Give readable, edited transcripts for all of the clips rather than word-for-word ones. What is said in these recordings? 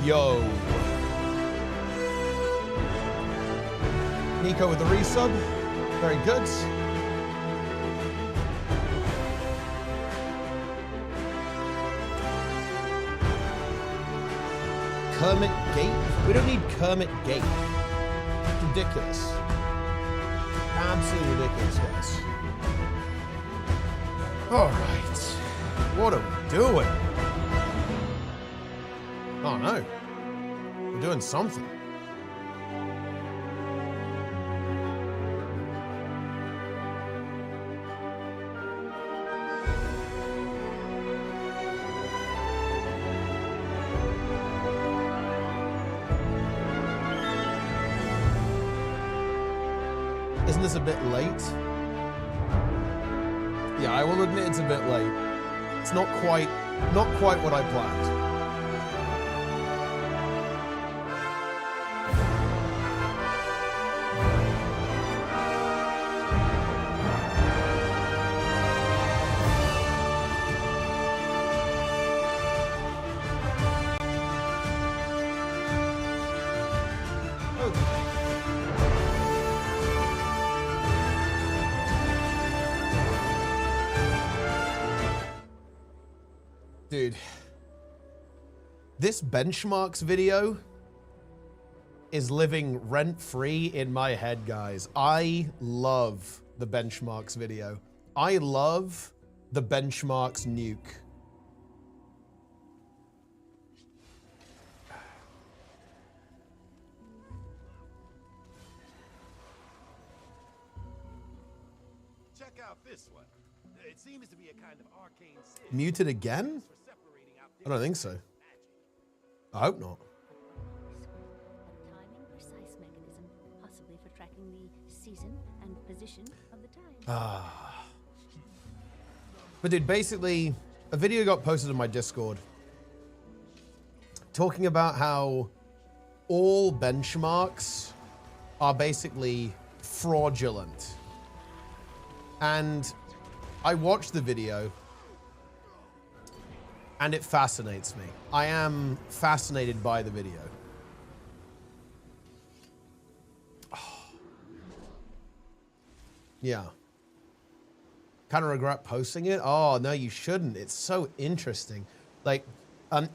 Yo. Nico with the resub. Very good. Kermit Gate? We don't need Kermit Gate. It's ridiculous. Absolutely ridiculous, guys. All right. What are we doing? Oh no. We're doing something. Isn't this a bit late? Yeah, I will admit it's a bit late. It's not quite what I planned. Dude, this benchmarks video is living rent-free in my head, guys. I love the benchmarks video. I love the benchmarks nuke. Check out this one. It seems to be a kind of arcane sim. Muted again? I don't think so. I hope not. A timing precise mechanism, possibly for tracking the season and position of the time. But dude, basically, a video got posted on my Discord talking about how all benchmarks are basically fraudulent. And I watched the video and it fascinates me. I am fascinated by the video. Oh. Yeah. Kind of regret posting it. Oh, no, you shouldn't. It's so interesting. Like,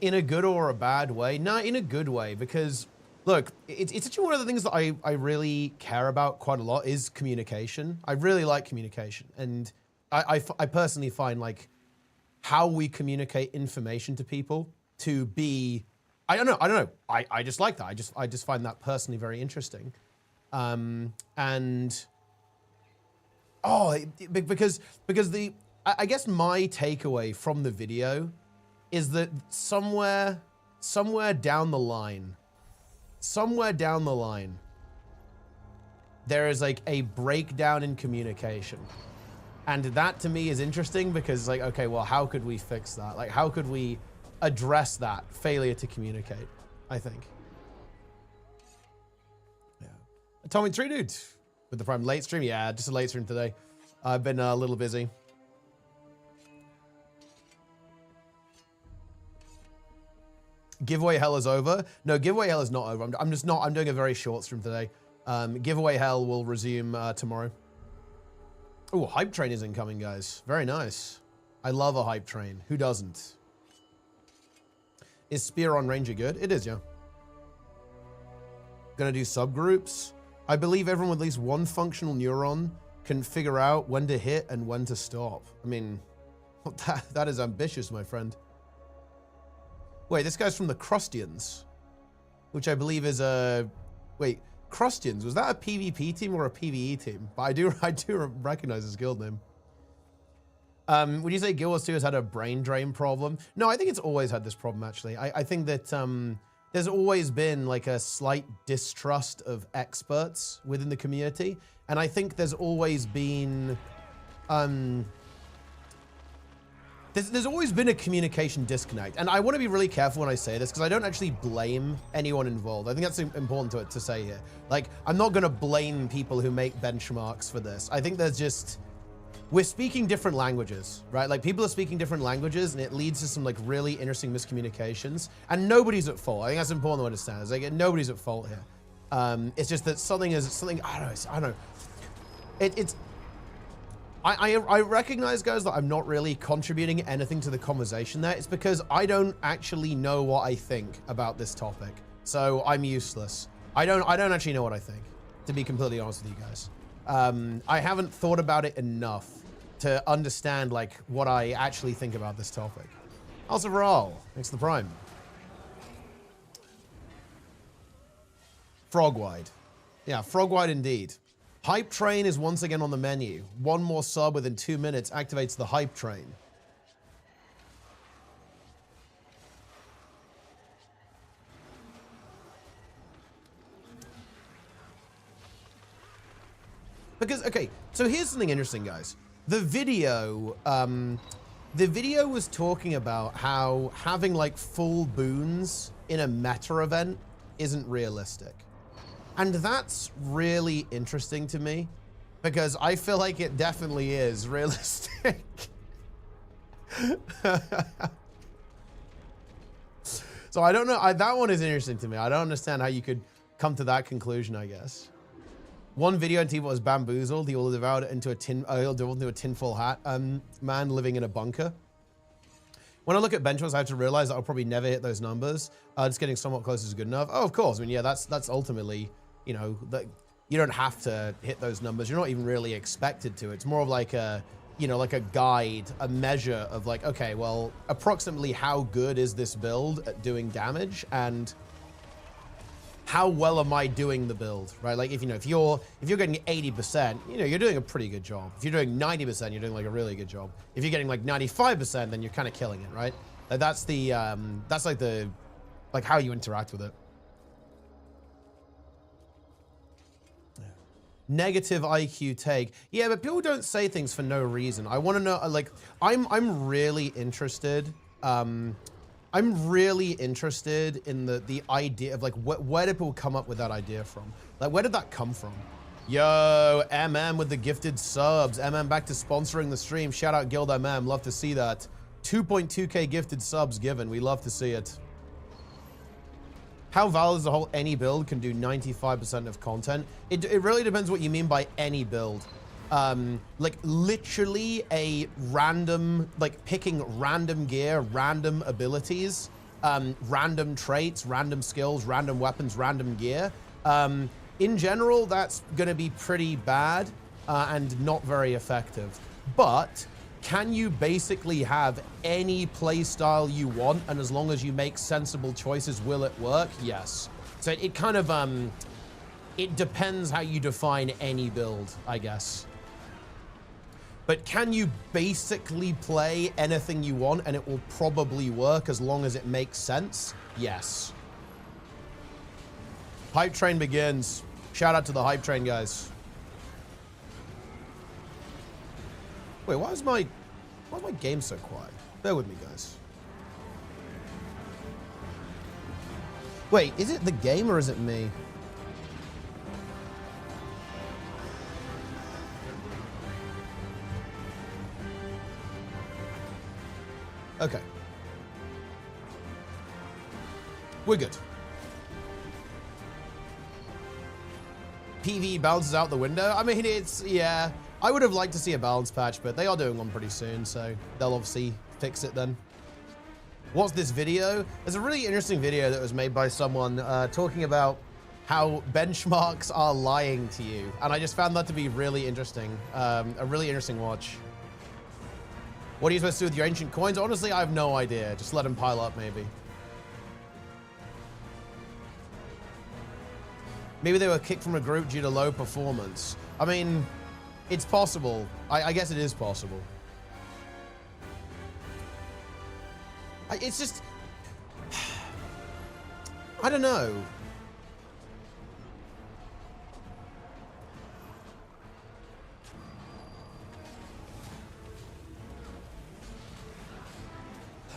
in a good or a bad way? No, in a good way, because look, it's actually one of the things that I really care about quite a lot is communication. I really like communication. And I personally find like how we communicate information to people to be, I don't know. I just like that. I just find that personally very interesting. And because I guess my takeaway from the video is that somewhere down the line, there is like a breakdown in communication. And that to me is interesting because like, okay, well, how could we fix that? Like, how could we address that failure to communicate, I think. Yeah. Atomic Tree Dude with the Prime late stream. Yeah, just a late stream today. I've been a little busy. Giveaway hell is over. No, giveaway hell is not over. I'm doing a very short stream today. Giveaway hell will resume tomorrow. Oh, hype train is incoming, guys. Very nice. I love a hype train. Who doesn't? Is Spear on Ranger good? It is, yeah. Gonna do subgroups. I believe everyone with at least one functional neuron can figure out when to hit and when to stop. I mean, that is ambitious, my friend. Wait, this guy's from the Crustians, which I believe is a... Wait, Crustians, was that a PvP team or a PvE team? But I do recognize his guild name. Would you say Guild Wars 2 has had a brain drain problem? No, I think it's always had this problem, actually. I think that there's always been like a slight distrust of experts within the community. And I think there's always been... There's always been a communication disconnect. And I want to be really careful when I say this because I don't actually blame anyone involved. I think that's important to say here. Like, I'm not going to blame people who make benchmarks for this. I think there's just... we're speaking different languages, right? Like people are speaking different languages and it leads to some like really interesting miscommunications and nobody's at fault. I think that's important to understand. It's like nobody's at fault here. It's just that something, I don't know. I recognize, guys, that I'm not really contributing anything to the conversation there. It's because I don't actually know what I think about this topic. So I'm useless. I don't actually know what I think, to be completely honest with you guys. I haven't thought about it enough to understand like what I actually think about this topic. Also, Raal, thanks to the Prime. Frogwide. Yeah, Frogwide indeed. Hype Train is once again on the menu. One more sub within 2 minutes activates the Hype Train. Because, okay, so here's something interesting, guys. The video was talking about how having like full boons in a meta event isn't realistic. And that's really interesting to me because I feel like it definitely is realistic. So I don't know, that one is interesting to me. I don't understand how you could come to that conclusion, I guess. One video on Teapot was bamboozled. He will devour it into a tinfoil hat man living in a bunker. When I look at benchmarks, I have to realize that I'll probably never hit those numbers. Just getting somewhat close is good enough. Oh, of course. I mean, yeah, that's ultimately, you know, that you don't have to hit those numbers. You're not even really expected to. It's more of like a, you know, like a guide, a measure of like, okay, well, approximately how good is this build at doing damage and how well am I doing the build, right? Like if you're getting 80%, you know, you're doing a pretty good job. If you're doing 90%, you're doing like a really good job. If you're getting like 95%, then you're kind of killing it, right? Like that's like how you interact with it. Negative IQ take. Yeah, but people don't say things for no reason. I want to know, like, I'm really interested. I'm really interested in the idea of like where did people come up with that idea from? Like where did that come from? Yo, MM with the gifted subs. MM back to sponsoring the stream. Shout out Guild MM. Love to see that. 2.2k gifted subs given. We love to see it. How valid is the whole any build can do 95% of content? It really depends what you mean by any build. Like literally a random, like picking random gear, random abilities, random traits, random skills, random weapons, random gear. In general, that's going to be pretty bad and not very effective. But can you basically have any play style you want, and as long as you make sensible choices, will it work? Yes. So it kind of, it depends how you define any build, I guess. But can you basically play anything you want and it will probably work as long as it makes sense? Yes. Hype train begins. Shout out to the hype train, guys. Wait, why is my game so quiet? Bear with me, guys. Wait, is it the game or is it me? Okay. We're good. PvE balances out the window. I mean, yeah. I would have liked to see a balance patch, but they are doing one pretty soon, so they'll obviously fix it then. What's this video? There's a really interesting video that was made by someone talking about how benchmarks are lying to you. And I just found that to be really interesting. A really interesting watch. What are you supposed to do with your ancient coins? Honestly, I have no idea. Just let them pile up, maybe. Maybe they were kicked from a group due to low performance. I mean, it's possible. I guess it is possible. It's just... I don't know.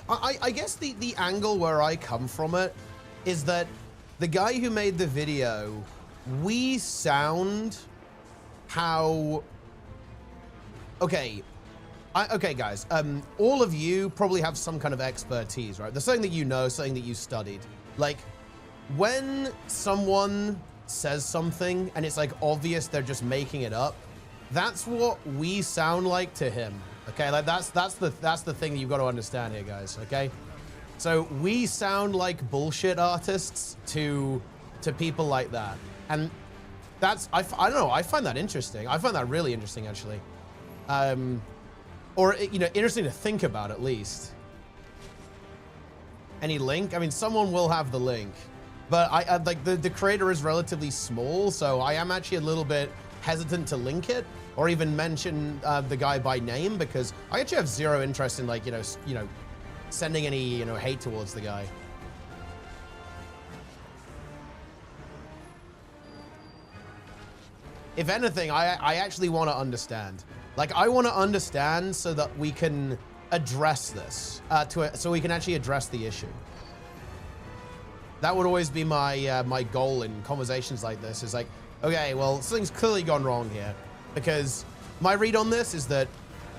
I guess the angle where I come from it is that the guy who made the video, we sound how okay, okay, guys. All of you probably have some kind of expertise, right? There's something that you know, something that you studied. Like, when someone says something and it's like obvious they're just making it up, that's what we sound like to him. Okay, like that's the thing that you've got to understand here, guys. Okay, so we sound like bullshit artists to people like that, and that's I don't know. I find that interesting. I find that really interesting, actually. Or, you know, interesting to think about at least. Any link? I mean, someone will have the link, but I like the creator is relatively small, so I am actually a little bit hesitant to link it or even mention the guy by name, because I actually have zero interest in, like, you know, sending any, you know, hate towards the guy. If anything, I actually want to understand. Like, I want to understand so that we can address this, so we can actually address the issue. That would always be my my goal in conversations like this, is like, okay, well, something's clearly gone wrong here, because my read on this is that,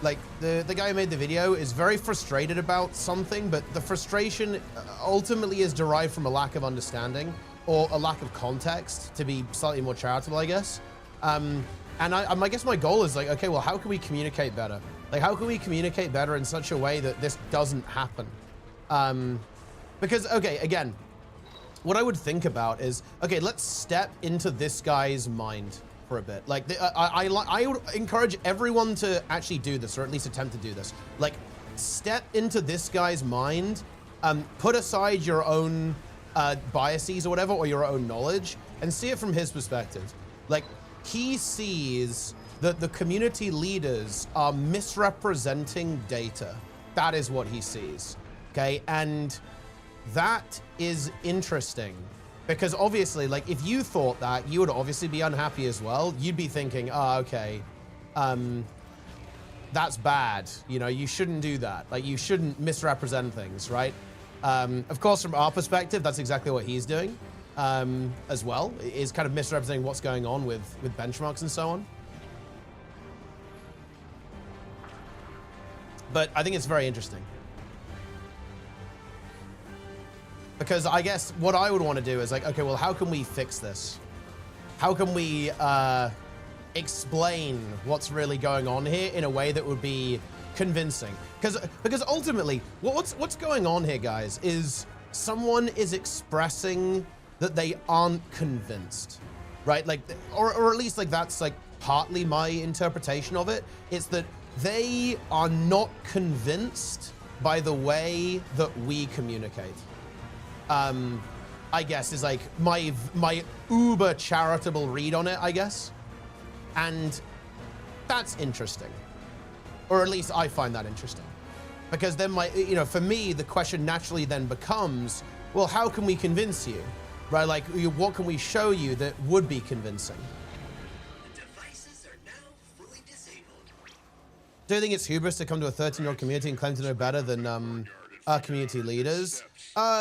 like, the guy who made the video is very frustrated about something, but the frustration ultimately is derived from a lack of understanding or a lack of context, to be slightly more charitable, I guess. And I guess my goal is like, okay, well, how can we communicate better? Like, how can we communicate better in such a way that this doesn't happen? Because, okay, again, what I would think about is, okay, let's step into this guy's mind for a bit. Like, I would encourage everyone to actually do this, or at least attempt to do this. Like, step into this guy's mind, put aside your own biases or whatever, or your own knowledge, and see it from his perspective. Like, he sees that the community leaders are misrepresenting data. That is what he sees, okay? And that is interesting, because obviously, like, if you thought that, you would obviously be unhappy as well. You'd be thinking, oh, okay, that's bad. You know, you shouldn't do that. Like, you shouldn't misrepresent things, right? Of course, from our perspective, that's exactly what he's doing. As well, is kind of misrepresenting what's going on with benchmarks and so on. But I think it's very interesting, because I guess what I would want to do is like, okay, well, how can we fix this? How can we explain what's really going on here in a way that would be convincing? Because ultimately, what's going on here, guys, is someone is expressing that they aren't convinced, right? Like, or at least, like, that's like partly my interpretation of it. It's that they are not convinced by the way that we communicate. I guess is like my uber charitable read on it, I guess. And that's interesting. Or at least I find that interesting. Because then you know, for me, the question naturally then becomes, well, how can we convince you? Right, like, what can we show you that would be convincing? The devices are now fully disabled. Do you think it's hubris to come to a 13-year-old community and claim to know better than our community leaders?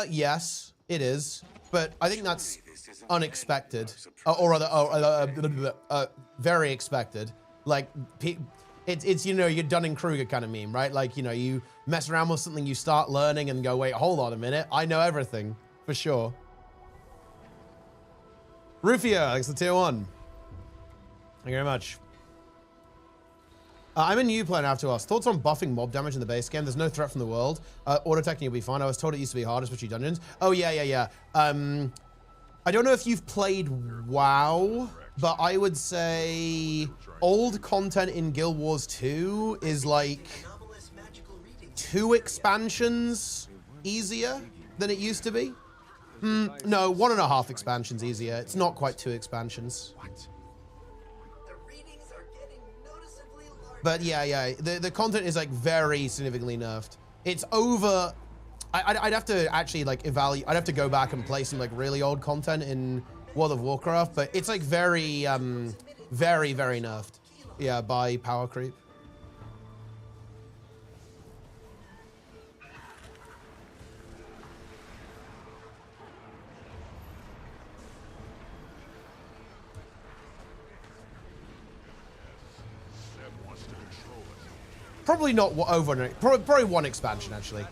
Yes, it is. But I think that's unexpected, or rather, very expected. Like, it's you know, your Dunning-Kruger kind of meme, right? Like, you know, you mess around with something, you start learning, and go, wait, hold on a minute, I know everything for sure. Rufio, thanks for tier 1. Thank you very much. I'm a new player now to us. Thoughts on buffing mob damage in the base game? There's no threat from the world. Auto-attacking will be fine. I was told it used to be hard, especially dungeons. Oh, yeah. I don't know if you've played WoW, but I would say old content in Guild Wars 2 is like 2 expansions easier than it used to be. No, 1.5 expansions easier. It's not quite 2 expansions. The readings are getting noticeably larger. But yeah, the content is like very significantly nerfed. It's over. I'd have to actually like evaluate. I'd have to go back and play some like really old content in World of Warcraft, but it's like very, very nerfed. Yeah, by power creep. Seb wants to control Probably not over, probably one expansion actually.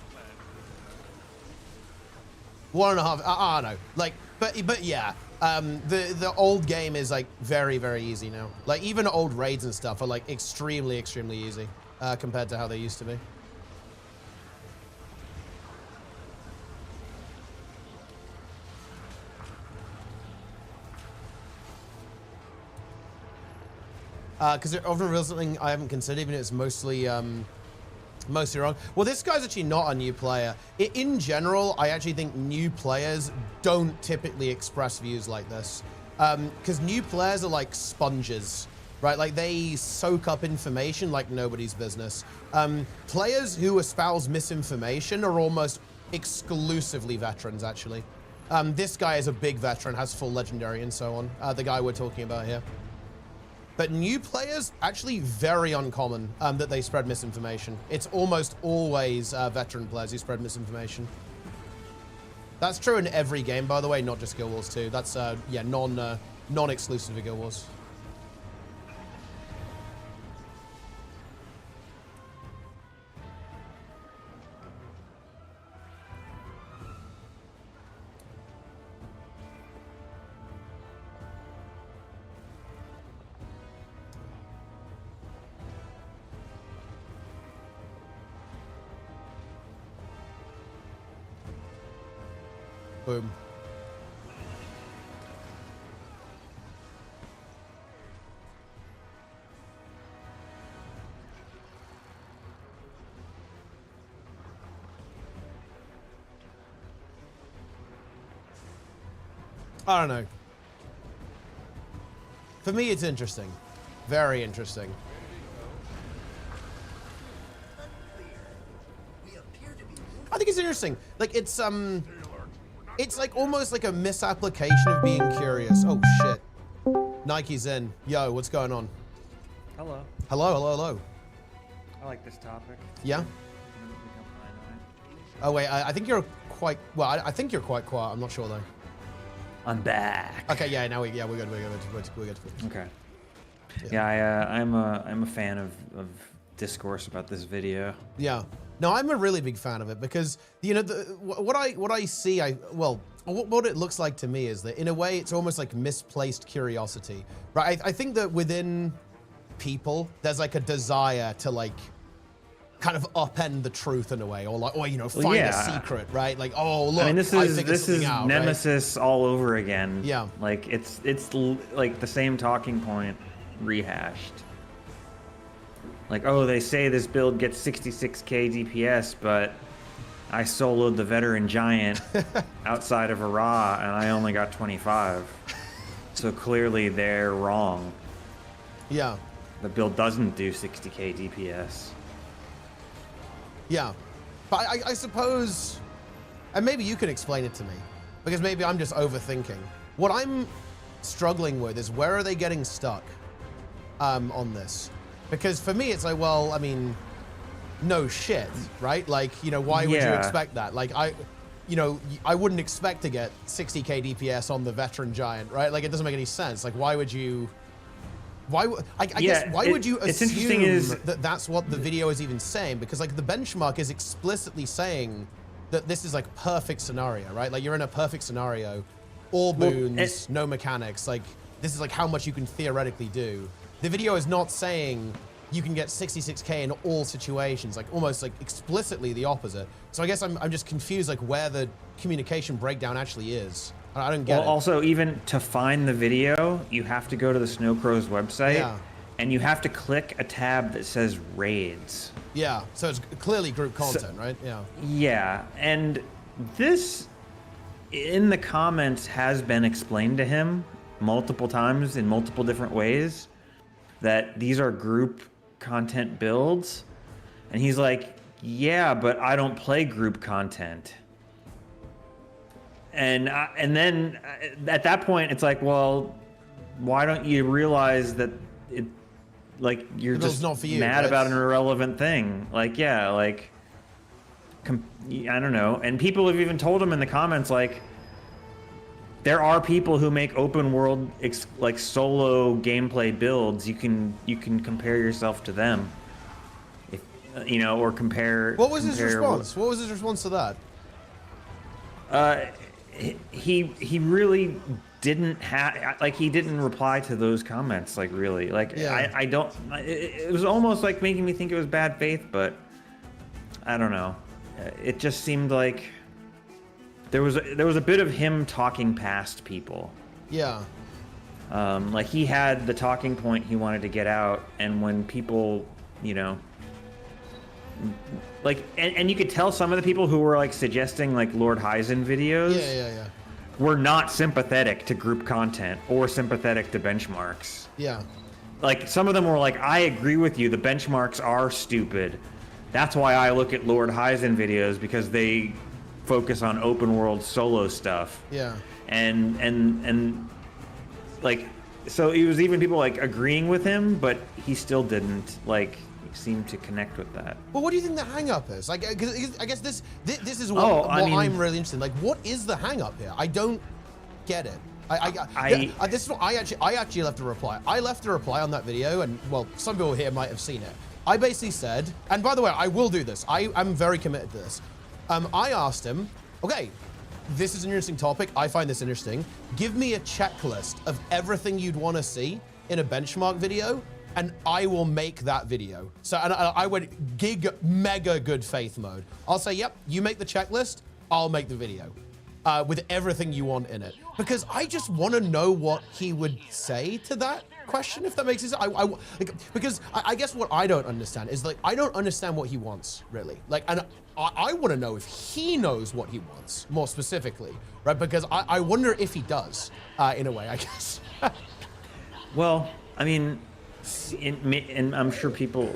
1.5. I don't know. Like, but yeah. The old game is like very, very easy now. Like even old raids and stuff are like extremely, extremely easy compared to how they used to be. Because it often reveals something I haven't considered, even if it's mostly wrong. Well, this guy's actually not a new player. In general, I actually think new players don't typically express views like this. Because new players are like sponges, right? Like they soak up information like nobody's business. Players who espouse misinformation are almost exclusively veterans, actually. This guy is a big veteran, has full legendary and so on. The guy we're talking about here. But new players, actually very uncommon that they spread misinformation. It's almost always veteran players who spread misinformation. That's true in every game, by the way, not just Guild Wars 2. That's, yeah, non-exclusive to Guild Wars. Boom. I don't know. For me, it's interesting. Very interesting. I think it's interesting. Like, it's like almost like a misapplication of being curious. Oh shit. Nike's in. Yo, what's going on? Hello. Hello, hello, hello. I like this topic. Yeah? Oh wait, I think you're quite, well, I think you're quite quiet. I'm not sure though. I'm back. Okay, yeah, now we're good, we're good. Okay. Yeah, I'm a fan of discourse about this video. Yeah. No, I'm a really big fan of it because, you know, what I see, what it looks like to me is that in a way it's almost like misplaced curiosity, right? I think that within people, there's like a desire to like kind of upend the truth in a way, or like, or, you know, find a secret, right? Like, oh, look, I mean, this is out, Nemesis, right? All over again. Yeah. Like it's like the same talking point rehashed. Like, oh, they say this build gets 66k DPS, but I soloed the veteran giant outside of a Ra, and I only got 25. So clearly they're wrong. Yeah. The build doesn't do 60k DPS. Yeah. But I suppose, and maybe you can explain it to me, because maybe I'm just overthinking. What I'm struggling with is where are they getting stuck on this? Because for me, it's like, well, I mean, no shit, right? Like, you know, why would you expect that? Like, I wouldn't expect to get 60k DPS on the veteran giant, right? Like, it doesn't make any sense. Like, why would you? I guess why would you assume that that's what the video is even saying? Because like the benchmark is explicitly saying that this is like perfect scenario, right? Like you're in a perfect scenario, all boons, no mechanics. Like this is like how much you can theoretically do. The video is not saying you can get 66k in all situations, like almost like explicitly the opposite. So I guess I'm just confused like where the communication breakdown actually is. I don't get it. Also, even to find the video, you have to go to the Snowcrow's website, and you have to click a tab that says raids. Yeah, so it's clearly group content, right? Yeah. Yeah, and this, in the comments, has been explained to him multiple times in multiple different ways, that these are group content builds. And he's like, yeah, but I don't play group content. And then at that point, it's like, well, why don't you realize that it, like, you're just not for you, mad about an irrelevant thing? Like, yeah, like, I don't know. And people have even told him in the comments, like, there are people who make open world, like, solo gameplay builds. You can compare yourself to them. you know, or compare. What was his response? What was his response to that? He really didn't have, like, he didn't reply to those comments, like, really. Like, yeah. I don't, it was almost like making me think it was bad faith, but I don't know. It just seemed like there was a bit of him talking past people. Yeah. Like, he had the talking point he wanted to get out, and when people, you know, like, and you could tell some of the people who were like suggesting like Lord Hyzen videos were not sympathetic to group content or sympathetic to benchmarks. Yeah. Like, some of them were like, I agree with you, the benchmarks are stupid. That's why I look at Lord Hyzen videos, because they focus on open world solo stuff. Yeah. And like, so it was even people like agreeing with him, but he still didn't like seem to connect with that. Well, what do you think the hang-up is? Like, cause I guess this is what I'm really interested in. Like, what is the hang-up here? I don't get it. This is what I actually left a reply. I left a reply on that video, and well, some people here might have seen it. I basically said, and by the way, I will do this. I'm very committed to this. I asked him, okay, this is an interesting topic. I find this interesting. Give me a checklist of everything you'd want to see in a benchmark video, and I will make that video. So, and I went mega good faith mode. I'll say, yep, you make the checklist, I'll make the video with everything you want in it. Because I just want to know what he would say to that question, if that makes sense. Because I guess what I don't understand is, like, I don't understand what he wants, really. Like, and I want to know if he knows what he wants, more specifically, right? Because I wonder if he does, in a way, I guess. Well, I mean, and I'm sure people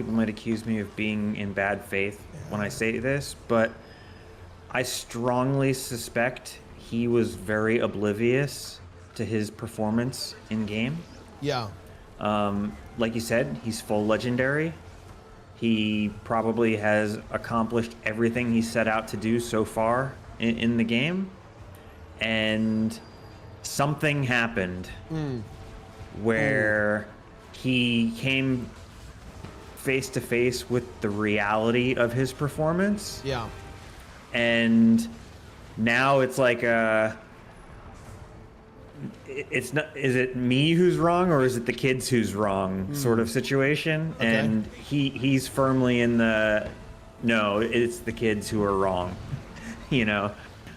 might accuse me of being in bad faith when I say this, but I strongly suspect he was very oblivious to his performance in game. Yeah. Like you said, he's full legendary. He probably has accomplished everything he set out to do so far in the game, and something happened where he came face to face with the reality of his performance. Yeah. And now it's like it's not, is it me who's wrong or is it the kids who's wrong sort of situation? Okay. And he's firmly in the, no, it's the kids who are wrong. You know,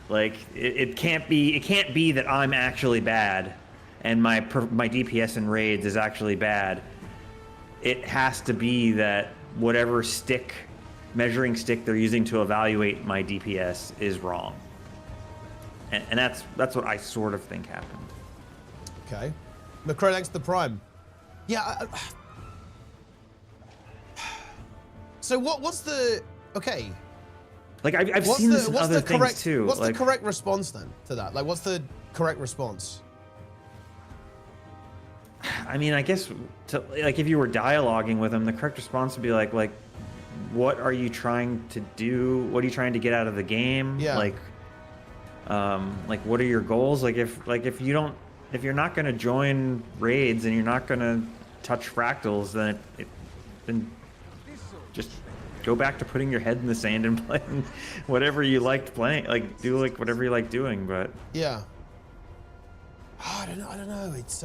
like it can't be that I'm actually bad and my DPS in raids is actually bad. It has to be that whatever measuring stick they're using to evaluate my DPS is wrong. And that's what I sort of think happened. Okay. McCray, thanks to the Prime. Yeah. So what's the, okay. Like, I've seen this in other things too. What's the correct response then to that? Like, what's the correct response? I mean, I guess, like, if you were dialoguing with him, the correct response would be like, what are you trying to do? What are you trying to get out of the game? Yeah. Like, what are your goals? Like, if you're not going to join raids and you're not going to touch fractals, then just go back to putting your head in the sand and playing whatever you liked playing. Like, do like whatever you like doing. But yeah. Oh, I don't know. It's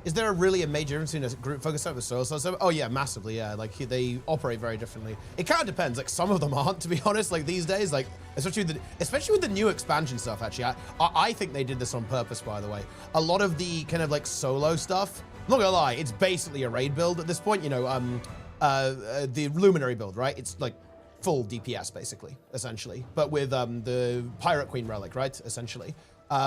Is there really a major difference between a group focus type with solo? Oh yeah, massively, yeah. Like, they operate very differently. It kind of depends. Like, some of them aren't, to be honest. Like, these days, like, especially with the new expansion stuff. Actually, I think they did this on purpose. By the way, a lot of the kind of like solo stuff, I'm not gonna lie, it's basically a raid build at this point. You know, the Luminary build, right? It's like full DPS basically, essentially, but with the Pirate Queen relic, right? Essentially.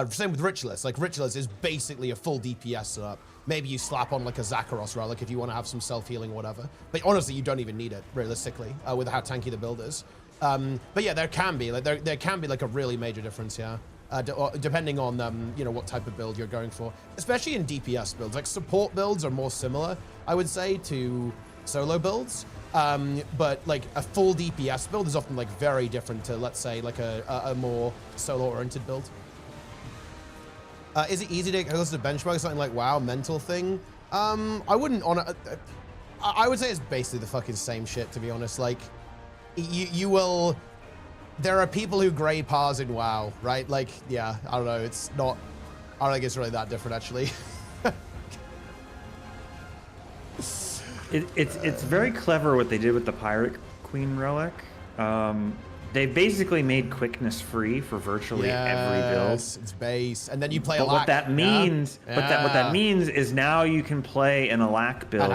Same with Ritualist. Like, Ritualist is basically a full DPS setup. Maybe you slap on like a Zakharos relic if you want to have some self-healing or whatever. But honestly, you don't even need it, realistically, with how tanky the build is. But yeah, there can be like a really major difference, yeah. Depending on you know, what type of build you're going for. Especially in DPS builds. Like, support builds are more similar, I would say, to solo builds. But like a full DPS build is often like very different to, let's say, like a more solo-oriented build. Is it easy to go to benchmark something like WoW mental thing? I wouldn't honor. I would say it's basically the fucking same shit, to be honest. Like, you will. There are people who grade pars in WoW, right? Like, yeah, I don't know. It's not. I don't think it's really that different, actually. It's very clever what they did with the Pirate Queen relic. They basically made quickness free for virtually every build. It's base, and then you play but a what that means, what that means is now you can play an Alack build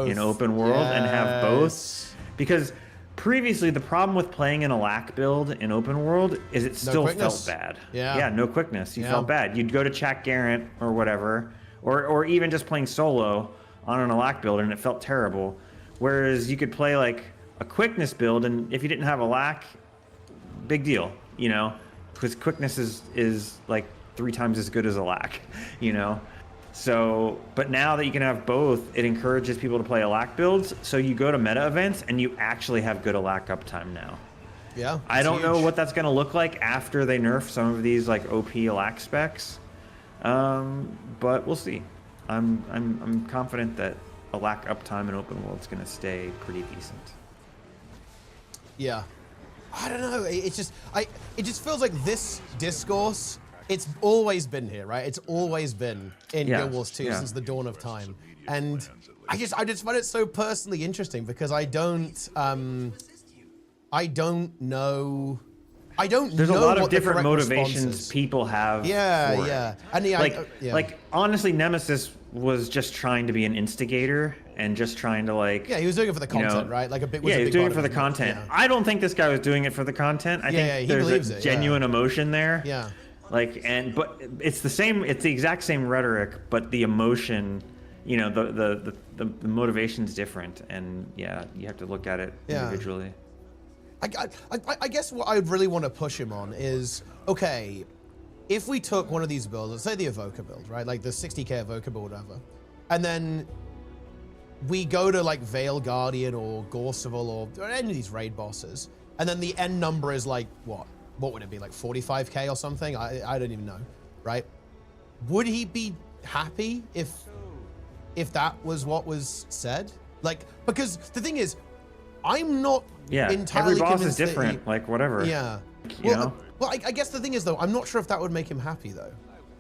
in open world and have both. Because previously the problem with playing an Alack build in open world is it still felt bad. Yeah, no quickness. You felt bad. You'd go to Chak Garrett or whatever, or even just playing solo on an Alack build, and it felt terrible. Whereas you could play like a quickness build, and if you didn't have Alack, big deal, you know, because quickness is like 3 times as good as Alack, you know. So, but now that you can have both, it encourages people to play Alack builds. So you go to meta events and you actually have good Alack uptime now. Yeah, I don't know what that's going to look like after they nerf some of these like OP Alack specs, but we'll see. I'm confident that Alack uptime in open world is going to stay pretty decent. Yeah, I don't know. It just feels like this discourse. It's always been here, right? It's always been in Guild Wars 2 since the dawn of time, and I just find it so personally interesting because I don't know. There's a lot of different motivations people have. Yeah. And like honestly, Nemesis was just trying to be an instigator and just trying to like. Yeah, he was doing it for the content, right? Like a big. Yeah, he was doing it for the content. Yeah. I don't think this guy was doing it for the content. I think there's a genuine emotion there. Yeah. Like but it's the same. It's the exact same rhetoric, but the emotion, you know, the motivation's different, and yeah, you have to look at it individually. I guess what I really want to push him on is, okay, if we took one of these builds, let's say the Evoker build, right? Like the 60k Evoker build, whatever, and then we go to like Veil Guardian or Gorseval or any of these raid bosses, and then the end number is like, what would it be, like 45k or something? I don't even know, right? Would he be happy if that was what was said? Like, because the thing is, I'm not entirely every boss convinced is different, like whatever. Yeah. Well, I guess the thing is though, I'm not sure if that would make him happy though,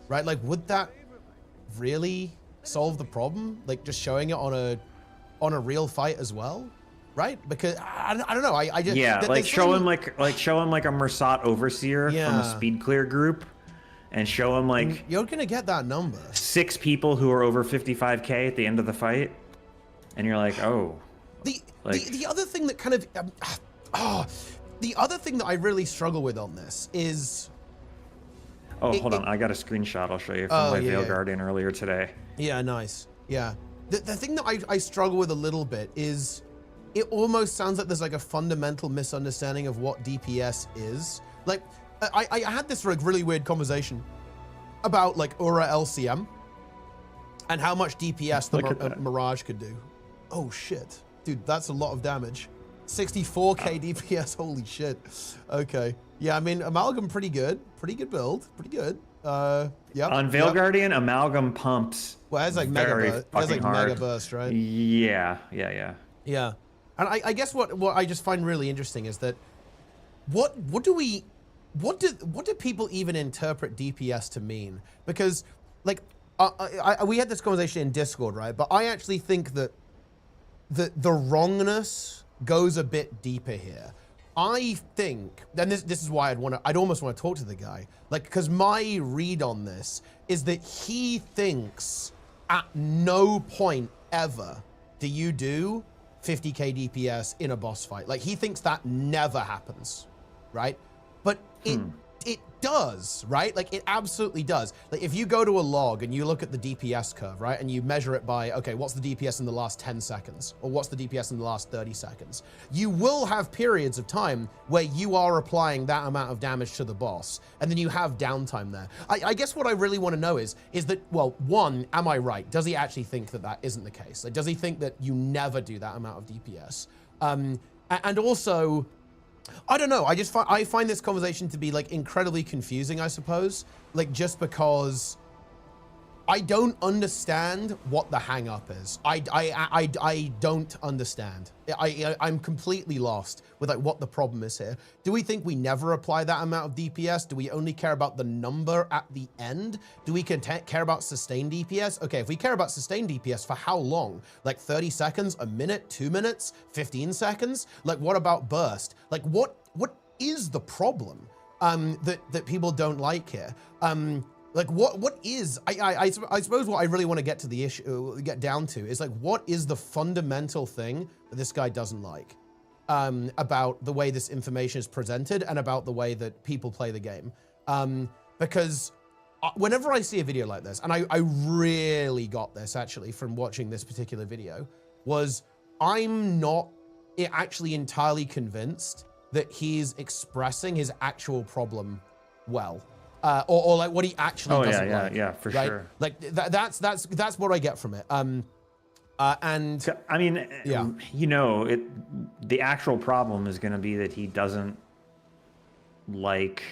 right? Like, would that really solve the problem? Like, just showing it on a real fight as well, right? Because I don't know. I just show him like a Mersat Overseer from a speed clear group, and show him like you're gonna get that number. 6 people who are over 55k at the end of the fight, and you're like, oh. The other thing that kind of the other thing that I really struggle with on this is hold on, I got a screenshot I'll show you from my Veil Guardian earlier today. Yeah, nice. Yeah, the thing that I struggle with a little bit is it almost sounds like there's like a fundamental misunderstanding of what DPS is. Like I had this like really weird conversation about like Aura LCM and how much DPS the Mirage could do. Oh shit. Dude, that's a lot of damage. 64k DPS, holy shit. Okay. Yeah, I mean, Amalgam, pretty good. Pretty good build. Pretty good. Yeah. On Veil Guardian, Amalgam pumps. Well, it's like mega burst, right? Yeah. Yeah. And I guess what I just find really interesting is that what do people even interpret DPS to mean? Because like we had this conversation in Discord, right? But I actually think that the wrongness goes a bit deeper here. I think, and this is why I'd almost want to talk to the guy, like, because my read on this is that he thinks at no point ever do you do 50k DPS in a boss fight. Like, he thinks that never happens, right? But it does, right? Like, it absolutely does. Like, if you go to a log and you look at the DPS curve, right, and you measure it by, okay, what's the DPS in the last 10 seconds? Or what's the DPS in the last 30 seconds? You will have periods of time where you are applying that amount of damage to the boss, and then you have downtime there. I guess what I really want to know is that, well, one, am I right? Does he actually think that that isn't the case? Like, does he think that you never do that amount of DPS? And also, I don't know. I find this conversation to be like incredibly confusing, I suppose. Like, just because I don't understand what the hang up is. I don't understand. I'm completely lost with like what the problem is here. Do we think we never apply that amount of DPS? Do we only care about the number at the end? Do we care about sustained DPS? Okay, if we care about sustained DPS, for how long? Like 30 seconds, a minute, 2 minutes, 15 seconds? Like what about burst? Like what is the problem that people don't like here? Like what is, I suppose what I really want to get to the issue, get down to is like, what is the fundamental thing that this guy doesn't like about the way this information is presented and about the way that people play the game? Because whenever I see a video like this, and I really got this actually from watching this particular video, was I'm not actually entirely convinced that he's expressing his actual problem well. Or like what he actually doesn't like. Yeah, for right? sure. Like that's what I get from it. And I mean, yeah, you know, the actual problem is going to be that he doesn't like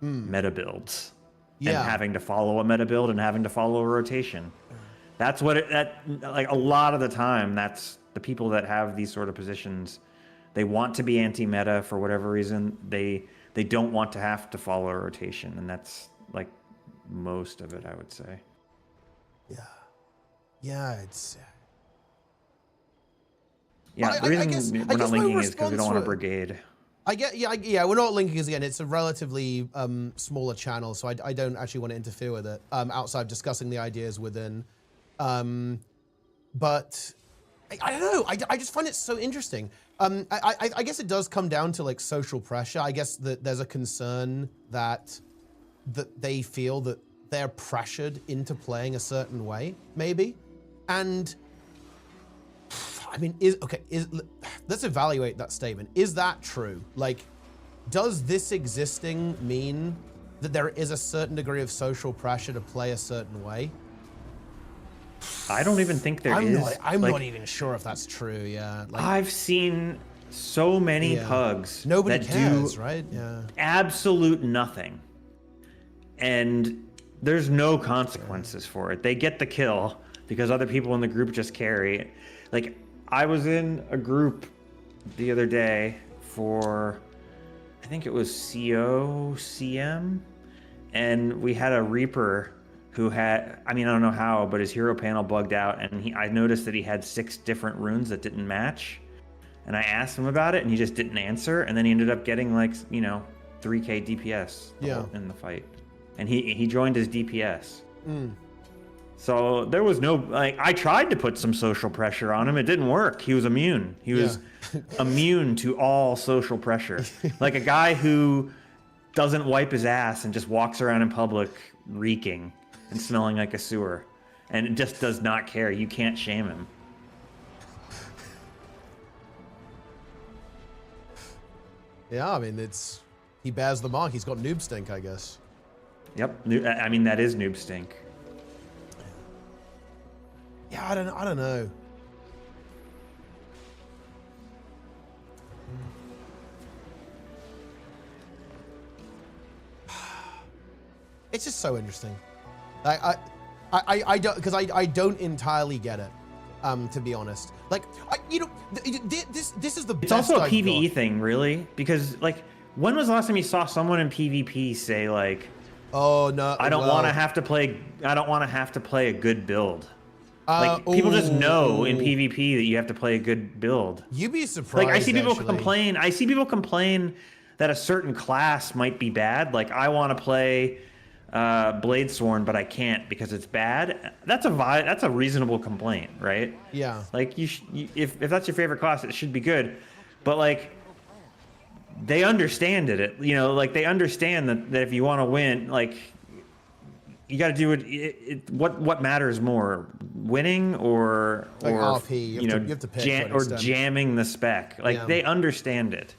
meta builds and having to follow a meta build and having to follow a rotation. That's what like a lot of the time, that's the people that have these sort of positions. They want to be anti-meta for whatever reason. They don't want to have to follow a rotation, and that's like most of it, I would say. Yeah, it's. Yeah, the reason we're not linking is because we don't want a brigade. Yeah, we're not linking because again, it's a relatively smaller channel, so I don't actually want to interfere with it outside of discussing the ideas within. But I don't know. I just find it so interesting. I guess it does come down to like social pressure. I guess that there's a concern that they feel that they're pressured into playing a certain way, maybe. And I mean, let's evaluate that statement. Is that true? Like, does this existing mean that there is a certain degree of social pressure to play a certain way? I don't even think there is. I'm not even sure if that's true. Yeah, like, I've seen so many pugs Nobody that cares, do right? Yeah, absolute nothing, and there's no consequences for it. They get the kill because other people in the group just carry. Like, I was in a group the other day for, I think it was CM, and we had a Reaper who had, I mean, I don't know how, but his hero panel bugged out, and I noticed that he had 6 different runes that didn't match. And I asked him about it, and he just didn't answer. And then he ended up getting like, 3k DPS in the fight. And he joined his DPS. So there was no, like, I tried to put some social pressure on him. It didn't work. He was immune. He was immune to all social pressure. Like a guy who doesn't wipe his ass and just walks around in public reeking and smelling like a sewer, and it just does not care. You can't shame him. Yeah, I mean, he bears the mark. He's got noob stink, I guess. Yep. I mean, that is noob stink. Yeah, I don't know. It's just so interesting. I don't, because I don't entirely get it, to be honest. Like, this is the best. It's also a PvE thing, really, because like, when was the last time you saw someone in PvP say like, "Oh no, I don't want to have to play. I don't want to have to play a good build." Like, people just know in PvP that you have to play a good build. You'd be surprised. Like, I see people complain. I see people complain that a certain class might be bad. Like, I want to play Bladesworn, but I can't because it's bad. That's a reasonable complaint, right? Yeah. Like, if that's your favorite class, it should be good. But like, they understand it. Like, they understand that if you want to win, like, you got to do it. What matters more, winning or RP? You have to pick or jamming the spec? Like, they understand it.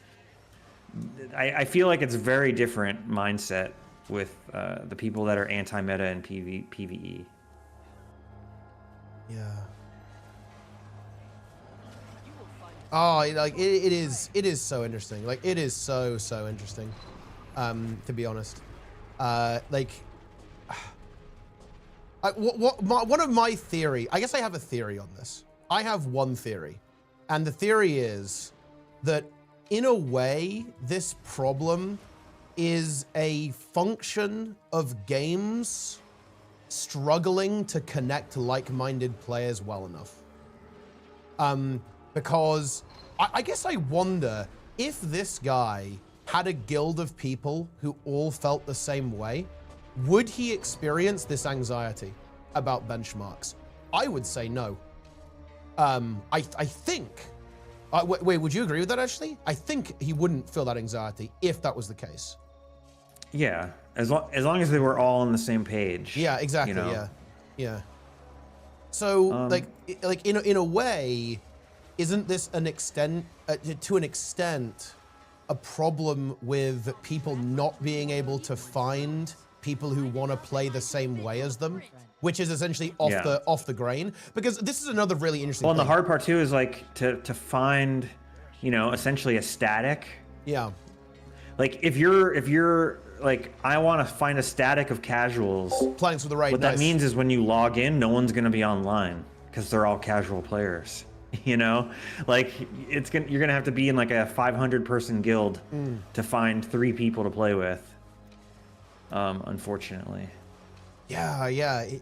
I feel like it's a very different mindset with the people that are anti-meta and PvE. Yeah. Oh, like it is so interesting. Like, it is so interesting. To be honest, like, one of my theory, I guess I have a theory on this. I have one theory, and the theory is that in a way, this problem is a function of games struggling to connect like-minded players well enough. Because I guess I wonder if this guy had a guild of people who all felt the same way, would he experience this anxiety about benchmarks? I would say no. I think, wait, would you agree with that actually? I think he wouldn't feel that anxiety if that was the case. Yeah, as long as they were all on the same page. Yeah, exactly. You know? Yeah. So like in a way, isn't this to an extent a problem with people not being able to find people who want to play the same way as them, which is essentially off the grain? Because this is another really interesting thing. And the hard part too is like to find, you know, essentially a static. Yeah. Like if you're like, I want to find a static of casuals. Playing with the right. What that means is when you log in, no one's going to be online because they're all casual players. You know, like you're gonna have to be in like a 500-person guild to find 3 people to play with. Unfortunately. Yeah. I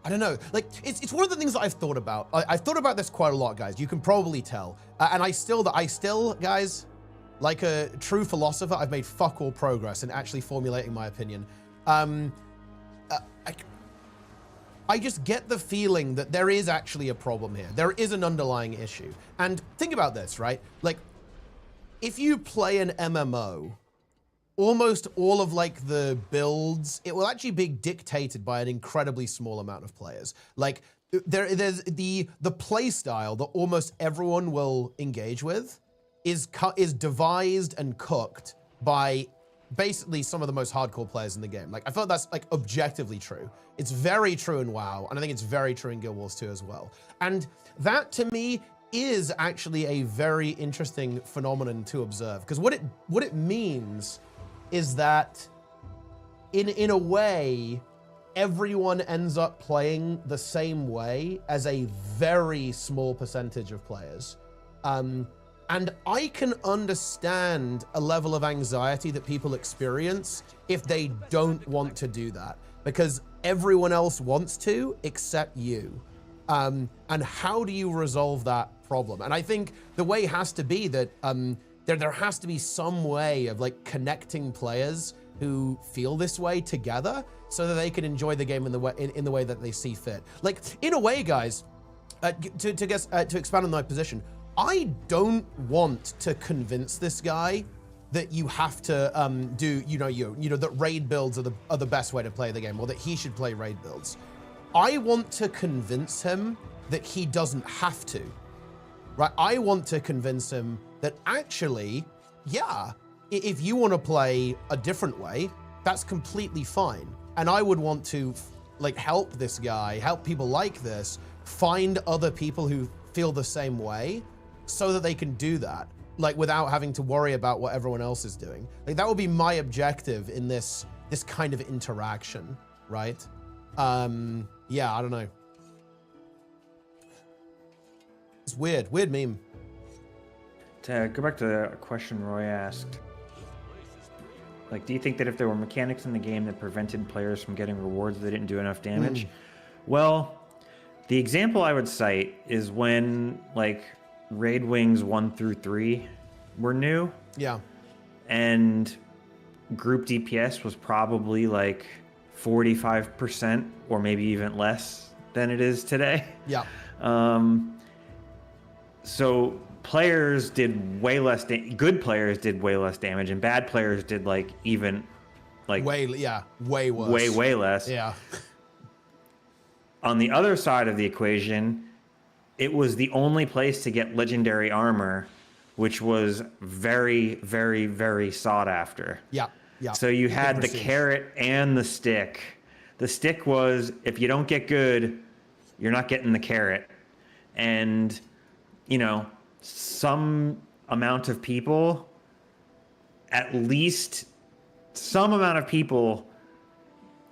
don't know. Like it's one of the things that I've thought about. I've thought about this quite a lot, guys. You can probably tell. And I still, guys, like a true philosopher, I've made fuck all progress in actually formulating my opinion. I just get the feeling that there is actually a problem here. There is an underlying issue. And think about this, right? Like, if you play an MMO, almost all of like the builds, it will actually be dictated by an incredibly small amount of players. Like, there's the play style that almost everyone will engage with is devised and cooked by basically some of the most hardcore players in the game. Like, I feel like that's like objectively true. It's very true in WoW, and I think it's very true in Guild Wars 2 as well. And that to me is actually a very interesting phenomenon to observe, because what it means is that in a way, everyone ends up playing the same way as a very small percentage of players. And I can understand a level of anxiety that people experience if they don't want to do that, because everyone else wants to except you. And how do you resolve that problem? And I think the way has to be that there has to be some way of like connecting players who feel this way together so that they can enjoy the game in the way that they see fit. Like, in a way, guys, to expand on my position, I don't want to convince this guy that you have to do, that raid builds are the best way to play the game, or that he should play raid builds. I want to convince him that he doesn't have to, right? I want to convince him that actually, yeah, if you want to play a different way, that's completely fine. And I would want to like help this guy, help people like this, find other people who feel the same way, so that they can do that, like without having to worry about what everyone else is doing. Like that would be my objective in this kind of interaction, right? Yeah, I don't know. It's weird meme. To go back to a question Roy asked, like, do you think that if there were mechanics in the game that prevented players from getting rewards if they didn't do enough damage? Well, the example I would cite is when like Raid Wings 1 through 3 were new. Yeah. And group DPS was probably like 45% or maybe even less than it is today. Yeah. So players did way less, good players did way less damage, and bad players did like even like way worse. Way less. Yeah. On the other side of the equation, it was the only place to get legendary armor, which was very, very, very sought after. Yeah, yeah. So you had the carrot and the stick. The stick was, if you don't get good, you're not getting the carrot. And, some amount of people, at least some amount of people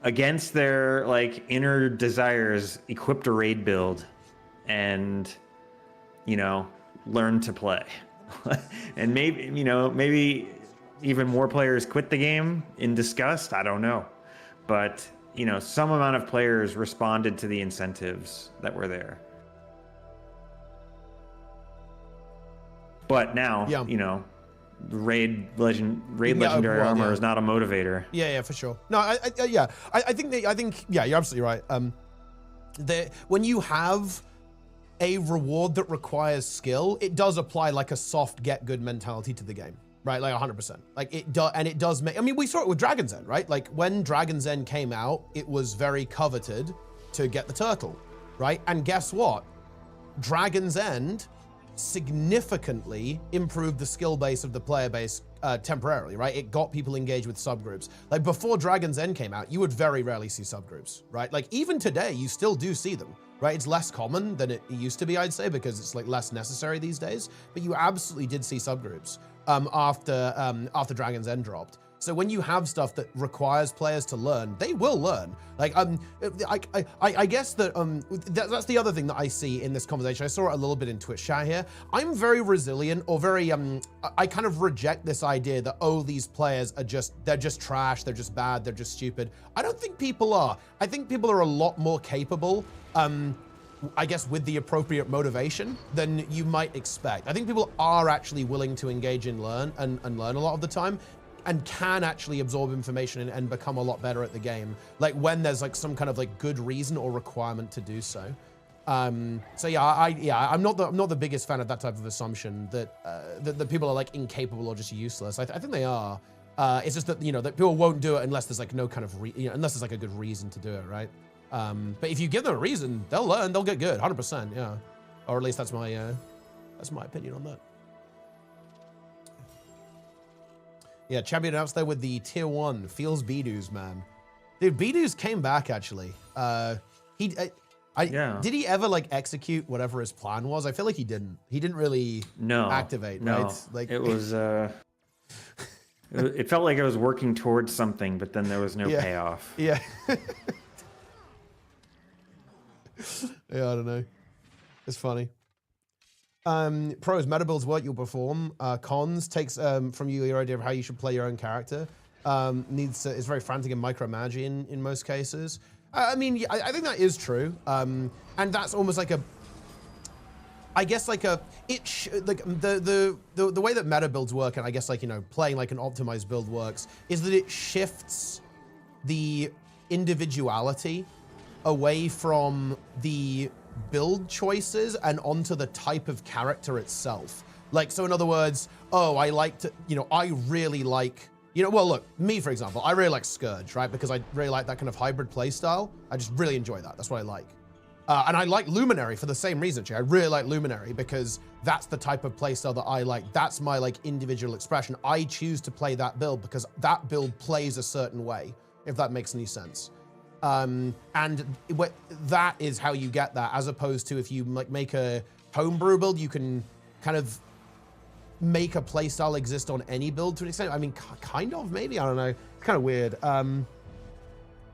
against their like inner desires, equipped a raid build and, you know, learn to play. And maybe, you know, maybe even more players quit the game in disgust. I don't know. But, you know, some amount of players responded to the incentives that were there. But now, you know, legendary armor is not a motivator. Yeah, for sure. No, I think you're absolutely right. When you have a reward that requires skill, it does apply like a soft get good mentality to the game, right? Like 100%. Like it does, and it does make. I mean, we saw it with Dragon's End, right? Like when Dragon's End came out, it was very coveted to get the turtle, right? And guess what? Dragon's End significantly improved the skill base of the player base temporarily, right? It got people engaged with subgroups. Like before Dragon's End came out, you would very rarely see subgroups, right? Like even today, you still do see them, right? It's less common than it used to be, I'd say, because it's like less necessary these days, but you absolutely did see subgroups after Dragon's End dropped. So when you have stuff that requires players to learn, they will learn. Like, I guess that that's the other thing that I see in this conversation. I saw it a little bit in Twitch chat here. I'm very resilient, or very, I kind of reject this idea that, oh, these players are they're just trash, they're just bad, they're just stupid. I don't think people are. I think people are a lot more capable, I guess, with the appropriate motivation than you might expect. I think people are actually willing to engage and learn and learn a lot of the time, and can actually absorb information and become a lot better at the game, like when there's like some kind of like good reason or requirement to do so. So yeah, I'm not the biggest fan of that type of assumption that that people are like incapable or just useless. I think they are. It's just that, you know, that people won't do it unless there's like no kind of unless there's like a good reason to do it, right? But if you give them a reason, they'll learn, they'll get good, 100%, yeah. Or at least that's my opinion on that. Yeah, Champion announced there with the tier 1. Feels Bidoo's, man. Dude, Bidoo's came back, actually. Did he ever, like, execute whatever his plan was? I feel like he didn't. He didn't really activate, right? Like, it was, it felt like it was working towards something, but then there was no payoff. Yeah. Yeah, I don't know. It's funny. Pros, meta builds what you'll perform. Cons takes from you your idea of how you should play your own character. Is very frantic and micromanaging in most cases. I mean, I think that is true. And that's almost like I guess like the way that meta builds work, and I guess like, you know, playing like an optimized build works, is that it shifts the individuality away from the build choices and onto the type of character itself. Like, so in other words, oh, I like to, you know, I really like, you know, well, look, me, for example, I really like Scourge, right? Because I really like that kind of hybrid playstyle. I just really enjoy that. That's what I like. And I like Luminary for the same reason, actually. I really like Luminary because that's the type of playstyle that I like. That's my like individual expression. I choose to play that build because that build plays a certain way, if that makes any sense. And that is how you get that, as opposed to if you like make a homebrew build, you can kind of make a playstyle exist on any build to an extent. I mean, kind of, maybe, I don't know. It's kind of weird.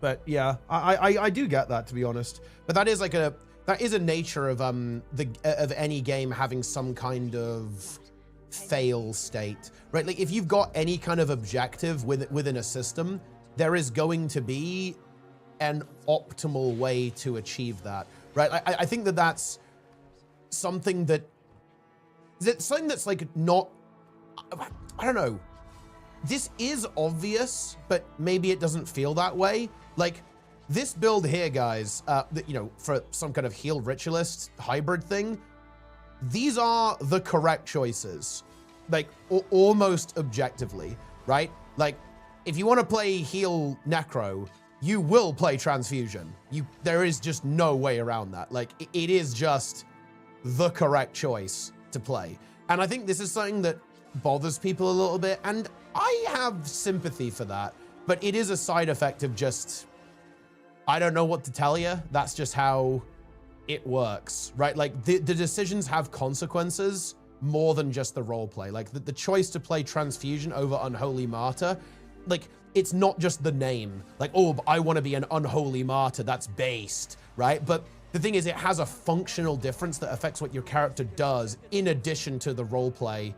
But yeah, I do get that, to be honest. But that is like a nature of any game having some kind of fail state, right? Like if you've got any kind of objective within a system, there is going to be an optimal way to achieve that, right? I think that that's something that's like not, I don't know. This is obvious, but maybe it doesn't feel that way. Like this build here, guys, that, you know, for some kind of heal ritualist hybrid thing, these are the correct choices, like almost objectively, right? Like if you want to play heal necro, you will play transfusion. There is just no way around that. Like it is just the correct choice to play. And I think this is something that bothers people a little bit, and I have sympathy for that, but it is a side effect of just, I don't know what to tell you. That's just how it works, right? Like the decisions have consequences more than just the role play. Like the choice to play transfusion over Unholy Martyr, like it's not just the name. Like, oh, I want to be an unholy martyr, that's based, right? But the thing is, it has a functional difference that affects what your character does in addition to the roleplay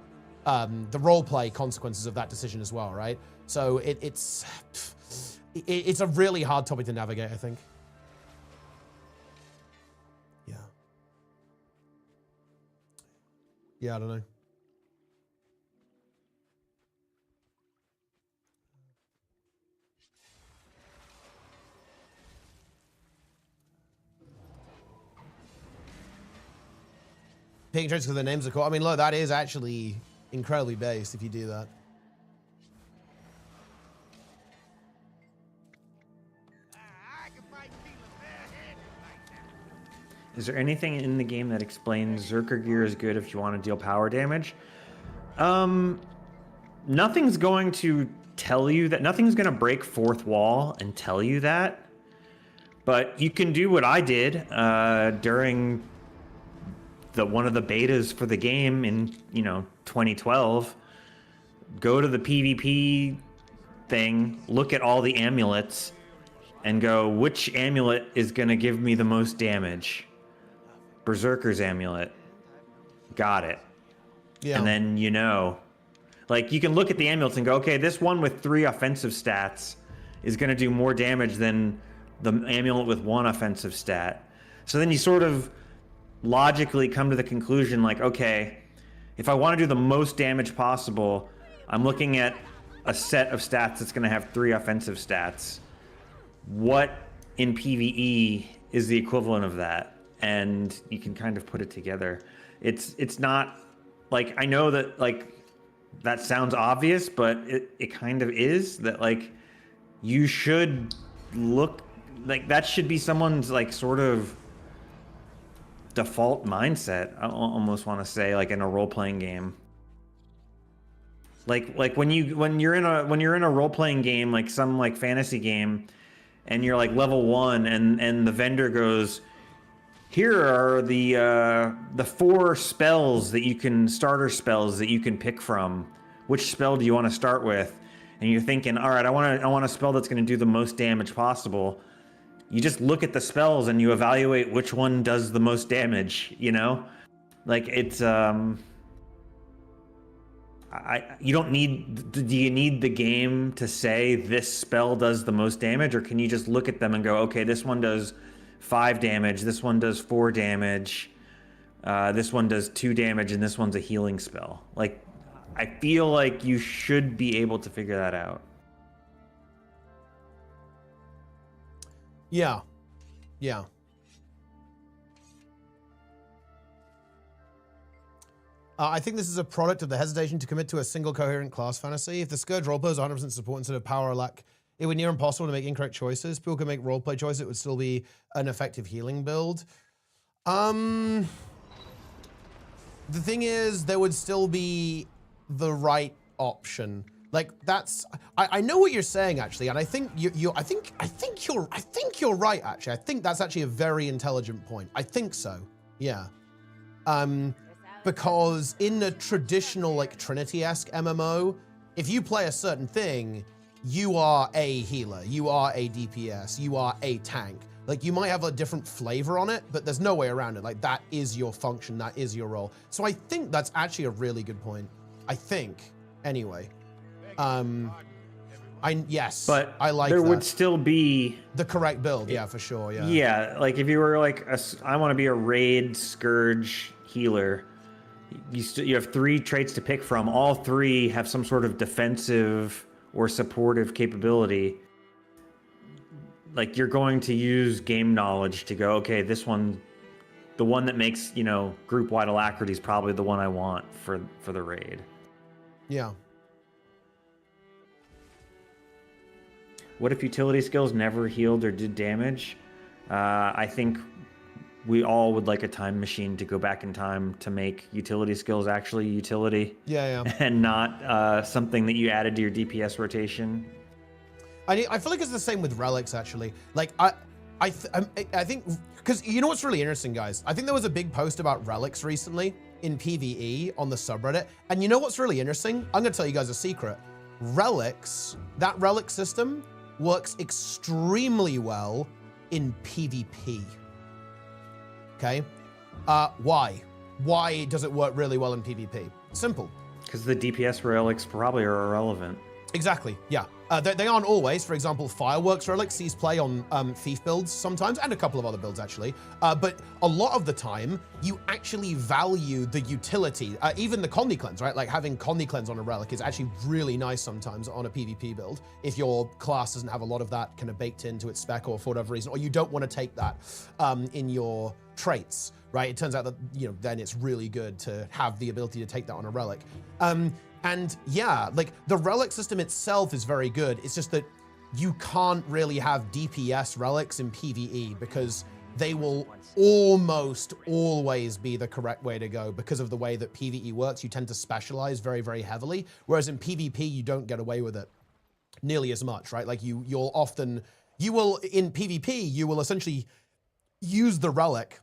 consequences of that decision as well, right? So it's a really hard topic to navigate, I think. Yeah. Yeah, I don't know. Picking traits because their names are cool. I mean, look, that is actually incredibly based if you do that. Is there anything in the game that explains Zerker gear is good if you want to deal power damage? Nothing's going to tell you that. Nothing's going to break fourth wall and tell you that. But you can do what I did during one of the betas for the game in 2012. Go to the PvP thing, look at all the amulets, and go, which amulet is going to give me the most damage? Berserker's amulet. Got it. Yeah. And then like you can look at the amulets and go, okay, this one with 3 offensive stats is going to do more damage than the amulet with 1 offensive stat. So then you sort of logically come to the conclusion like, okay, if I want to do the most damage possible, I'm looking at a set of stats that's going to have 3 offensive stats. What in PvE is the equivalent of that? And you can kind of put it together. It's not like, I know that like that sounds obvious, but it kind of is that like you should look like that should be someone's like sort of default mindset. I almost want to say like in a role-playing game. Like when you're in a role-playing game, like some like fantasy game, and you're like level 1 and the vendor goes, here are the 4 spells that you can, starter spells that you can pick from. Which spell do you want to start with? And you're thinking, all right, I want a spell that's going to do the most damage possible. You just look at the spells and you evaluate which one does the most damage, Like it's you don't need, do you need the game to say this spell does the most damage, or can you just look at them and go, okay, this one does 5 damage, this one does 4 damage, this one does 2 damage, and this one's a healing spell. Like, I feel like you should be able to figure that out. Yeah. Yeah. I think this is a product of the hesitation to commit to a single coherent class fantasy. If the Scourge roleplay is 100% support instead of power or lack, it would near impossible to make incorrect choices. People can make roleplay choices. It would still be an effective healing build. The thing is, there would still be the right option. Like that's, I know what you're saying actually, and I think I think you're right actually. I think that's actually a very intelligent point. I think so. Yeah. Because in a traditional like Trinity-esque MMO, if you play a certain thing, you are a healer, you are a DPS, you are a tank. Like you might have a different flavor on it, but there's no way around it. Like that is your function, that is your role. So I think that's actually a really good point. I think, anyway. Yes, but I like there that. Would still be the correct build, yeah, for sure, yeah. Yeah, like if you were like, I want to be a raid Scourge healer, you have 3 traits to pick from. All 3 have some sort of defensive or supportive capability. Like you're going to use game knowledge to go, okay, this one, the one that makes, group-wide alacrity is probably the one I want for the raid. Yeah. What if utility skills never healed or did damage? I think we all would like a time machine to go back in time to make utility skills actually utility. Yeah, yeah. And not something that you added to your DPS rotation. I feel like it's the same with Relics, actually. Like, I think, because you know what's really interesting, guys? I think there was a big post about Relics recently in PvE on the subreddit. And you know what's really interesting? I'm going to tell you guys a secret. Relics, that relic system works extremely well in PvP. Okay? Why? Why does it work really well in PvP? Simple. Because the DPS relics probably are irrelevant. Exactly, yeah. They aren't always. For example, Fireworks Relics sees play on Thief builds sometimes, and a couple of other builds actually. But a lot of the time, you actually value the utility. Even the Condi Cleanse, right? Like having Condi Cleanse on a relic is actually really nice sometimes on a PvP build. If your class doesn't have a lot of that kind of baked into its spec or for whatever reason, or you don't want to take that in your traits, right? It turns out that, you know, then it's really good to have the ability to take that on a relic. And yeah, like the relic system itself is very good. It's just that you can't really have DPS relics in PvE because they will almost always be the correct way to go because of the way that PvE works. You tend to specialize very, very heavily, whereas in PvP, you don't get away with it nearly as much, right? Like in PvP, you will essentially use the relic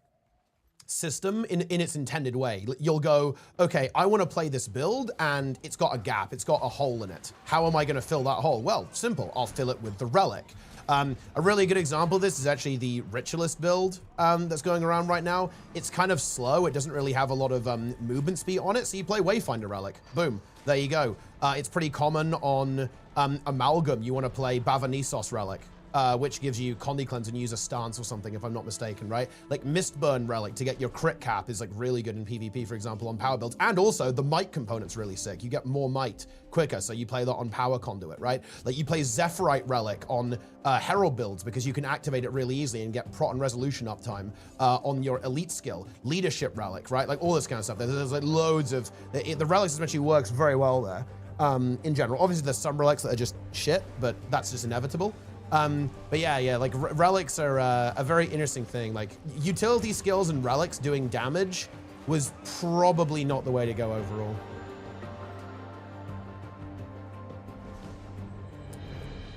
system in its intended way. You'll go, okay, I want to play this build and it's got a gap, it's got a hole in it. How am I going to fill that hole? Well, simple, I'll fill it with the relic. A really good example of this is actually the Ritualist build that's going around right now. It's kind of slow, it doesn't really have a lot of movement speed on it, so you play Wayfinder Relic. Boom, there you go. It's pretty common on Amalgam, you want to play Bavanisos Relic. Which gives you Condi Cleanse and use a stance or something, if I'm not mistaken, right? Like Mistburn Relic to get your crit cap is like really good in PvP, for example, on power builds. And also the might component's really sick. You get more might quicker, so you play that on power conduit, right? Like you play Zephyrite Relic on Herald builds because you can activate it really easily and get prot and resolution uptime on your elite skill. Leadership Relic, right? Like all this kind of stuff. There's like loads of, the relic system actually works very well there in general. Obviously there's some relics that are just shit, but that's just inevitable. But yeah, like relics are a very interesting thing. Like utility skills and relics doing damage was probably not the way to go overall.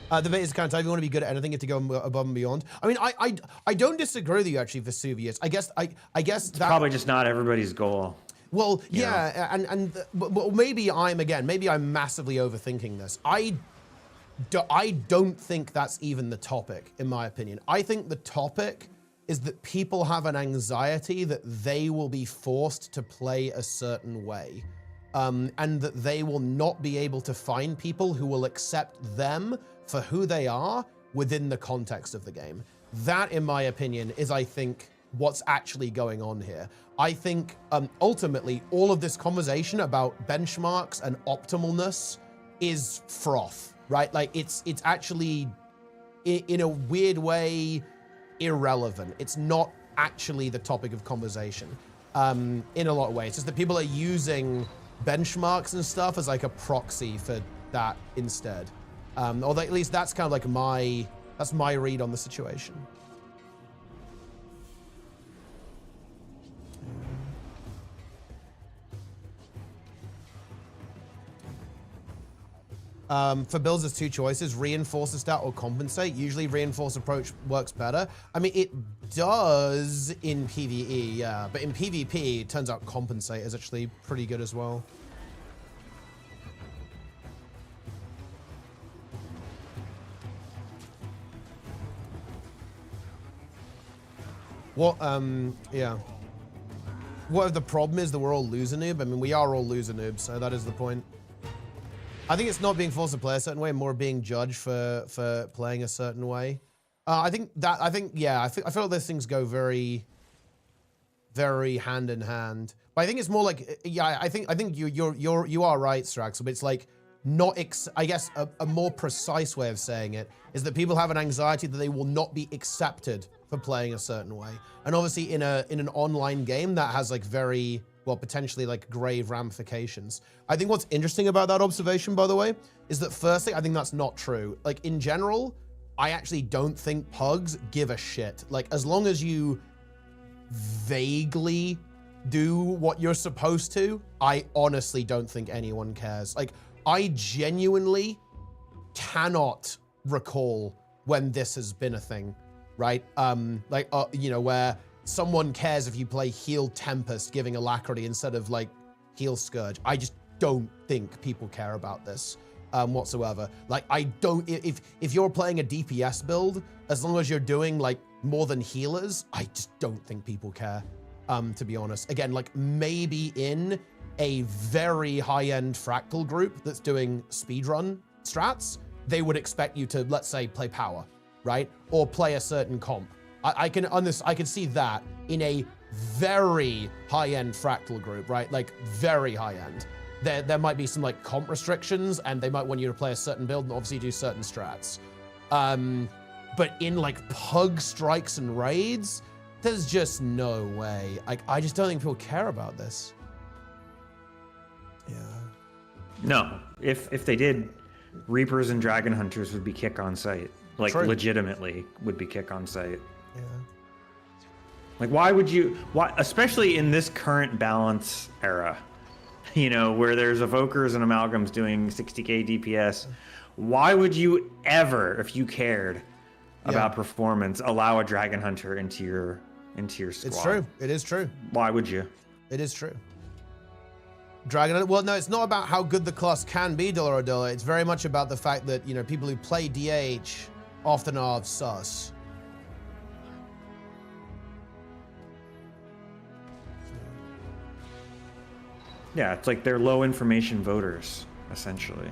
The debate is kind of tough. If you want to be good at anything, you have to go above and beyond. I mean, I don't disagree with you actually, Vesuvius. I guess it's probably just not everybody's goal. Well, yeah, but maybe I'm massively overthinking this. I don't think that's even the topic, in my opinion. I think the topic is that people have an anxiety that they will be forced to play a certain way, and that they will not be able to find people who will accept them for who they are within the context of the game. That, in my opinion, is, I think, what's actually going on here. I think, ultimately, all of this conversation about benchmarks and optimalness is froth. Right? Like it's actually, in a weird way, irrelevant. It's not actually the topic of conversation in a lot of ways. It's just that people are using benchmarks and stuff as like a proxy for that instead. Or at least that's kind of like my read on the situation. For builds, there's two choices: reinforce a stat or compensate. Usually reinforce approach works better. I mean, it does in PvE, yeah, but in PvP, it turns out compensate is actually pretty good as well. What, yeah. What if the problem is that we're all loser noob? I mean, we are all loser noobs, so that is the point. I think it's not being forced to play a certain way, more being judged for playing a certain way. I feel like those things go very, very hand in hand. But I think it's more like, yeah, I think you are right, Straxel, but it's like not, I guess a more precise way of saying it is that people have an anxiety that they will not be accepted for playing a certain way. And obviously in an online game that has like very, well, potentially like grave ramifications. I think what's interesting about that observation, by the way, is that firstly, I think that's not true. Like in general, I actually don't think pugs give a shit. Like as long as you vaguely do what you're supposed to, I honestly don't think anyone cares. Like I genuinely cannot recall when this has been a thing, right? You know, where someone cares if you play Heal Tempest, giving Alacrity instead of like Heal Scourge. I just don't think people care about this. whatsoever. Like, I don't, if you're playing a DPS build, as long as you're doing like more than healers, I just don't think people care, to be honest. Again, like maybe in a very high-end fractal group that's doing speedrun strats, they would expect you to, let's say, play power, right? Or play a certain comp. I can see that in a very high-end fractal group, right? Like very high-end. There might be some like comp restrictions, and they might want you to play a certain build and obviously do certain strats. But in like pug strikes and raids, there's just no way. I just don't think people care about this. Yeah. No, if they did, Reapers and Dragon Hunters would be kick on site. Like True. Legitimately would be kick on site. Yeah. Like why, especially in this current balance era, you know, where there's evokers and amalgams doing 60k DPS, why would you ever, if you cared about performance, allow a Dragon Hunter into your squad? It's true. It is true. Why would you? It is true. Dragon, well, no, it's not about how good the class can be, Dolorodilla. It's very much about the fact that, you know, people who play DH often are sus. Yeah, it's like they're low information voters, essentially.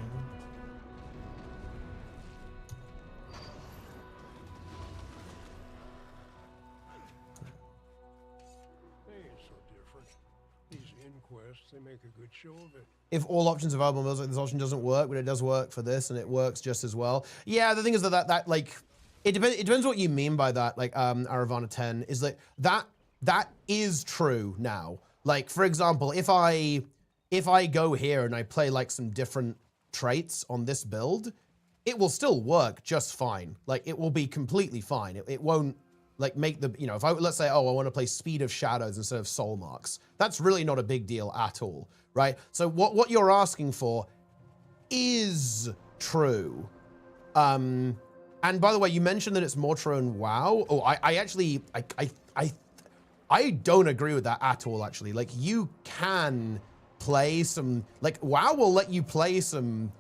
They make a good show of it. If all options are available, like this option doesn't work, but it does work for this, and it works just as well. Yeah, the thing is that like, it depends what you mean by that. Like, Aravana 10 is like that is true now. Like, for example, if I go here and I play like some different traits on this build, it will still work just fine. Like, it will be completely fine. It won't like make the, you know, if let's say, oh, I want to play Speed of Shadows instead of Soul Marks. That's really not a big deal at all, right? So what you're asking for is true. And by the way, you mentioned that it's more true in WoW. Oh, I don't agree with that at all, actually. Like, you can play some, like, WoW will let you play some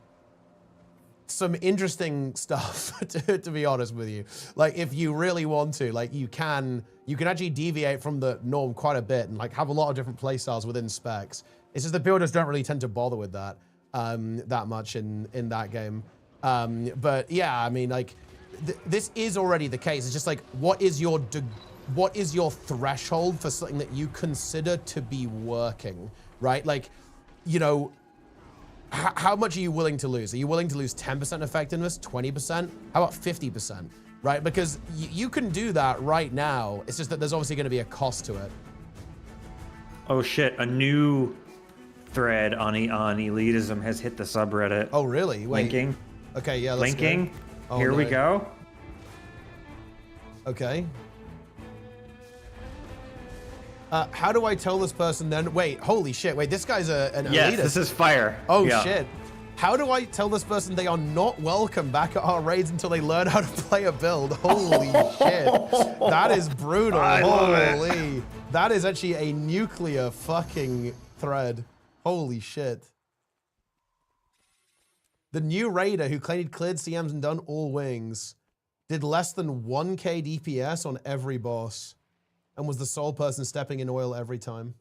interesting stuff, to be honest with you. Like, if you really want to, like, you can actually deviate from the norm quite a bit and like have a lot of different play styles within Specs. It's just the builders don't really tend to bother with that that much in that game. But yeah, I mean, like, this is already the case. It's just like, what is your threshold for something that you consider to be working, right? Like, you know, how much are you willing to lose? Are you willing to lose 10% effectiveness, 20%? How about 50%, right? Because you can do that right now. It's just that there's obviously going to be a cost to it. Oh shit, a new thread on elitism has hit the subreddit. Oh, really? Wait. Linking. Okay, yeah, let's Linking. go. Oh, Here we go. Okay. How do I tell this person then? Wait, holy shit. Wait, this guy's an elitist. Yes, this is fire. Oh, yeah. shit. How do I tell this person they are not welcome back at our raids until they learn how to play a build? Holy shit. That is brutal. Holy. That is actually a nuclear fucking thread. Holy shit. The new raider who claimed he'd cleared CMs and done all wings did less than 1k DPS on every boss and was the sole person stepping in oil every time.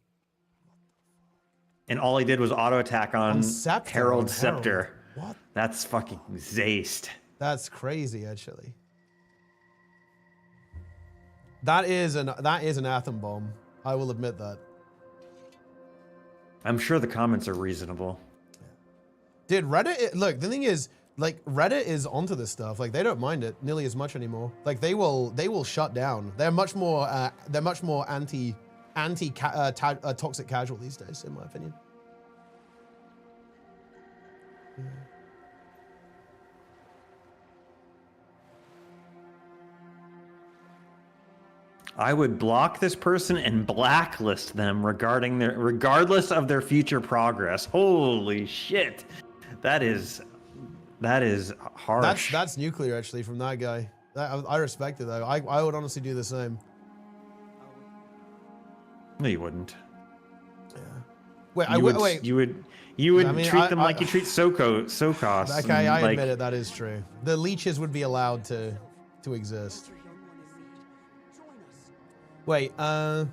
And all he did was auto attack on Scepter, Herald Scepter. What? That's fucking zaced. That's crazy, actually. That is an atom bomb. I will admit that. I'm sure the comments are reasonable. Dude, Reddit, look, the thing is, like, Reddit is onto this stuff. Like, they don't mind it nearly as much anymore. Like, they will shut down. They're much more anti toxic casual these days, in my opinion. Yeah. I would block this person and blacklist them regardless of their future progress. Holy shit. That is harsh. That's nuclear, actually, from that guy. I respect it, though. I would honestly do the same. No, you wouldn't. Yeah. Wait, You would treat them like you treat Sokos. Okay, I like, admit it. That is true. The leeches would be allowed to exist. Wait, I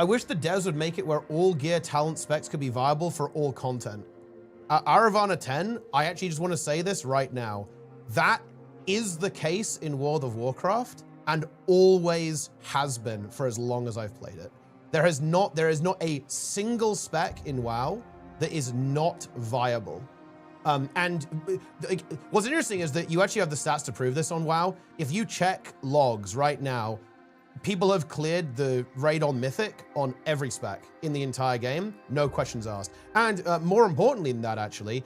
wish the devs would make it where all gear talent specs could be viable for all content. Aravana 10, I actually just want to say this right now. That is the case in World of Warcraft and always has been for as long as I've played it. There is not a single spec in WoW that is not viable. And what's interesting is that you actually have the stats to prove this on WoW. If you check logs right now, people have cleared the raid on Mythic on every spec in the entire game, no questions asked. And more importantly than that, actually,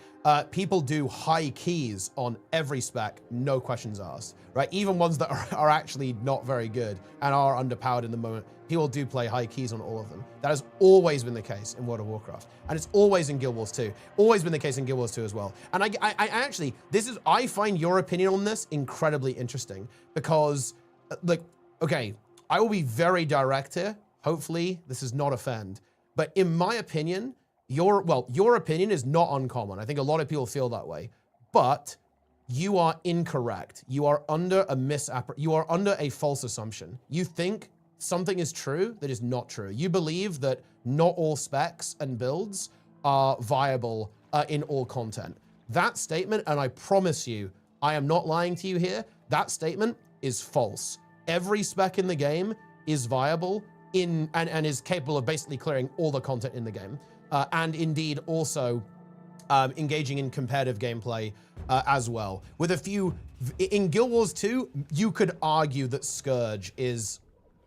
people do high keys on every spec, no questions asked, right? Even ones that are actually not very good and are underpowered in the moment, people do play high keys on all of them. That has always been the case in World of Warcraft. And it's always in Guild Wars 2. Always been the case in Guild Wars 2 as well. And I actually, I find your opinion on this incredibly interesting because, like, okay, I will be very direct here. Hopefully this does not offend. But in my opinion, your opinion is not uncommon. I think a lot of people feel that way. But you are incorrect. You are under a false assumption. You think something is true that is not true. You believe that not all specs and builds are viable in all content. That statement, and I promise you, I am not lying to you here, that statement is false. Every spec in the game is viable and is capable of basically clearing all the content in the game. And indeed also engaging in competitive gameplay as well. With a few, in Guild Wars 2, you could argue that Scourge is,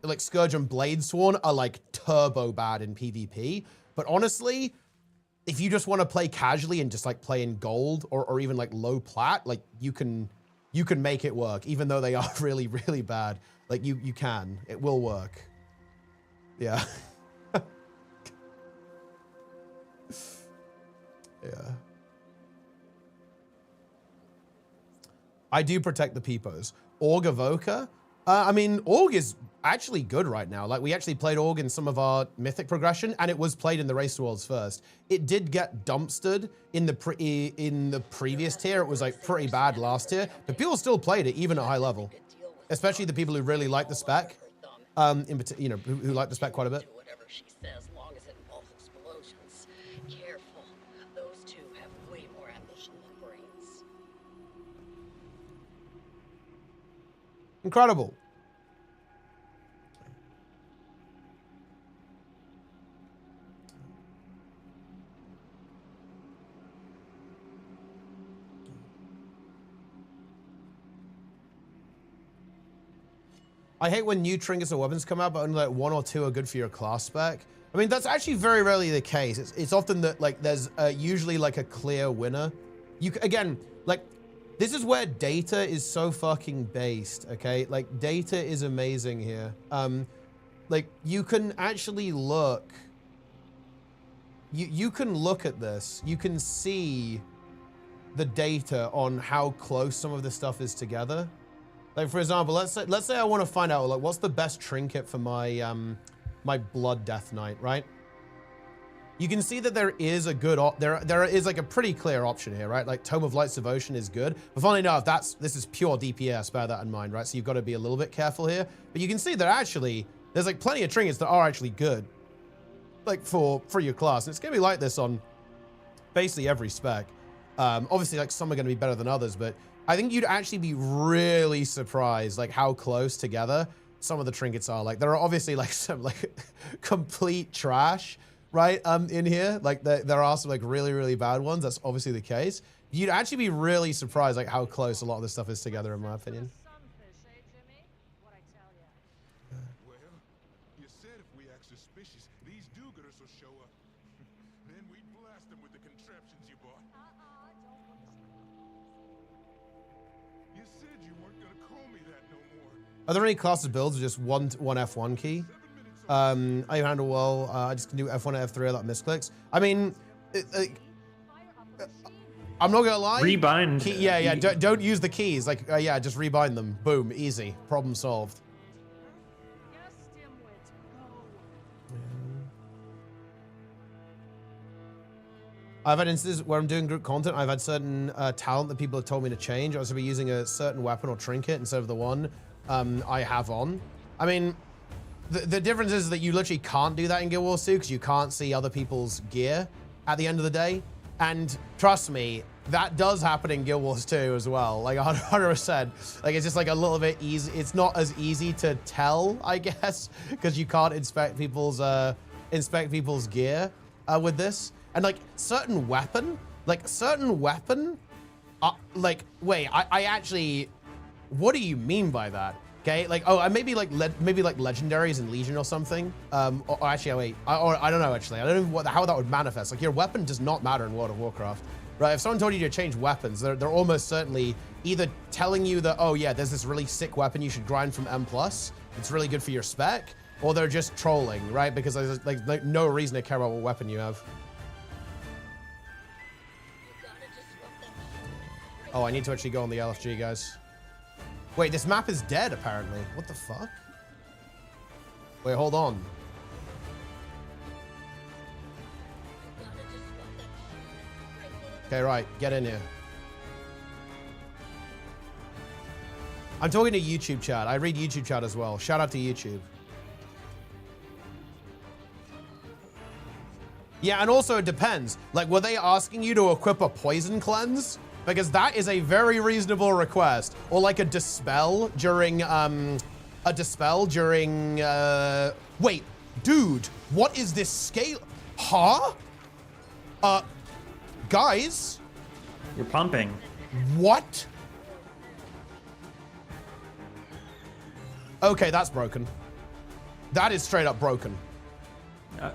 like Scourge and Bladesworn are like turbo bad in PvP. But honestly, if you just want to play casually and just like play in gold or even like low plat, like you can make it work, even though they are really, really bad. Like you can, it will work. Yeah. Yeah. I do protect the peepos. Org Evoker? I mean, Org is actually good right now. Like we actually played Org in some of our Mythic progression and it was played in the Race to Worlds first. It did get dumpstered in the previous tier. It was like pretty bad last tier, but people still played it even at high level. Especially the people who really like the spec, who like the spec quite a bit. Whatever she says, long as it involves explosions. Careful, those two have way more ambition than brains. Incredible. I hate when new trinkets or weapons come out, but only like 1 or 2 are good for your class spec. I mean, that's actually very rarely the case. It's often that like there's usually like a clear winner. Again, like this is where data is so fucking based, okay? Like data is amazing here. Like you can actually look, you can look at this. You can see the data on how close some of this stuff is together. Like for example, let's say I want to find out like what's the best trinket for my my Blood Death Knight, right? You can see that there is a good there is like a pretty clear option here, right? Like Tome of Light's Devotion is good, but funnily enough, this is pure DPS. Bear that in mind, right? So you've got to be a little bit careful here. But you can see that actually there's like plenty of trinkets that are actually good, like for your class. And it's gonna be like this on basically every spec. Obviously, like some are gonna be better than others, but I think you'd actually be really surprised like how close together some of the trinkets are. Like there are obviously like some like complete trash, right? In here, like there are some like really, really bad ones. That's obviously the case. You'd actually be really surprised like how close a lot of this stuff is together, in my opinion. Well, you said if we act suspicious, these do-gooders will show up. Then we'd blast them with the contraptions you bought. You said you weren't gonna call me that no more. Are there any classes builds with just one F1 key? I handle well. I just can do F1 and F3 without misclicks. I mean, I'm not gonna lie. Rebind. Yeah. Don't use the keys. Like, yeah, just rebind them. Boom, easy. Problem solved. I've had instances where I'm doing group content. I've had certain talent that people have told me to change. I was be using a certain weapon or trinket instead of the one I have on. I mean, the difference is that you literally can't do that in Guild Wars 2 because you can't see other people's gear at the end of the day. And trust me, that does happen in Guild Wars 2 as well. Like 100%. Like it's just like a little bit easy. It's not as easy to tell, I guess, because you can't inspect people's gear with this. And like certain weapon, like wait, I actually, what do you mean by that? Okay, like, oh, maybe like legendaries in Legion or something. Or actually, wait, I don't know. Actually, I don't know how that would manifest. Like, your weapon does not matter in World of Warcraft, right? If someone told you to change weapons, they're almost certainly either telling you that, oh yeah, there's this really sick weapon you should grind from M+. It's really good for your spec, or they're just trolling, right? Because there's like no reason to care about what weapon you have. Oh, I need to actually go on the LFG, guys. Wait, this map is dead, apparently. What the fuck? Wait, hold on. Okay, right. Get in here. I'm talking to YouTube chat. I read YouTube chat as well. Shout out to YouTube. Yeah, and also it depends. Like, were they asking you to equip a poison cleanse? Because that is a very reasonable request. Or like a dispel during, wait, dude, what is this scale? Huh? Guys? You're pumping. What? Okay, that's broken. That is straight up broken.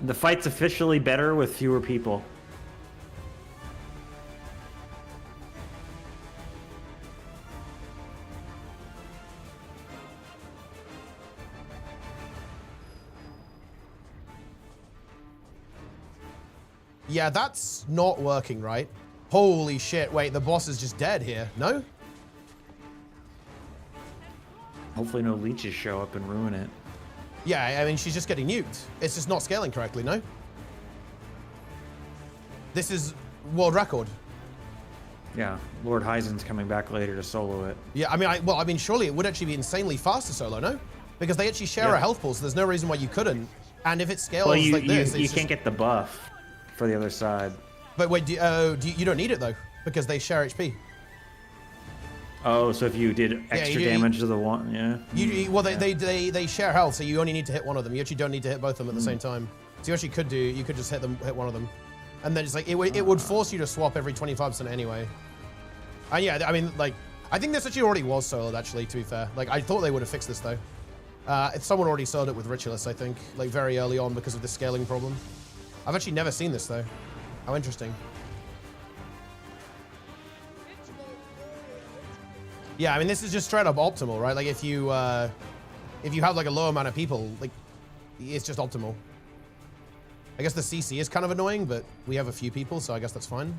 The fight's officially better with fewer people. Yeah, that's not working, right? Holy shit. Wait, the boss is just dead here. No? Hopefully no leeches show up and ruin it. Yeah, I mean, she's just getting nuked. It's just not scaling correctly, no? This is world record. Yeah, Lord Hyzen's coming back later to solo it. Yeah, I mean, surely it would actually be insanely fast to solo, no? Because they actually share a health pool, so there's no reason why you couldn't. And if it scales like this, you can't get the buff for the other side. But wait, you don't need it though, because they share HP. Oh, so if you did extra damage to the one, yeah. Well, they share health, so you only need to hit one of them. You actually don't need to hit both of them at the same time. So you actually could just hit one of them, and then it's like it would force you to swap every 25% anyway. And yeah, I mean, like, I think this actually already was soloed. Actually, to be fair, like I thought they would have fixed this though. If someone already soloed it with Ritualist, I think, like very early on because of the scaling problem. I've actually never seen this though. How interesting. Yeah, I mean, this is just straight up optimal, right? Like if you have like a low amount of people, like it's just optimal. I guess the CC is kind of annoying, but we have a few people, so I guess that's fine.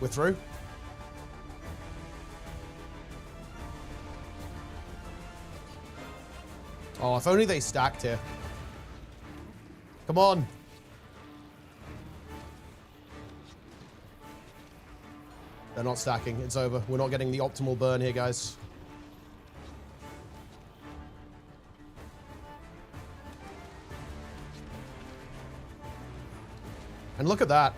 We're through. Oh, if only they stacked here. Come on. They're not stacking. It's over. We're not getting the optimal burn here, guys. And look at that.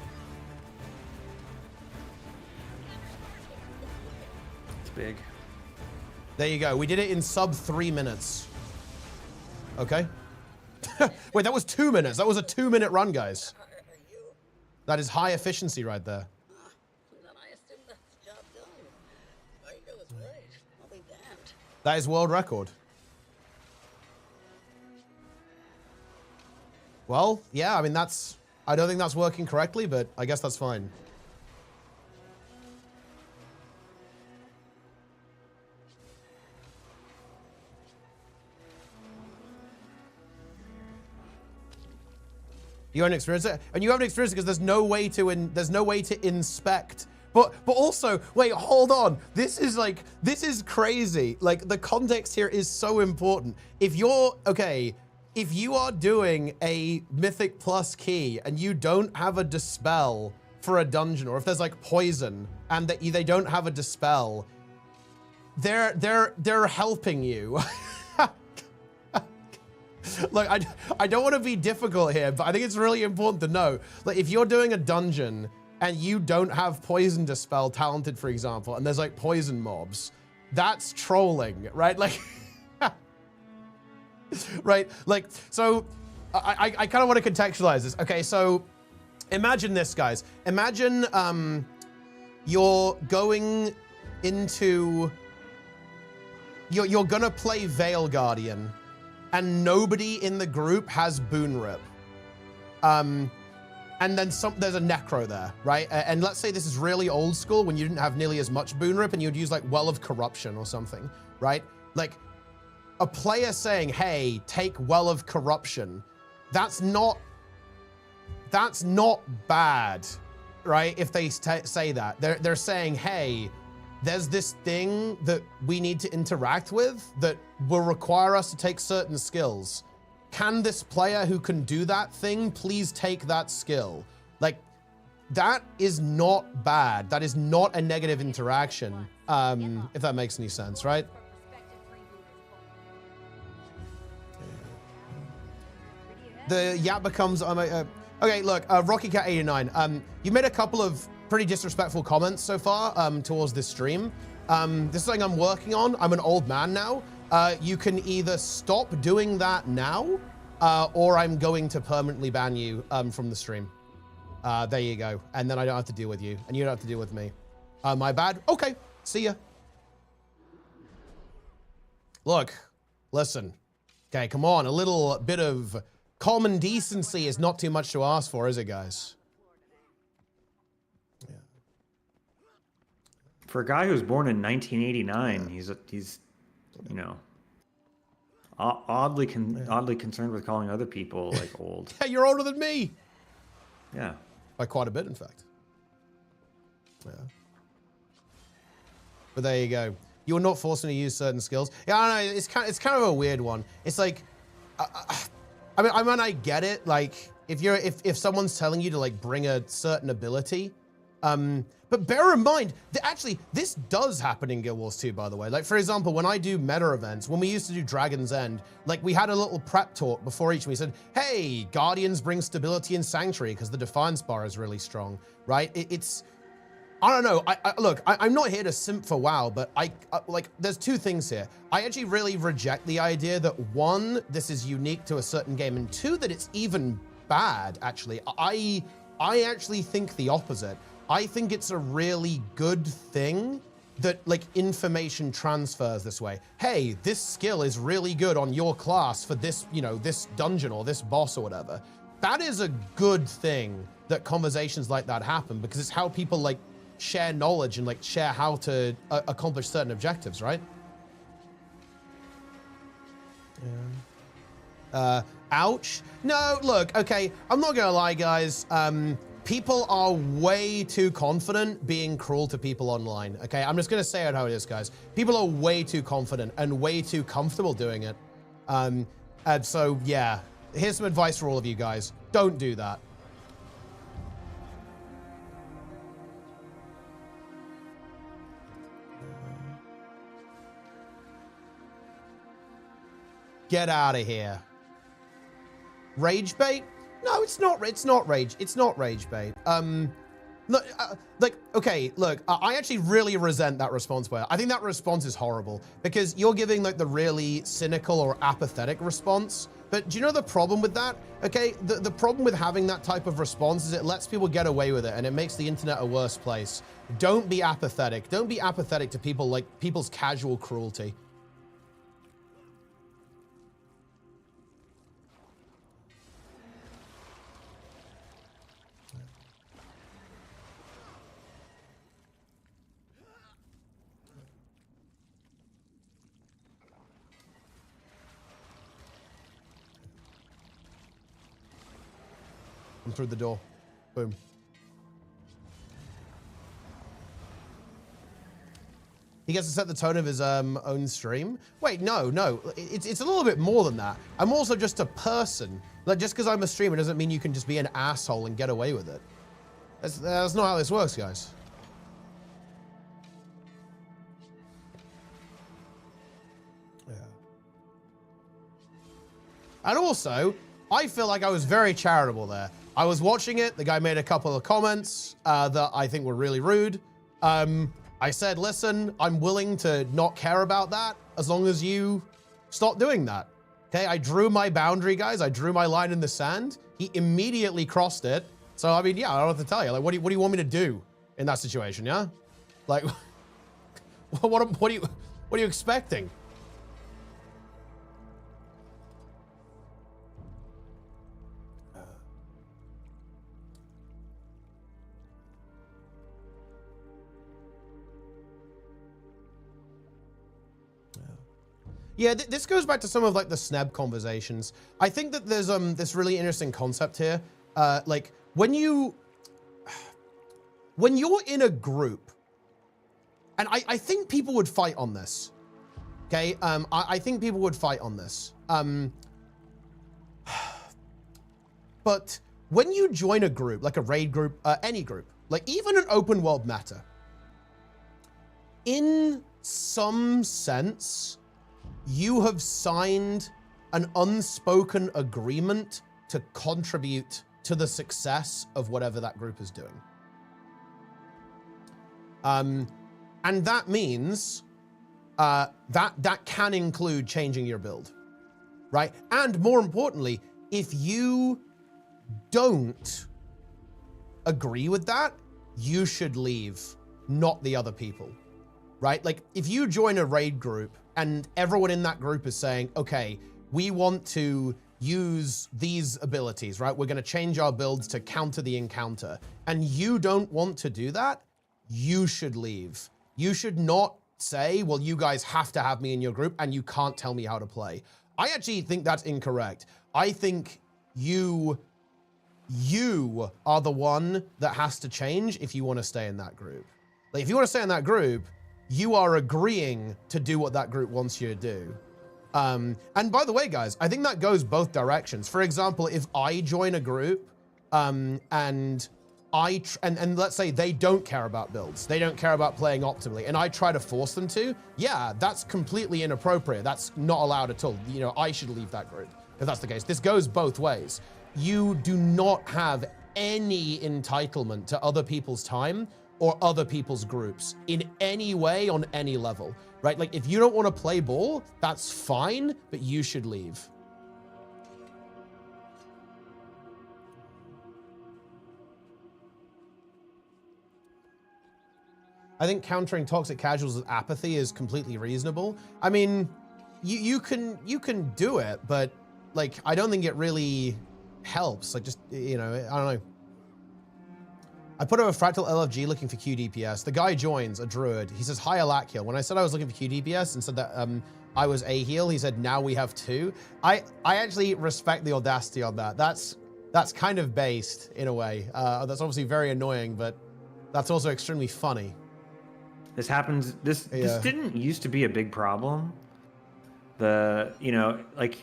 Big. There you go. We did it in sub 3 minutes. Okay. Wait, that was 2 minutes. That was a 2-minute run, guys. That is high efficiency right there. Then I assume that's the job done. Michael was right. I'll be damned. That is world record. Well, yeah, I mean, I don't think that's working correctly, but I guess that's fine. You haven't experienced it, and you haven't experienced it because there's no way to inspect. But also, wait, hold on. This is crazy. Like, the context here is so important. If you are doing a Mythic Plus key and you don't have a dispel for a dungeon, or if there's like poison and that they don't have a dispel, they're helping you. Look, I don't want to be difficult here, but I think it's really important to know, like, if you're doing a dungeon and you don't have poison dispel talented, for example, and there's like poison mobs, that's trolling, right? Like, right? Like, so I kind of want to contextualize this. Okay, so imagine this, guys. Imagine you're going into, you're gonna play Veil Guardian, and nobody in the group has Boon Rip. And then there's a Necro there, right? And let's say this is really old school when you didn't have nearly as much Boon Rip and you'd use like Well of Corruption or something, right? Like a player saying, hey, take Well of Corruption, that's not bad, right? If they say that. They're saying, hey, there's this thing that we need to interact with that will require us to take certain skills. Can this player who can do that thing please take that skill? Like, that is not bad. That is not a negative interaction, if that makes any sense, right? The Yap becomes, okay, look, Rocky Cat 89. You made a couple of pretty disrespectful comments so far towards this stream. This is something I'm working on. I'm an old man now. You can either stop doing that now, or I'm going to permanently ban you from the stream. There you go. And then I don't have to deal with you, and you don't have to deal with me. My bad. Okay, see ya. Look, listen. Okay, come on. A little bit of common decency is not too much to ask for, is it, guys? Yeah. For a guy who was born in 1989, he's you know, oddly concerned with calling other people like old. Yeah, you're older than me. Yeah. By quite a bit, in fact. Yeah. But there you go. You're not forced to use certain skills. Yeah, I know. It's kind of a weird one. It's like, I mean, I get it. Like, if someone's telling you to like bring a certain ability, but bear in mind that actually this does happen in Guild Wars 2, by the way. Like, for example, when I do meta events, when we used to do Dragon's End, like we had a little prep talk before each. We said, hey, Guardians bring stability and Sanctuary because the Defiance bar is really strong, right? It's, I don't know. Look, I'm not here to simp for WoW, but like, there's two things here. I actually really reject the idea that one, this is unique to a certain game, and two, that it's even bad, actually. I actually think the opposite. I think it's a really good thing that like information transfers this way. Hey, this skill is really good on your class for this, you know, this dungeon or this boss or whatever. That is a good thing that conversations like that happen, because it's how people like share knowledge and like share how to accomplish certain objectives, right? Yeah. Ouch. No, look, okay, I'm not gonna lie, guys. People are way too confident being cruel to people online, okay? I'm just gonna say it how it is, guys. People are way too confident and way too comfortable doing it. And so, yeah, here's some advice for all of you guys. Don't do that. Get out of here. Rage bait? No, it's not rage. It's not rage bait. Look, like, okay, look, I actually really resent that response, Blair. I think that response is horrible because you're giving like the really cynical or apathetic response. But do you know the problem with that? Okay, the problem with having that type of response is it lets people get away with it and it makes the internet a worse place. Don't be apathetic. Don't be apathetic to people, like people's casual cruelty. I'm through the door. Boom. He gets to set the tone of his own stream. Wait, no. It's a little bit more than that. I'm also just a person. Like, just because I'm a streamer doesn't mean you can just be an asshole and get away with it. That's not how this works, guys. Yeah. And also, I feel like I was very charitable there. I was watching it. The guy made a couple of comments that I think were really rude. I said, listen, I'm willing to not care about that as long as you stop doing that. Okay, I drew my boundary, guys. I drew my line in the sand. He immediately crossed it. So, I mean, yeah, I don't know what to tell you. Like, what do you want me to do in that situation, yeah? Like, what are you expecting? Yeah, this goes back to some of like the SNEB conversations. I think that there's this really interesting concept here. Like when you're in a group, and I think people would fight on this. Okay, I think people would fight on this. But when you join a group, like a raid group, any group, like even an open world meta, in some sense, you have signed an unspoken agreement to contribute to the success of whatever that group is doing. And that means that can include changing your build, right? And more importantly, if you don't agree with that, you should leave, not the other people, right? Like if you join a raid group and everyone in that group is saying, okay, we want to use these abilities, right? We're going to change our builds to counter the encounter. And you don't want to do that, you should leave. You should not say, well, you guys have to have me in your group and you can't tell me how to play. I actually think that's incorrect. I think you are the one that has to change if you want to stay in that group. Like if you want to stay in that group, you are agreeing to do what that group wants you to do. And by the way, guys, I think that goes both directions. For example, if I join a group and let's say they don't care about builds, they don't care about playing optimally, and I try to force them to, yeah, that's completely inappropriate. That's not allowed at all. You know, I should leave that group if that's the case. This goes both ways. You do not have any entitlement to other people's time or other people's groups in any way on any level, right? Like if you don't want to play ball, that's fine, but you should leave. I think countering toxic casuals with apathy is completely reasonable. I mean, you can do it, but like, I don't think it really helps. Like just, you know, I don't know. I put up a fractal LFG looking for QDPS. The guy joins, a druid. He says, hi, Alakiel. When I said I was looking for QDPS and said that I was a heal, he said, now we have two. I actually respect the audacity on that. That's kind of based in a way. That's obviously very annoying, but that's also extremely funny. This happens, this didn't used to be a big problem. You know, like,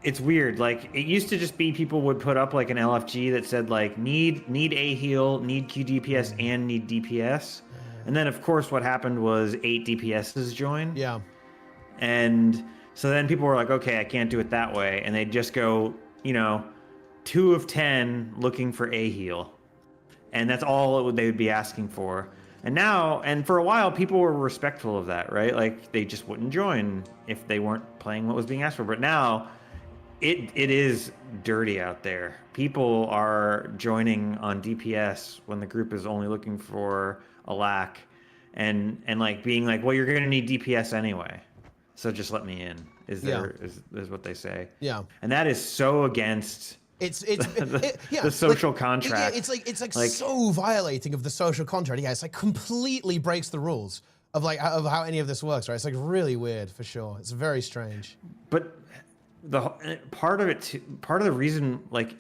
it's weird. Like it used to just be people would put up like an LFG that said like need a heal, need QDPS, and need DPS. And then of course what happened was 8 DPSs joined. Yeah. And so then people were like, okay, I can't do it that way. And they'd just go, you know, 2 of 10 looking for a heal. And that's all they would be asking for. And now, and for a while, people were respectful of that, right? Like they just wouldn't join if they weren't playing what was being asked for. But now, it is dirty out there. People are joining on DPS when the group is only looking for a lack, and like being like, well, you're gonna need DPS anyway, so just let me in. Is what they say. Yeah. And that is so against the social contract. It's like so violating of the social contract. Yeah, it's like completely breaks the rules of how any of this works, right? It's like really weird for sure. It's very strange. But part of the reason, like,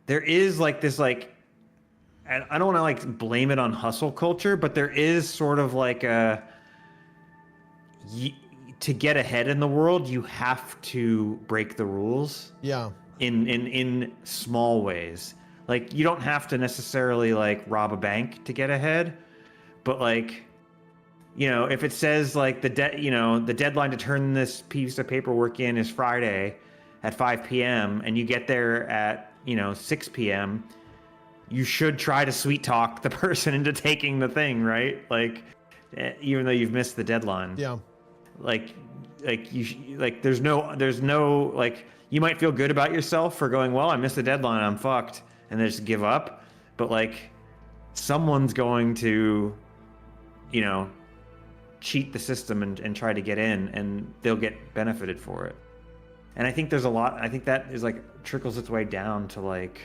there is like this like, I don't want to like blame it on hustle culture, but there is sort of like a, to get ahead in the world, you have to break the rules. Yeah. In small ways. Like you don't have to necessarily like rob a bank to get ahead, but like, you know, if it says like the deadline to turn this piece of paperwork in is Friday at 5 p.m. and you get there at, 6 p.m., you should try to sweet talk the person into taking the thing, right? Like, even though you've missed the deadline. Yeah. There's no like, you might feel good about yourself for going, well, I missed the deadline, I'm fucked, and then just give up. But like, someone's going to, cheat the system and try to get in, and they'll get benefited for it. And I think there's a lot, I think that is like trickles its way down to like,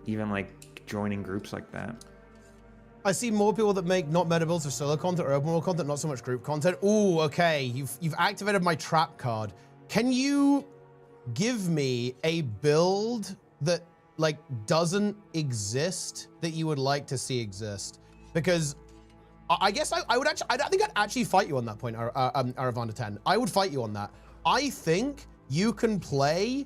even like joining groups like that. I see more people that make not meta builds of solo content or open world content, not so much group content. Ooh, okay, you've activated my trap card. Can you give me a build that like doesn't exist that you would like to see exist? Because I guess I would actually, I think I'd actually fight you on that point, Aravanda 10. I would fight you on that. I think you can play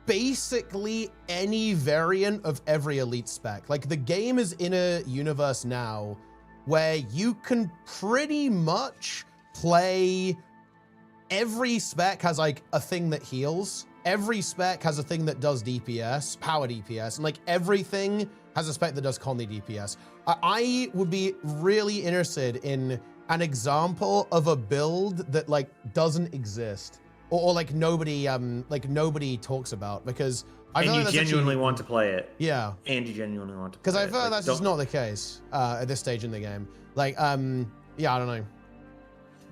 basically any variant of every elite spec. Like the game is in a universe now where you can pretty much play. Every spec has like a thing that heals. Every spec has a thing that does DPS, power DPS, and like everything has a spec that does conley DPS. I would be really interested in an example of a build that like doesn't exist, or like nobody talks about, because I feel and like you genuinely want to play it. Yeah. And you genuinely want to play it. Because I feel like that's just not the case at this stage in the game. Like, yeah, I don't know.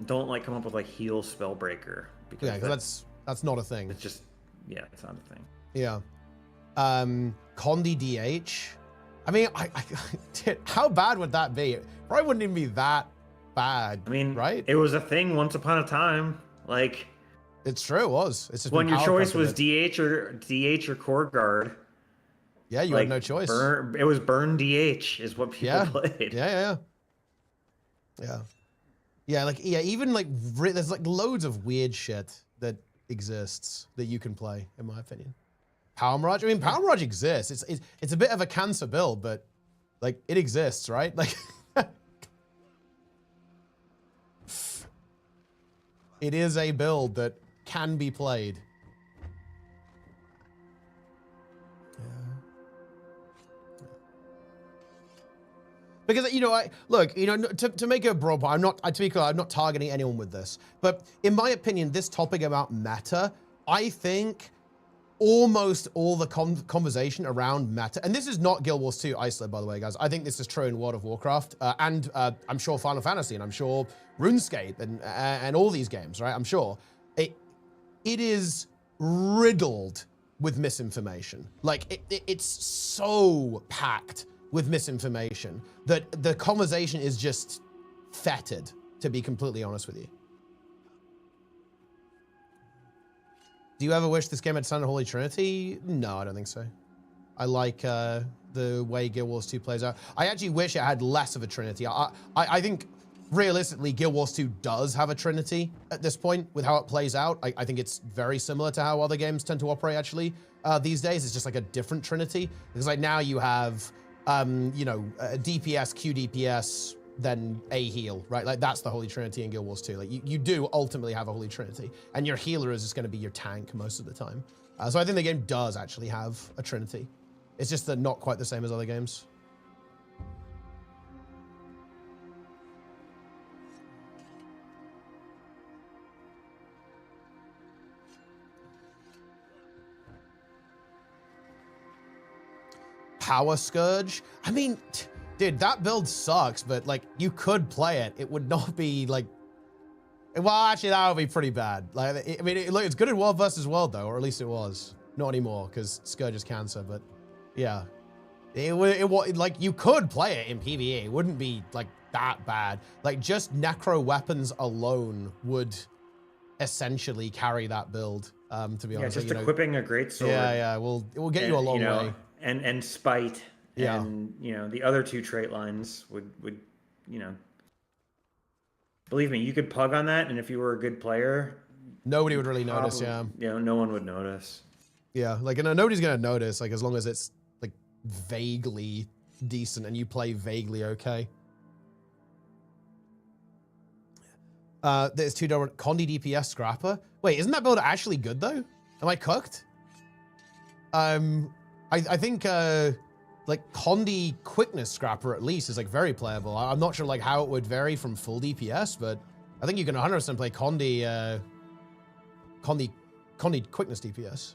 Don't like come up with like heal spellbreaker, because yeah, that's not a thing. It's just, yeah, it's not a thing. Yeah. Condi DH. I mean, how bad would that be? It probably wouldn't even be that bad. I mean, right? It was a thing once upon a time. Like, it's true, it was. It's just when your choice was DH or core guard. Yeah, you had no choice. It was burn DH is what people played. Yeah. Yeah, like, yeah, even like, there's like loads of weird shit that exists that you can play, in my opinion. Power Mirage, I mean, Power Mirage exists. It's a bit of a cancer build, but like, it exists, right? Like, it is a build that can be played. Because, to make a broad point, to be clear, I'm not targeting anyone with this. But in my opinion, this topic about meta, I think almost all the conversation around meta, and this is not Guild Wars 2 Isolate, by the way, guys. I think this is true in World of Warcraft, and I'm sure Final Fantasy, and I'm sure RuneScape, and all these games, right? I'm sure. It is riddled with misinformation. Like, it's so packed with misinformation that the conversation is just fetid, to be completely honest with you. Do you ever wish this game had Son of Holy Trinity? No, I don't think so. I like the way Guild Wars 2 plays out. I actually wish it had less of a Trinity. I think, realistically, Guild Wars 2 does have a Trinity at this point with how it plays out. I think it's very similar to how other games tend to operate, actually, these days. It's just like a different Trinity. Because like now you have, DPS, Q DPS, then a heal, right? Like that's the Holy Trinity in Guild Wars 2. Like you do ultimately have a Holy Trinity, and your healer is just going to be your tank most of the time. So I think the game does actually have a Trinity. It's just that not quite the same as other games. Power Scourge. I mean, dude, that build sucks, but like you could play it. It would not be like, well, actually that would be pretty bad. Like, I mean, it's good in World versus World though, or at least it was. Not anymore, because Scourge is cancer, but yeah. It like you could play it in PvE. It wouldn't be like that bad. Like just necro weapons alone would essentially carry that build. To be honest, just like, equipping a great sword. Yeah, we'll get you a long way. And spite. Yeah. And the other 2 trait lines would believe me, you could pug on that, and if you were a good player, nobody would really notice. Yeah. No one would notice. Yeah, like nobody's gonna notice. Like as long as it's like vaguely decent and you play vaguely okay. There's $2 Condi DPS Scrapper. Wait, isn't that build actually good though? Am I cooked? I think like Condi Quickness Scrapper at least is like very playable. I'm not sure like how it would vary from full DPS, but I think you can 100% play Condi Quickness DPS.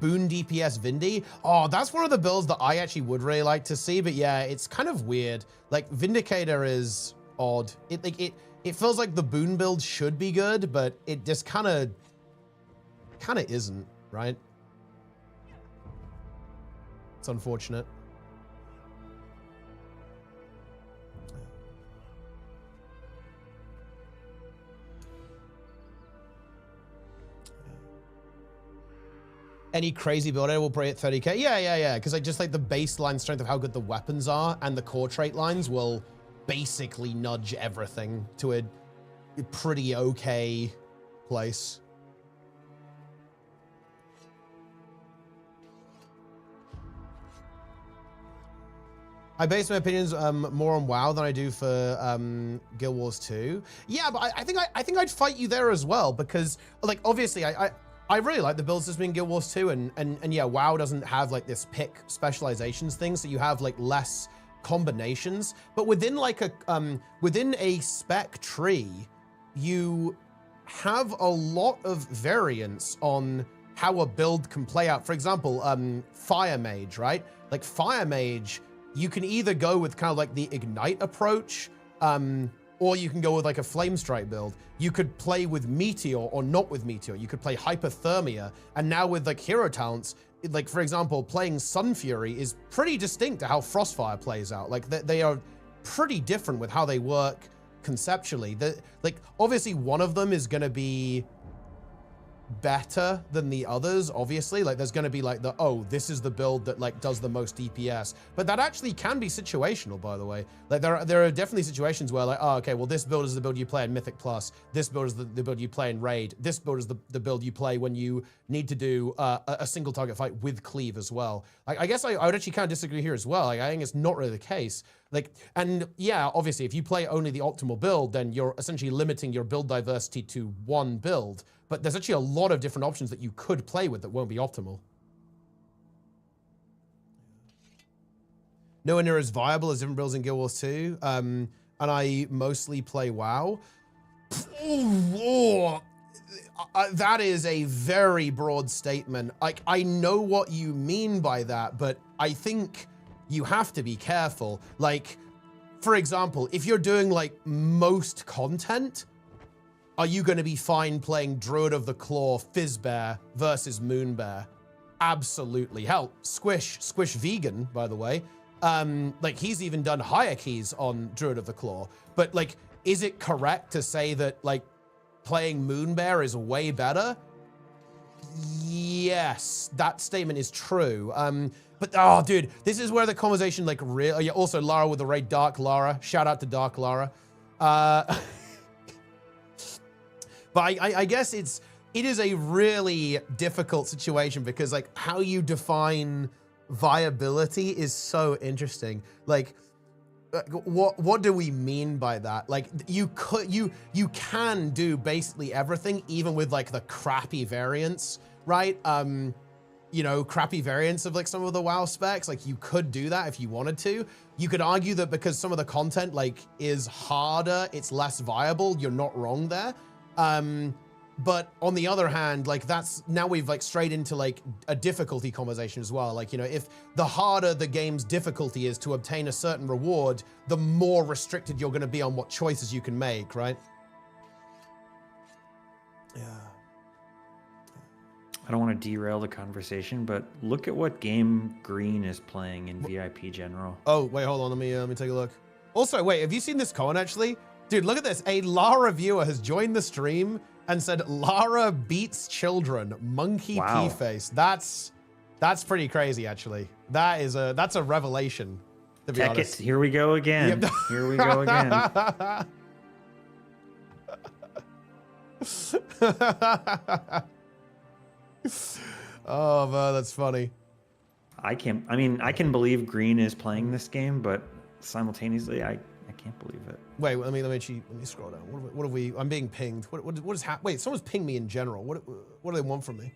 Boon DPS Vindy. Oh, that's one of the builds that I actually would really like to see, but yeah, it's kind of weird. Like Vindicator is odd. It feels like the Boon build should be good, but it just kind of isn't, right? It's unfortunate. Any crazy build I will play at 30k. Yeah. Because I just like the baseline strength of how good the weapons are and the core trait lines will basically nudge everything to a pretty okay place. I base my opinions more on WoW than I do for Guild Wars 2. Yeah, but I think I'd fight you there as well because like obviously I really like the builds that's been Guild Wars 2 and yeah, WoW doesn't have like this pick specializations thing, so you have like less combinations. But within like within a spec tree, you have a lot of variance on how a build can play out. For example, Fire Mage, right? Like Fire Mage, you can either go with kind of like the Ignite approach, or you can go with like a Flame Strike build. You could play with Meteor or not with Meteor. You could play Hypothermia. And now with like hero talents, like for example, playing Sun Fury is pretty distinct to how Frostfire plays out. Like they are pretty different with how they work conceptually. Like obviously one of them is gonna be better than the others, obviously. Like there's going to be like this is the build that like does the most DPS, but that actually can be situational, by the way. Like there are definitely situations where like, okay, well this build is the build you play in Mythic Plus, this build is the build you play in Raid, this build is the build you play when you need to do a single target fight with cleave as well. Like I guess I would actually kind of disagree here as well. Like I think it's not really the case. Like, and yeah, obviously if you play only the optimal build, then you're essentially limiting your build diversity to one build. But there's actually a lot of different options that you could play with that won't be optimal. Nowhere near as viable as different builds in Guild Wars 2. And I mostly play WoW. That is a very broad statement. Like, I know what you mean by that, but I think you have to be careful. Like, for example, if you're doing like most content, are you going to be fine playing Druid of the Claw Fizzbear versus Moonbear? Absolutely. Hell, Squish Vegan, by the way. Like he's even done higher keys on Druid of the Claw. But like, is it correct to say that like playing Moonbear is way better? Yes, that statement is true. But oh, dude, this is where the conversation like really. Also, Lara with the raid, Dark Lara. Shout out to Dark Lara. But I guess it is a really difficult situation because like how you define viability is so interesting. Like what do we mean by that? Like you can do basically everything, even with like the crappy variants, right? You know, crappy variants of like some of the WoW specs. Like you could do that if you wanted to. You could argue that because some of the content like is harder, it's less viable. You're not wrong there. But on the other hand, like that's now we've like strayed into like a difficulty conversation as well. Like, you know, if the harder the game's difficulty is to obtain a certain reward, the more restricted you're going to be on what choices you can make, right? Yeah. I don't want to derail the conversation, but look at what game Green is playing in VIP General. Oh, wait, hold on. Let me take a look. Also, wait, have you seen this comment actually? Dude, look at this. A Lara viewer has joined the stream and said, Lara beats children, monkey pea face. That's pretty crazy, actually. That's a revelation, to be honest. Here we go again. Yep. Here we go again. Oh man, that's funny. I can believe Green is playing this game, but simultaneously I can't believe it. Wait, let me scroll down. What have we? I'm being pinged. What is happening? Wait, someone's pinged me in general. What do they want from me?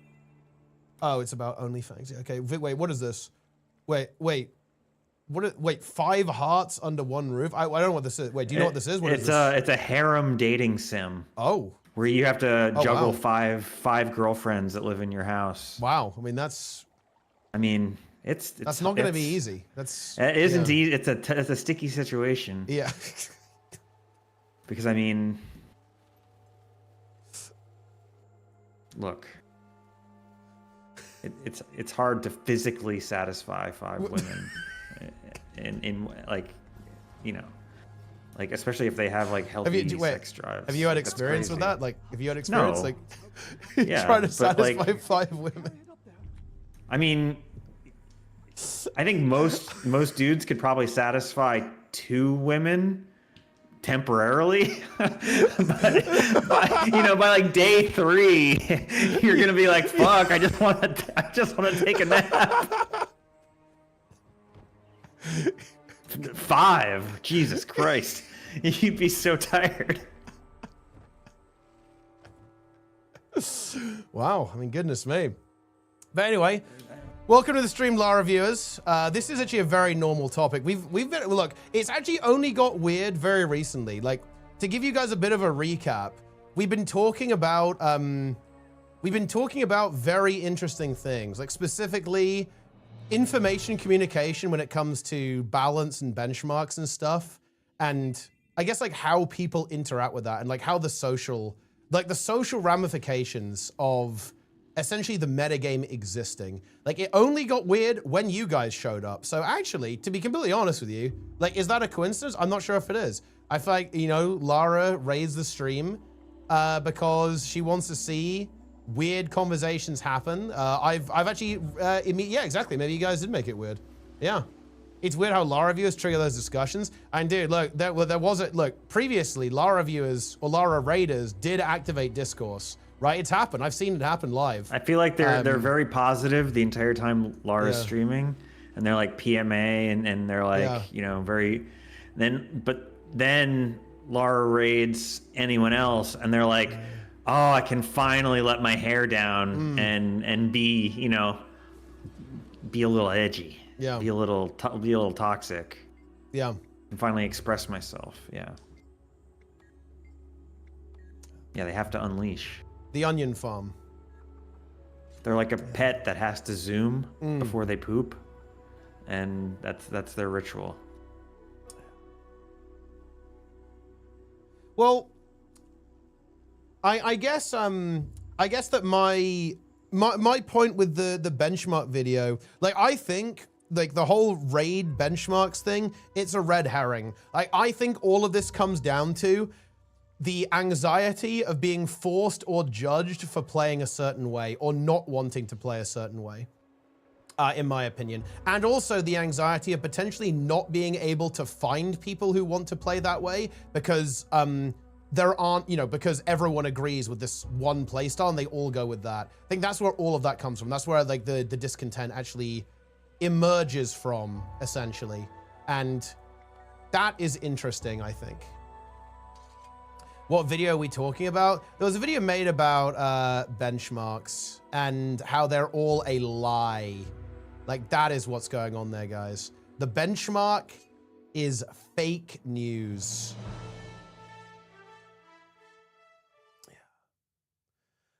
Oh, it's about OnlyFans. Yeah, okay. Wait, what is this? Wait. Wait, 5 hearts under one roof? I don't know what this is. Wait, do you know what this is? What is this? It's a harem dating sim. Oh. Where you have to juggle five girlfriends that live in your house. Wow. I mean, that's not going to be easy. It isn't easy. It's a sticky situation. Yeah. Because look, it's hard to physically satisfy 5 women, in like especially if they have like healthy sex drives. Have you had experience with that? Like, have you had experience No. like Yeah, trying to but, satisfy 5 women? I mean, I think most dudes could probably satisfy 2 women temporarily, but by like day 3, you're gonna be like, "Fuck! I just want to take a nap." 5, Jesus Christ, you'd be so tired. Wow, I mean, goodness me. But anyway, welcome to the stream, Lara viewers. This is actually a very normal topic. We've been, look, it's actually only got weird very recently. Like, to give you guys a bit of a recap, we've been talking about very interesting things, like specifically information communication when it comes to balance and benchmarks and stuff, and I guess like how people interact with that, and like how the social ramifications of essentially the metagame existing. Like, it only got weird when you guys showed up. So actually, to be completely honest with you, like, is that a coincidence? I'm not sure if it is. I feel like, Lara raised the stream because she wants to see weird conversations happen. I've actually, yeah, exactly. Maybe you guys did make it weird. Yeah. It's weird how Lara viewers trigger those discussions. And dude, look, previously Lara viewers or Lara raiders did activate discourse, right? It's happened. I've seen it happen live. I feel like they're very positive the entire time Lara's streaming, and they're like PMA and they're like, very, but then Lara raids anyone else and they're like, oh, I can finally let my hair down and be, be a little edgy. Yeah. Be a little toxic. Yeah. And finally express myself. Yeah. Yeah, they have to unleash. The onion farm. They're like a pet that has to zoom before they poop, and that's their ritual. Well, I guess that my point with the benchmark video, like, I think like the whole raid benchmarks thing, it's a red herring. I think all of this comes down to the anxiety of being forced or judged for playing a certain way or not wanting to play a certain way, in my opinion. And also the anxiety of potentially not being able to find people who want to play that way because there aren't, because everyone agrees with this one playstyle and they all go with that. I think that's where all of that comes from. That's where like the discontent actually emerges from, essentially. And that is interesting, I think. What video are we talking about? There was a video made about benchmarks and how they're all a lie. Like, that is what's going on there, guys. The benchmark is fake news.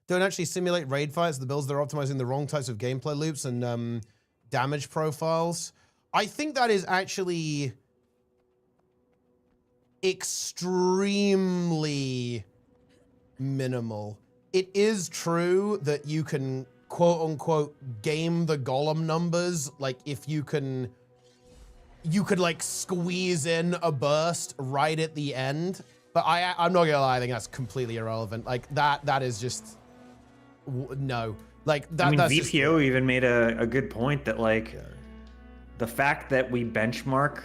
Don't actually simulate raid fights. The builds, they're optimizing the wrong types of gameplay loops and damage profiles. I think that is actually extremely minimal. It is true that you can quote unquote game the golem numbers, like if you could like squeeze in a burst right at the end. But I'm not gonna lie, I think that's completely irrelevant. Like that is just no. Like that. I mean, that's VPO just, even made a good point that like the fact that we benchmark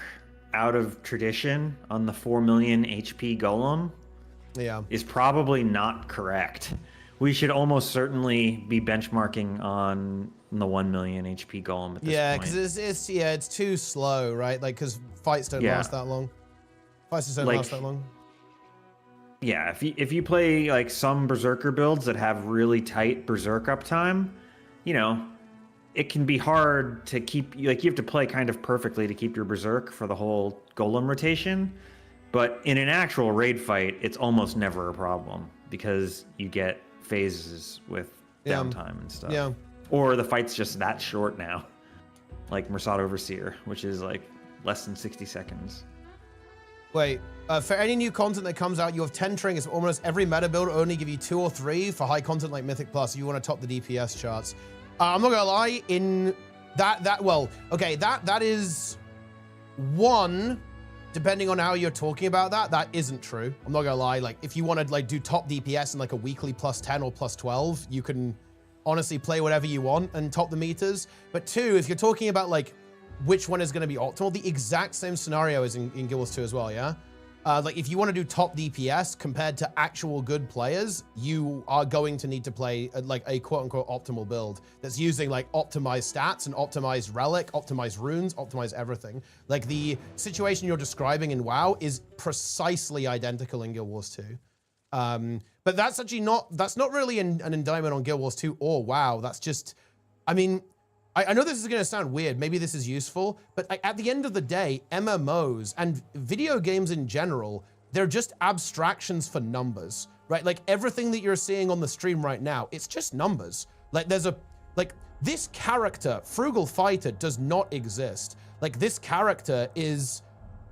out of tradition on the 4 million HP golem is probably not correct. We should almost certainly be benchmarking on the 1 million HP golem at this point. Yeah, because it's too slow, right? Like, because fights don't last that long. Fights just don't last that long. Yeah, if you play like some berserker builds that have really tight berserk uptime, you know, it can be hard to keep, like, you have to play kind of perfectly to keep your berserk for the whole golem rotation. But in an actual raid fight, it's almost never a problem because you get phases with downtime and stuff. Yeah. Or the fight's just that short now, like Mersat Overseer, which is like less than 60 seconds. Wait, for any new content that comes out, you have 10 trinkets. Almost every meta build will only give you 2 or 3 for high content like Mythic Plus. If you want to top the DPS charts. I'm not gonna lie, in that is one, depending on how you're talking about that isn't true. I'm not gonna lie, like if you want to like do top DPS in like a weekly +10 or +12, you can honestly play whatever you want and top the meters. But 2, if you're talking about like which one is going to be optimal, the exact same scenario is in Guild Wars 2 as well, yeah? Like if you want to do top DPS compared to actual good players, you are going to need to play like a quote unquote optimal build that's using like optimized stats and optimized relic, optimized runes, optimized everything. Like the situation you're describing in WoW is precisely identical in Guild Wars 2. But that's actually that's not really an indictment on Guild Wars 2 or WoW. That's just, I mean, I know this is going to sound weird. Maybe this is useful, but at the end of the day, MMOs and video games in general, they're just abstractions for numbers, right? Like everything that you're seeing on the stream right now, it's just numbers. Like this character, Frugal Fighter, does not exist. Like this character is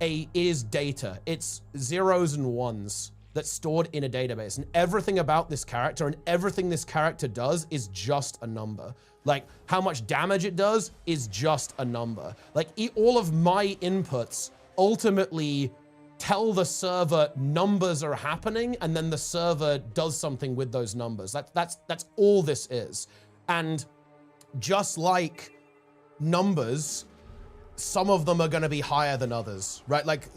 data. It's zeros and ones that's stored in a database, and everything about this character and everything this character does is just a number. Like how much damage it does is just a number. Like all of my inputs ultimately tell the server numbers are happening, and then the server does something with those numbers. That's all this is. And just like numbers, some of them are going to be higher than others, right? Like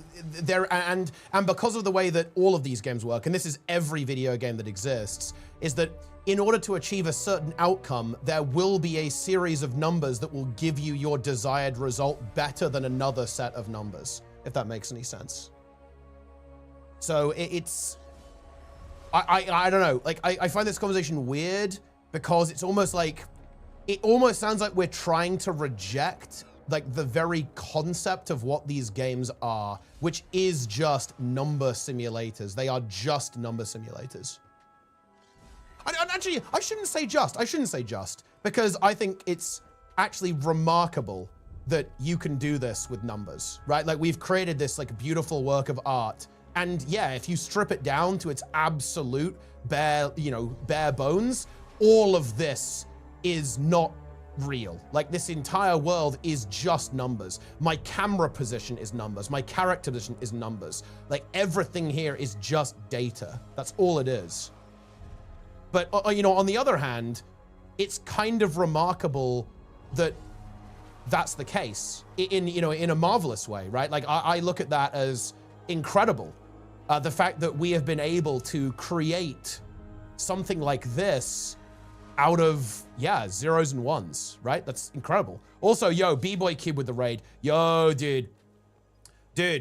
and because of the way that all of these games work, and this is every video game that exists, is that in order to achieve a certain outcome, there will be a series of numbers that will give you your desired result better than another set of numbers, if that makes any sense. So I don't know, like I find this conversation weird because it's almost like, it almost sounds like we're trying to reject like the very concept of what these games are, which is just number simulators. They are just number simulators. And actually, I shouldn't say just, because I think it's actually remarkable that you can do this with numbers, right? Like we've created this like beautiful work of art. And yeah, if you strip it down to its absolute bare bones, all of this is not real. Like this entire world is just numbers. My camera position is numbers. My character position is numbers. Like everything here is just data. That's all it is. But on the other hand, it's kind of remarkable that that's the case in a marvelous way, right? Like I look at that as incredible. The fact that we have been able to create something like this out of, zeros and ones, right? That's incredible. Also, B-Boy Cube with the raid. Yo, dude,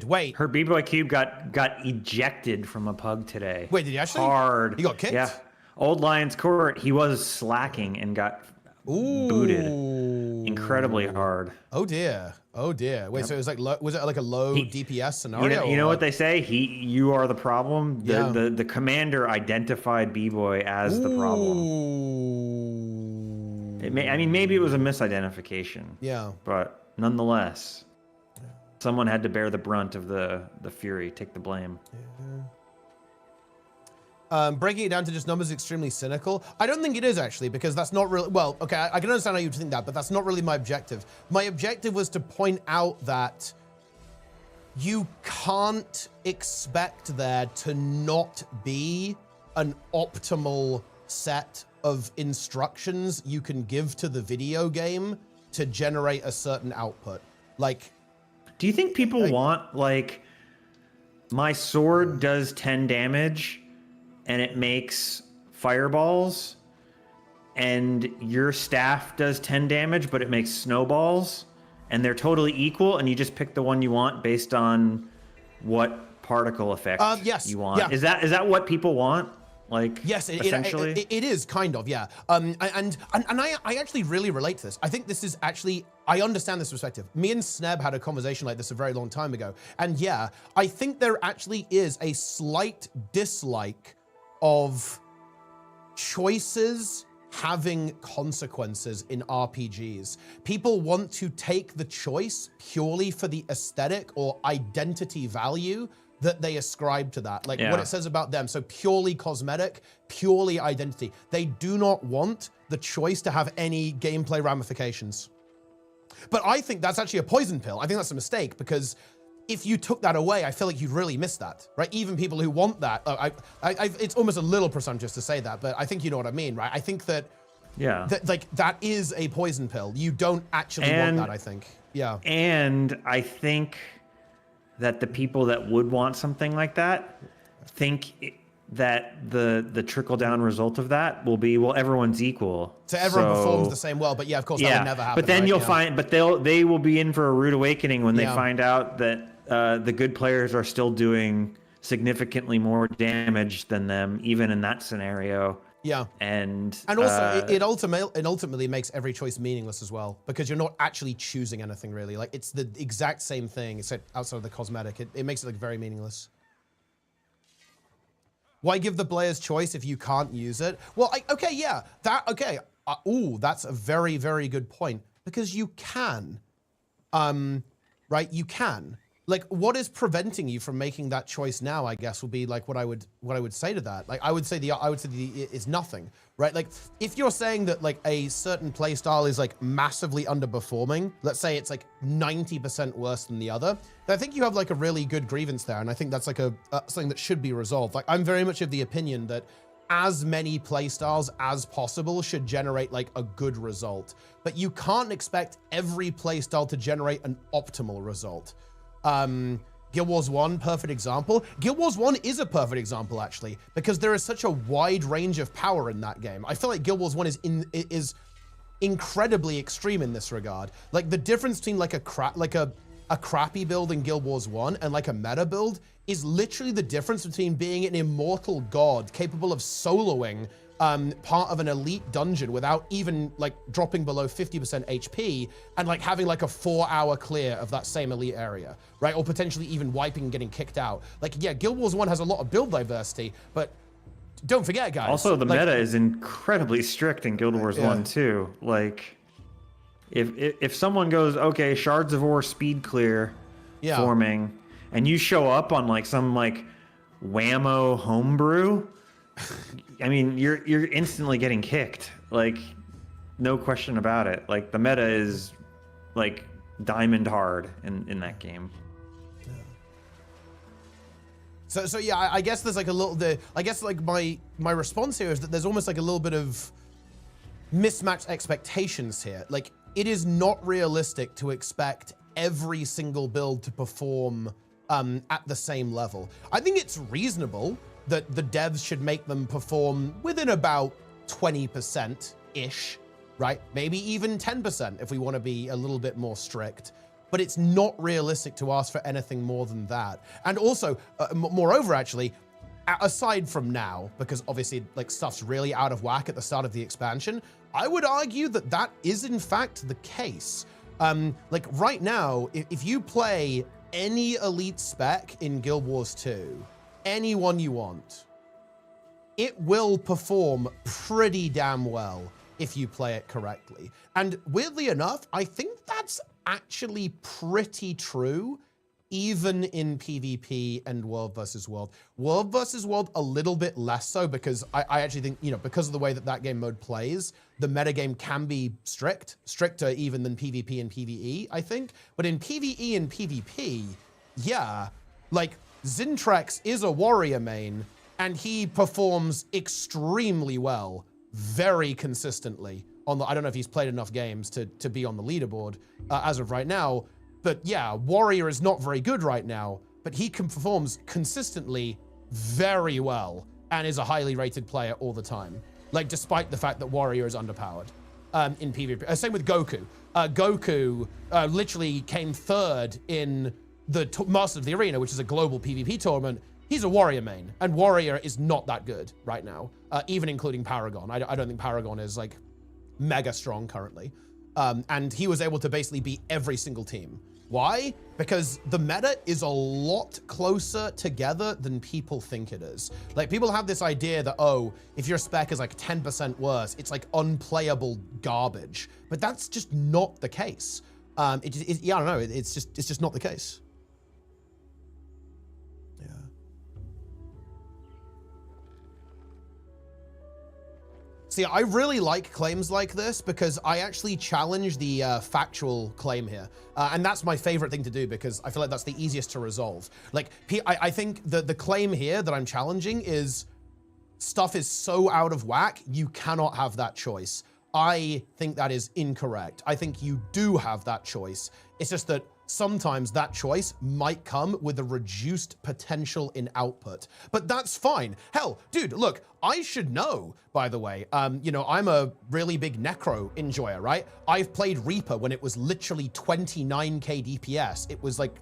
wait. Her B-Boy Cube got ejected from a pug today. Wait, did he actually? Hard. He got kicked? Yeah. Old Lion's Court, he was slacking and got booted incredibly hard. Oh dear. Wait, so it was like was it like a low DPS scenario? You know what they say? You are the problem. The commander identified B-Boy as the problem. Maybe it was a misidentification. Yeah. But nonetheless, someone had to bear the brunt of the fury, take the blame. Yeah. breaking it down to just numbers is extremely cynical. I don't think it is actually, because that's not really, well, okay, I can understand how you think that, but that's not really my objective. My objective was to point out that you can't expect there to not be an optimal set of instructions you can give to the video game to generate a certain output. Like, do you think people want, like, my sword does 10 damage and it makes fireballs, and your staff does 10 damage but it makes snowballs, and they're totally equal, and you just pick the one you want based on what particle effect you want? Yeah. Is that what people want? Like, yes, essentially? it is kind of, yeah. And I actually really relate to this. I think this is actually, I understand this perspective. Me and Sneb had a conversation like this a very long time ago. And yeah, I think there actually is a slight dislike of choices having consequences in RPGs. People want to take the choice purely for the aesthetic or identity value that they ascribe to that, like what it says about them. So purely cosmetic, purely identity. They do not want the choice to have any gameplay ramifications. But I think that's actually a poison pill. I think that's a mistake, because if you took that away, I feel like you'd really miss that, right? Even people who want that, it's almost a little presumptuous to say that, but I think you know what I mean, right? I think that, that is a poison pill. You don't actually want that, I think. Yeah. And I think that the people that would want something like that think that the trickle down result of that will be, well, everyone's equal. So everyone performs the same well, but yeah, of course that would never happen. But then you'll find, but they will be in for a rude awakening when they find out that the good players are still doing significantly more damage than them, even in that scenario. Yeah. And also it ultimately makes every choice meaningless as well, because you're not actually choosing anything really. Like, it's the exact same thing except outside of the cosmetic. It makes it like very meaningless. Why give the players choice if you can't use it? Well, that's a very, very good point, because you can, right? You can. Like, what is preventing you from making that choice now, I guess, would be like what I would say to that. Like, I would say it's nothing, right? Like, if you're saying that like a certain play style is like massively underperforming, let's say it's like 90% worse than the other, then I think you have like a really good grievance there. And I think that's like something that should be resolved. Like, I'm very much of the opinion that as many play styles as possible should generate like a good result, but you can't expect every play style to generate an optimal result. Guild Wars 1, perfect example. Guild Wars 1 is a perfect example, actually, because there is such a wide range of power in that game. I feel like Guild Wars 1 is incredibly extreme in this regard. Like, the difference between like a crappy build in Guild Wars 1 and like a meta build is literally the difference between being an immortal god capable of soloing part of an elite dungeon without even like dropping below 50% HP and like having like a 4-hour clear of that same elite area, right? Or potentially even wiping and getting kicked out. Like, yeah, Guild Wars 1 has a lot of build diversity, but don't forget, guys. Also, the meta is incredibly strict in Guild Wars 1 too. Like, if someone goes, okay, Shards of Ore speed clear forming, and you show up on like some like whammo homebrew, I mean, you're instantly getting kicked. Like, no question about it. Like, the meta is like diamond hard in that game. So yeah, I guess there's like a little bit. I guess like my response here is that there's almost like a little bit of mismatched expectations here. Like, it is not realistic to expect every single build to perform at the same level. I think it's reasonable that the devs should make them perform within about 20%-ish, right? Maybe even 10% if we want to be a little bit more strict. But it's not realistic to ask for anything more than that. And also, moreover, actually, aside from now, because obviously like stuff's really out of whack at the start of the expansion, I would argue that that is in fact the case. Like right now, if you play any elite spec in Guild Wars 2, anyone you want, it will perform pretty damn well if you play it correctly. And weirdly enough, I think that's actually pretty true even in PvP and World versus World. World versus World a little bit less so, because I actually think, you know, because of the way that that game mode plays, the metagame can be stricter even than PvP and PvE, I think. But in PvE and PvP, yeah, like Zintrax is a warrior main, and he performs extremely well, very consistently. I don't know if he's played enough games to be on the leaderboard as of right now, but yeah, Warrior is not very good right now, but he performs consistently very well and is a highly rated player all the time. Like, despite the fact that Warrior is underpowered in PvP. Same with Goku. Goku literally came third in the Masters of the Arena, which is a global PvP tournament. He's a Warrior main, and Warrior is not that good right now, even including Paragon. I don't think Paragon is like mega strong currently. And he was able to basically beat every single team. Why? Because the meta is a lot closer together than people think it is. Like, people have this idea that, oh, if your spec is like 10% worse, it's like unplayable garbage. But that's just not the case. Yeah, I don't know. It's just not the case. Yeah. See, I really like claims like this because I actually challenge the factual claim here. And that's my favorite thing to do because I feel like that's the easiest to resolve. Like, I think the claim here that I'm challenging is stuff is so out of whack, you cannot have that choice. I think that is incorrect. I think you do have that choice. It's just that sometimes that choice might come with a reduced potential in output, but that's fine. Hell, dude, look, I should know, by the way, you know, I'm a really big Necro enjoyer, right? I've played Reaper when it was literally 29k DPS. It was like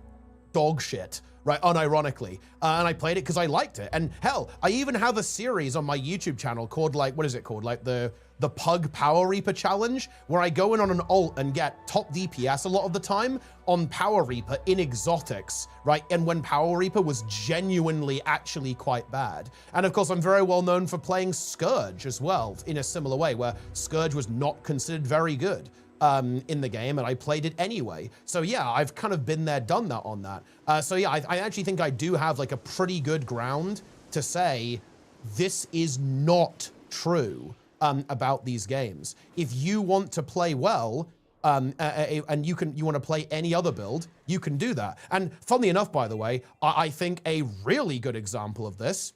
dog shit, right? Unironically. And I played it because I liked it. And hell, I even have a series on my YouTube channel called, like, what is it called? Like the Pug Power Reaper Challenge, where I go in on an ult and get top DPS a lot of the time on Power Reaper in exotics, right? And when Power Reaper was genuinely actually quite bad. And of course, I'm very well known for playing Scourge as well, in a similar way, where Scourge was not considered very good in the game, and I played it anyway. So yeah, I've kind of been there, done that on that. So yeah, I actually think I do have like a pretty good ground to say this is not true about these games. If you want to play well, and you want to play any other build, you can do that. And funnily enough, by the way, I think a really good example of this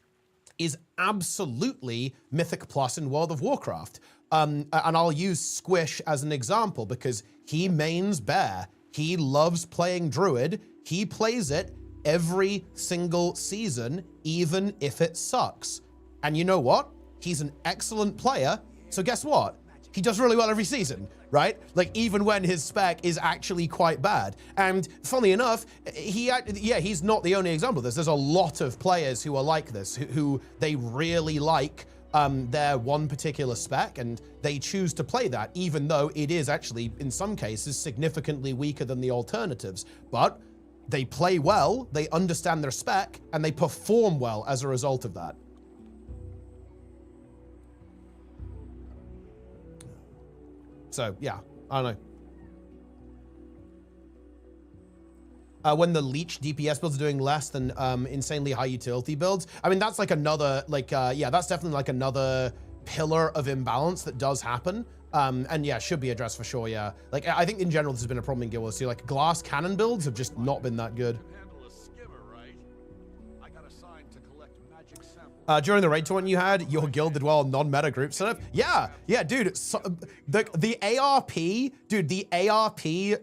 is absolutely Mythic Plus in World of Warcraft. And I'll use Squish as an example because he mains Bear. He loves playing Druid. He plays it every single season, even if it sucks. And you know what? He's an excellent player. So guess what? He does really well every season, right? Like, even when his spec is actually quite bad. And funnily enough, he's not the only example of this. There's a lot of players who are like this, who they really like their one particular spec, and they choose to play that, even though it is actually, in some cases, significantly weaker than the alternatives. But they play well, they understand their spec, and they perform well as a result of that. So yeah, I don't know. When the leech DPS builds are doing less than insanely high utility builds, I mean, that's like another, like, yeah, that's definitely like another pillar of imbalance that does happen. And yeah, should be addressed for sure, yeah. Like, I think in general, this has been a problem in Guild Wars too. Like, glass cannon builds have just not been that good. During the raid tournament you had, your guild did well on non-meta group setup. Yeah, dude. So, the ARP, dude, the ARP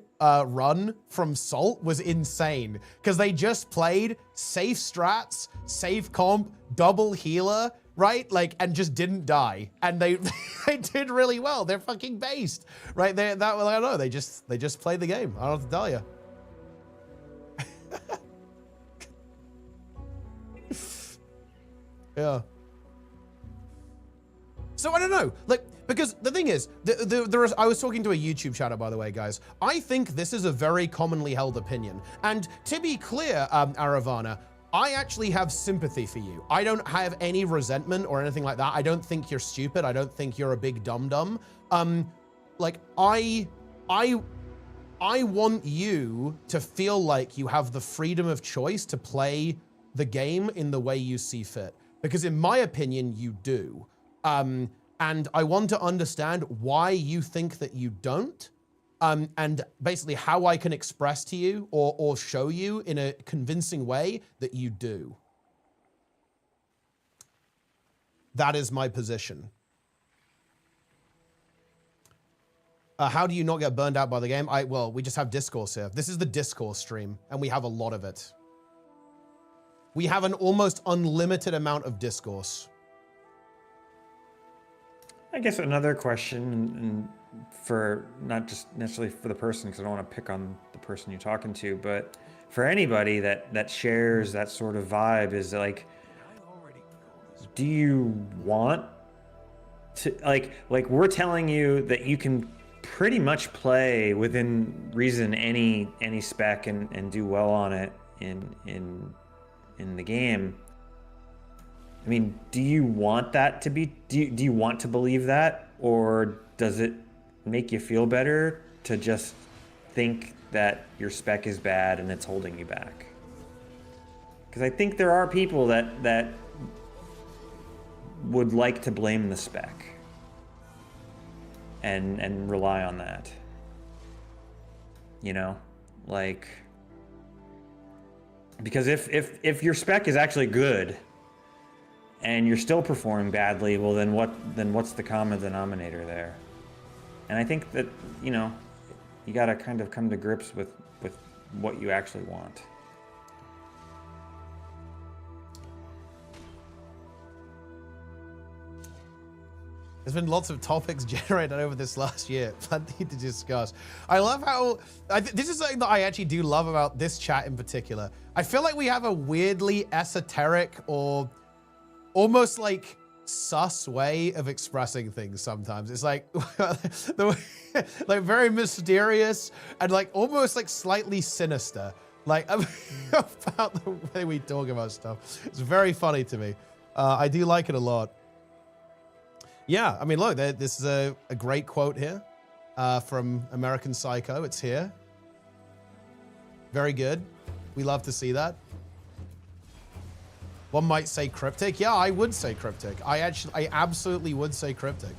run from Salt was insane because they just played safe strats, safe comp, double healer, right? Like, and just didn't die, and they did really well. They're fucking based, right? I don't know. They just played the game. I don't know what to tell you. Yeah. So I don't know, like, because the thing is, I was talking to a YouTube chatter, by the way, guys. I think this is a very commonly held opinion. And to be clear, Aravana, I actually have sympathy for you. I don't have any resentment or anything like that. I don't think you're stupid. I don't think you're a big dum-dum. Like, I I want you to feel like you have the freedom of choice to play the game in the way you see fit. Because in my opinion, you do. And I want to understand why you think that you don't. And basically how I can express to you or show you in a convincing way that you do. That is my position. How do you not get burned out by the game? Well, we just have discourse here. This is the discourse stream, and we have a lot of it. We have an almost unlimited amount of discourse. I guess another question, and for not just necessarily for the person, because I don't want to pick on the person you're talking to, but for anybody that shares that sort of vibe, is like, do you want to, like we're telling you that you can pretty much play within reason any spec and do well on it in the game. I mean, do you want that to be, do you want to believe that, or does it make you feel better to just think that your spec is bad and it's holding you back? Because I think there are people that would like to blame the spec and rely on that. You know, like, because if your spec is actually good and you're still performing badly, well then what's the common denominator there? And I think that, you know, you got to kind of come to grips with what you actually want. There's been lots of topics generated over this last year, plenty to discuss. I love how, this is something that I actually do love about this chat in particular. I feel like we have a weirdly esoteric or almost like sus way of expressing things sometimes. It's like, like very mysterious and like almost like slightly sinister. Like about the way we talk about stuff. It's very funny to me. I do like it a lot. Yeah, I mean, look, this is a great quote here from American Psycho. It's here. Very good. We love to see that. One might say cryptic. Yeah, I would say cryptic. I absolutely would say cryptic.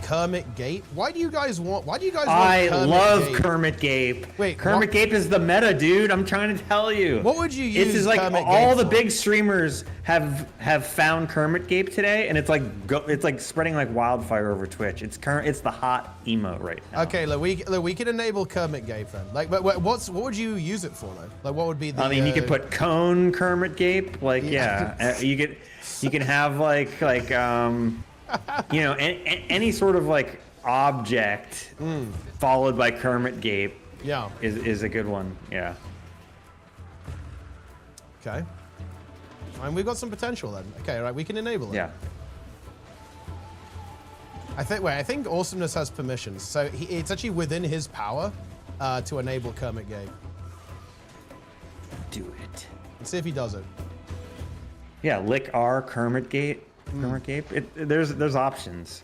Kermit Gape? Why do you guys want Kermit love Gape? Kermit Gape. Wait, Kermit Gape is the meta, dude. I'm trying to tell you. What would you use? This is like Kermit all Gape the for? big streamers have found Kermit Gape today, and it's like spreading like wildfire over Twitch. It's the hot emo right now. Okay, look, we can enable Kermit Gape then. Like, but what would you use it for though? Like, what would be the? I mean, you could put cone Kermit Gape. Like, yeah, you can have like you know, any sort of like object followed by Kermit Gape. Yeah, is a good one. Yeah. Okay. And we've got some potential then. Okay, right, we can enable it. Yeah. I think Awesomeness has permissions, so it's actually within his power to enable Kermit Gape. Do it. Let's see if he does it. Yeah, lick R Kermit Gape. Kermit Gape. There's options.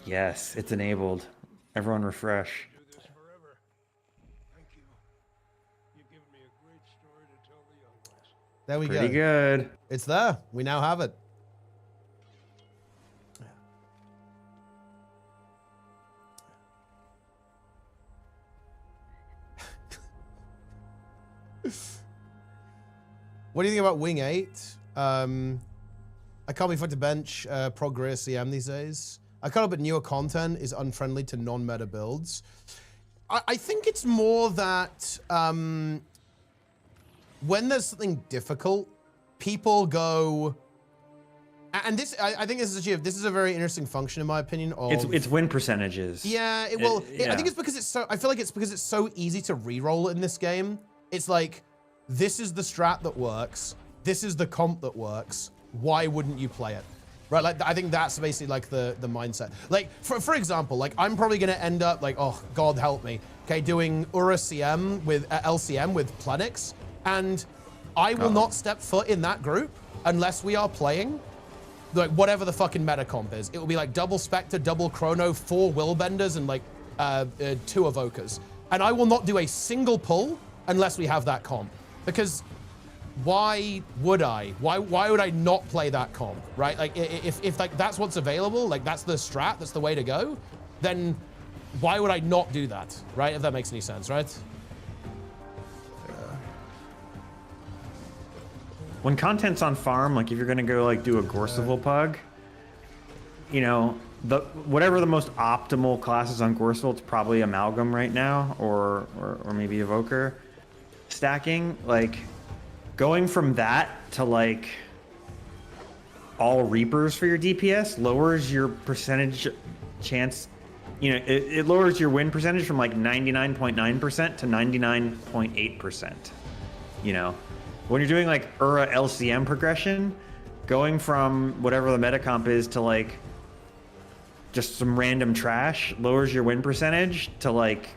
Yes, it's enabled. Everyone refresh. Do this forever. Thank you. You've given me a great story to tell the young ones. There we go. Pretty good. It's there. We now have it. What do you think about Wing 8? I can't be fucked to bench progress CM these days. I can't but newer content is unfriendly to non-meta builds. I think it's more that when there's something difficult, people go, and this I think this is a very interesting function in my opinion. Of, it's win percentages. Yeah, I think it's because it's so. I feel like it's because it's so easy to re-roll in this game. It's like, this is the strat that works. This is the comp that works. Why wouldn't you play it? right? Like, I think that's basically like the mindset. Like, for example, like I'm probably gonna end up like, oh, God help me, okay, doing Ura CM with LCM with Plenix, and I will not step foot in that group unless we are playing like whatever the fucking meta comp is. It will be like double Spectre, double Chrono, 4 Willbenders, and like 2 Evokers. And I will not do a single pull unless we have that comp. Because why would I? Why would I not play that comp, right? Like if like that's what's available, like that's the strat, that's the way to go, then why would I not do that, right? If that makes any sense, right? When content's on farm, like if you're gonna go like do a Gorseville pug, you know, whatever the most optimal classes on Gorseville, it's probably Amalgam right now, or maybe Evoker stacking. Like going from that to like all Reapers for your DPS lowers your percentage chance. You know, it lowers your win percentage from like 99.9% to 99.8%. You know. When you're doing like Ura LCM progression, going from whatever the meta comp is to like just some random trash lowers your win percentage to like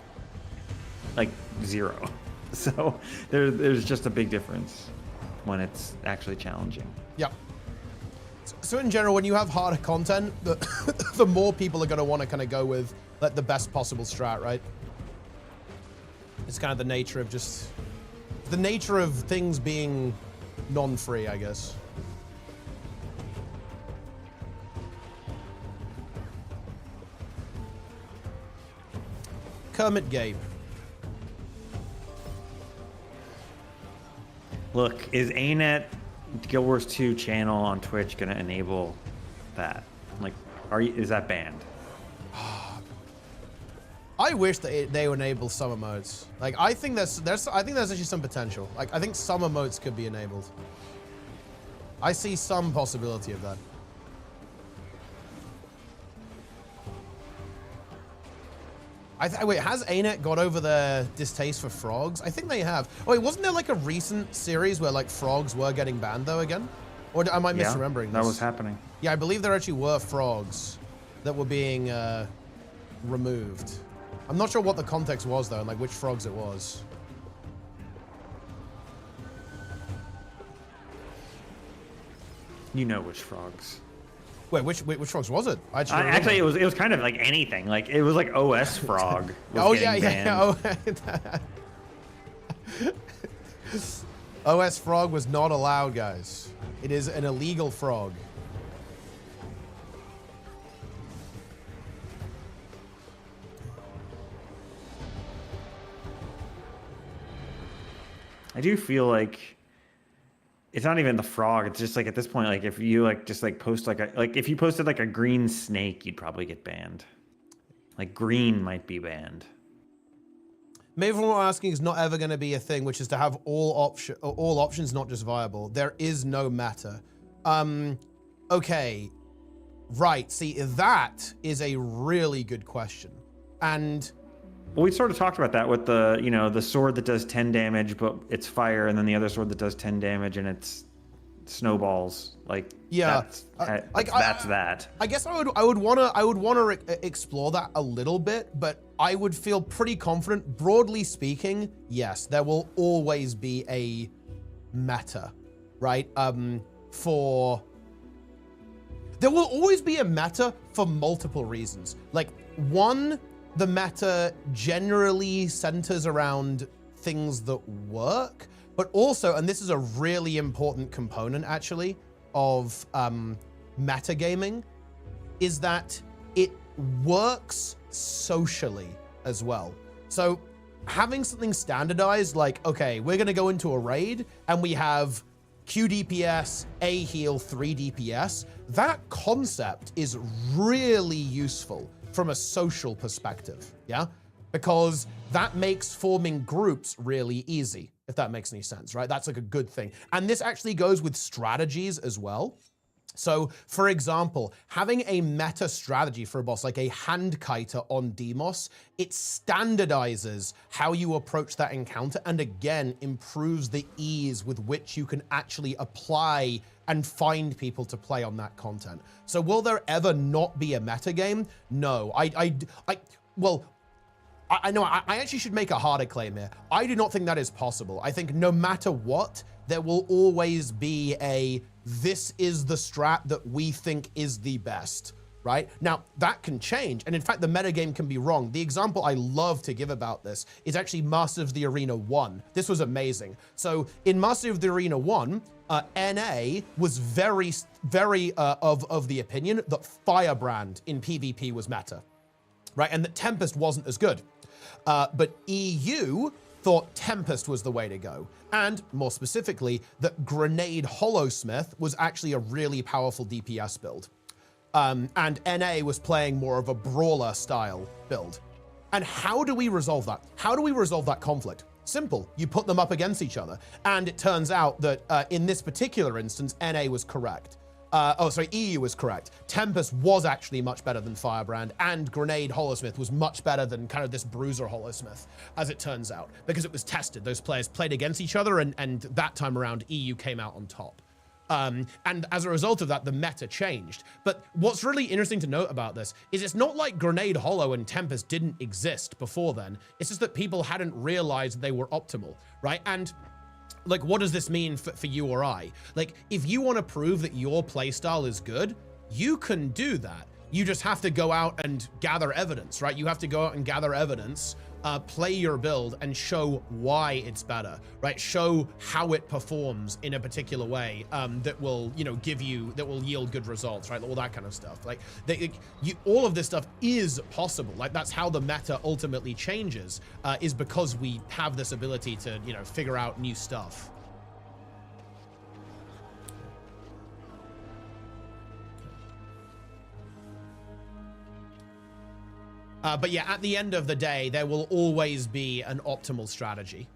0. So there's just a big difference when it's actually challenging. Yep. So in general, when you have harder content, the more people are going to want to kind of go with like the best possible strat, right? It's kind of the nature of just... the nature of things being non-free, I guess. Kermit Gabe. Look, is ArenaNet Guild Wars 2 channel on Twitch gonna enable that? Like, is that banned? I wish that they would enable summer modes. Like, I think there's actually some potential. Like, I think summer modes could be enabled. I see some possibility of that. Wait, has ArenaNet got over their distaste for frogs? I think they have. Oh, wait, wasn't there like a recent series where like frogs were getting banned though again? Or am I misremembering this? That was happening. Yeah, I believe there actually were frogs that were being removed. I'm not sure what the context was though, and like which frogs it was. You know which frogs. Wait, which frogs was it? Actually, it was kind of like anything. Like it was like OS frog. Oh yeah. OS frog was not allowed, guys. It is an illegal frog. I do feel like it's not even the frog. It's just like at this point, like if you like just like post like if you posted like a green snake, you'd probably get banned. Like green might be banned. Maybe what I'm asking is not ever going to be a thing, which is to have all options, not just viable. There is no meta. Okay, right. See, that is a really good question, and. Well, we sort of talked about that with the, you know, the sword that does 10 damage, but it's fire, and then the other sword that does 10 damage and it's snowballs. Like, yeah, that's that. I guess I would wanna explore that a little bit, but I would feel pretty confident. Broadly speaking, yes, there will always be a meta, right? There will always be a meta for multiple reasons. Like, one, the meta generally centers around things that work, but also, and this is a really important component actually of metagaming, is that it works socially as well. So having something standardized, like, okay, we're gonna go into a raid and we have Q DPS, A heal, 3 DPS, that concept is really useful from a social perspective, yeah? Because that makes forming groups really easy, if that makes any sense, right? That's like a good thing. And this actually goes with strategies as well. So, for example, having a meta strategy for a boss like a Handkiter on Demos, it standardizes how you approach that encounter and again improves the ease with which you can actually apply and find people to play on that content. So will there ever not be a meta game? No, I know I actually should make a harder claim here. I do not think that is possible. I think no matter what, there will always be a, this is the strat that we think is the best, right? Now, that can change, and in fact, the metagame can be wrong. The example I love to give about this is actually Master of the Arena 1. This was amazing. So in Master of the Arena 1, NA was very of the opinion that Firebrand in PvP was meta, right? And that Tempest wasn't as good. But EU thought Tempest was the way to go. And more specifically, that Grenade Hollowsmith was actually a really powerful DPS build. And NA was playing more of a brawler style build. And how do we resolve that? How do we resolve that conflict? Simple, you put them up against each other. And it turns out that in this particular instance, NA was correct. EU was correct. Tempest was actually much better than Firebrand, and Grenade Hollowsmith was much better than kind of this Bruiser Hollowsmith, as it turns out, because it was tested. Those players played against each other, and that time around, EU came out on top. And as a result of that, the meta changed. But what's really interesting to note about this is it's not like Grenade Hollow and Tempest didn't exist before then. It's just that people hadn't realized they were optimal, right? And like, what does this mean for you or I? Like, if you want to prove that your playstyle is good, you can do that. You just have to go out and gather evidence, right? You have to go out and gather evidence, play your build, and show why it's better, right? Show how it performs in a particular way that will, that will yield good results, right? All that kind of stuff. Like, all of this stuff is possible. Like, that's how the meta ultimately changes, is because we have this ability to, figure out new stuff. But yeah, at the end of the day, there will always be an optimal strategy,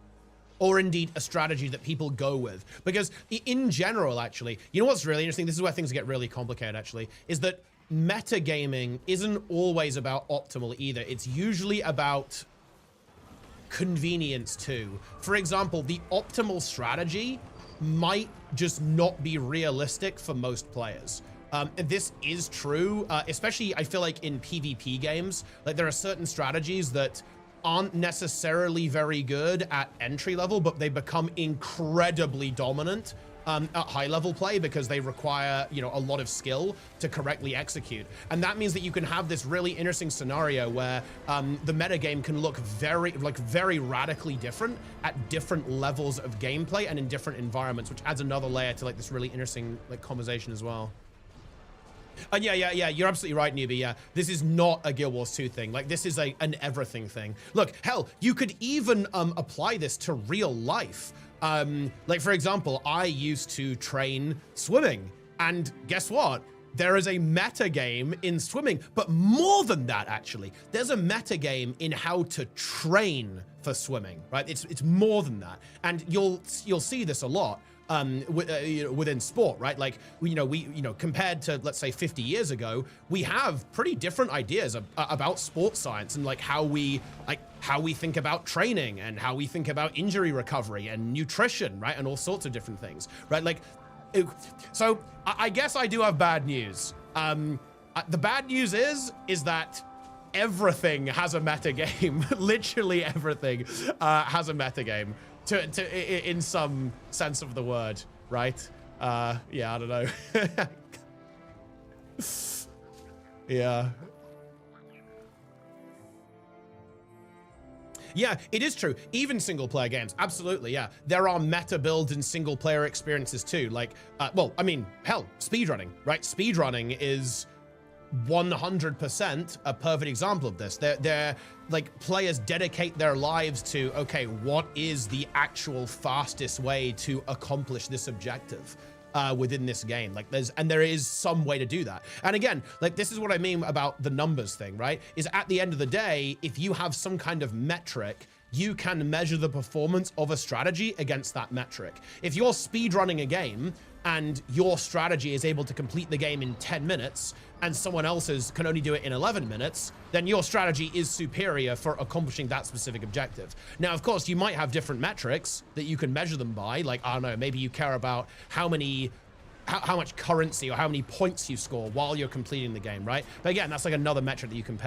or indeed a strategy that people go with. Because in general, actually, you know what's really interesting? This is where things get really complicated, actually, is that metagaming isn't always about optimal either. It's usually about convenience too. For example, the optimal strategy might just not be realistic for most players. And this is true, especially I feel like in PvP games. Like, there are certain strategies that aren't necessarily very good at entry level, but they become incredibly dominant at high level play because they require, a lot of skill to correctly execute. And that means that you can have this really interesting scenario where the metagame can look very radically different at different levels of gameplay and in different environments, which adds another layer to like this really interesting conversation as well. And yeah, you're absolutely right, newbie. Yeah, this is not a Guild Wars 2 thing. Like, this is an everything thing. Look, hell, you could even apply this to real life. Like, for example, I used to train swimming, and guess what? There is a meta game in swimming, but more than that, actually, there's a meta game in how to train for swimming, right? It's more than that, and you'll see this a lot. Within sport, right? Like, we compared to, let's say, 50 years ago, we have pretty different ideas about sports science and like how we think about training and how we think about injury recovery and nutrition, right? And all sorts of different things, right? Like, so I guess I do have bad news. The bad news is that everything has a meta game. Literally everything has a meta game. In some sense of the word, right? Yeah, I don't know. Yeah. Yeah, it is true. Even single player games, absolutely, yeah. There are meta builds in single player experiences too. Like, well, I mean, hell, speedrunning, right? Speedrunning is 100% a perfect example of this. They're like, players dedicate their lives to, okay, what is the actual fastest way to accomplish this objective within this game? Like, there is some way to do that. And again, like, this is what I mean about the numbers thing, right? Is at the end of the day, if you have some kind of metric you can measure the performance of a strategy against that metric. If you're speedrunning a game and your strategy is able to complete the game in 10 minutes and someone else's can only do it in 11 minutes, then your strategy is superior for accomplishing that specific objective. Now, of course, you might have different metrics that you can measure them by. Like, I don't know, maybe you care about how much currency or how many points you score while you're completing the game, right? But again, that's like another metric that you can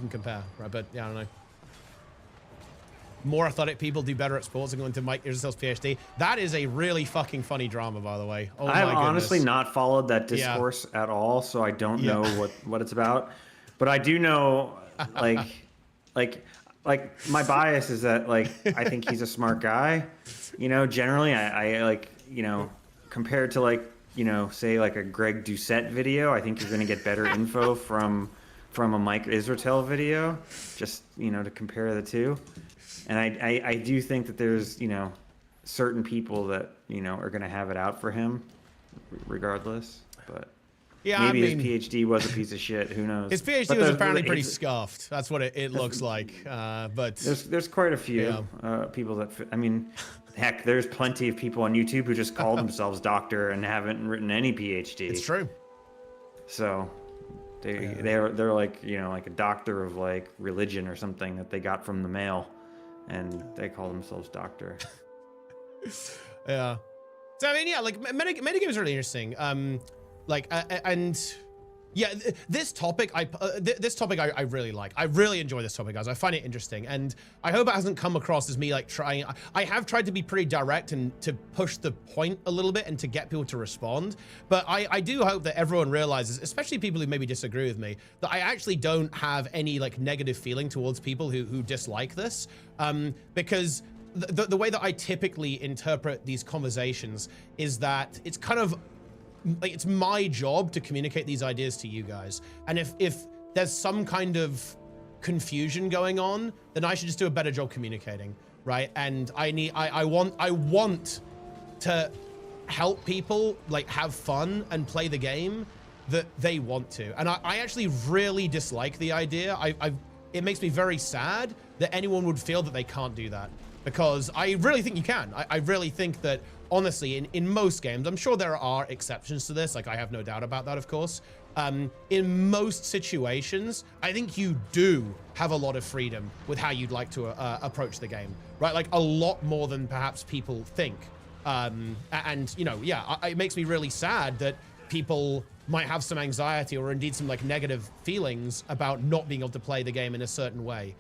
compare, right? But yeah, I don't know. More athletic people do better at sports and going to Mike Israel's PhD. That is a really fucking funny drama, by the way. Oh, I've honestly not followed that discourse at all, so I don't know what it's about. But I do know, like my bias is that, like, I think he's a smart guy. You know, generally, I like, you know, compared to, like, you know, say like a Greg Doucette video, I think you're going to get better info from a Mike Israel video, just, you know, to compare the two. And I do think that there's, you know, certain people that, you know, are going to have it out for him regardless. But yeah, maybe I mean, his PhD was a piece of shit. Who knows? His PhD was apparently pretty scuffed. That's what it looks like. But there's quite a few people that, I mean, heck, there's plenty of people on YouTube who just call themselves doctor and haven't written any PhD. It's true. So they're like, you know, like a doctor of like religion or something that they got from the mail. And they call themselves doctor. Yeah. So I mean, yeah, like metagames is really interesting. Like, and yeah, this topic I really like. I really enjoy this topic, guys. I find it interesting, and I hope it hasn't come across as me like trying. I have tried to be pretty direct and to push the point a little bit and to get people to respond. But I do hope that everyone realizes, especially people who maybe disagree with me, that I actually don't have any like negative feeling towards people who dislike this, because the way that I typically interpret these conversations is that it's kind of like, it's my job to communicate these ideas to you guys. And if there's some kind of confusion going on, then I should just do a better job communicating, right? And I want to help people like have fun and play the game that they want to. And I actually really dislike the idea. It makes me very sad that anyone would feel that they can't do that, because I really think you can. I really think that, honestly, in most games, I'm sure there are exceptions to this, like I have no doubt about that, of course. In most situations, I think you do have a lot of freedom with how you'd like to approach the game, right? Like a lot more than perhaps people think. And, you know, yeah, it makes me really sad that people might have some anxiety or indeed some like negative feelings about not being able to play the game in a certain way,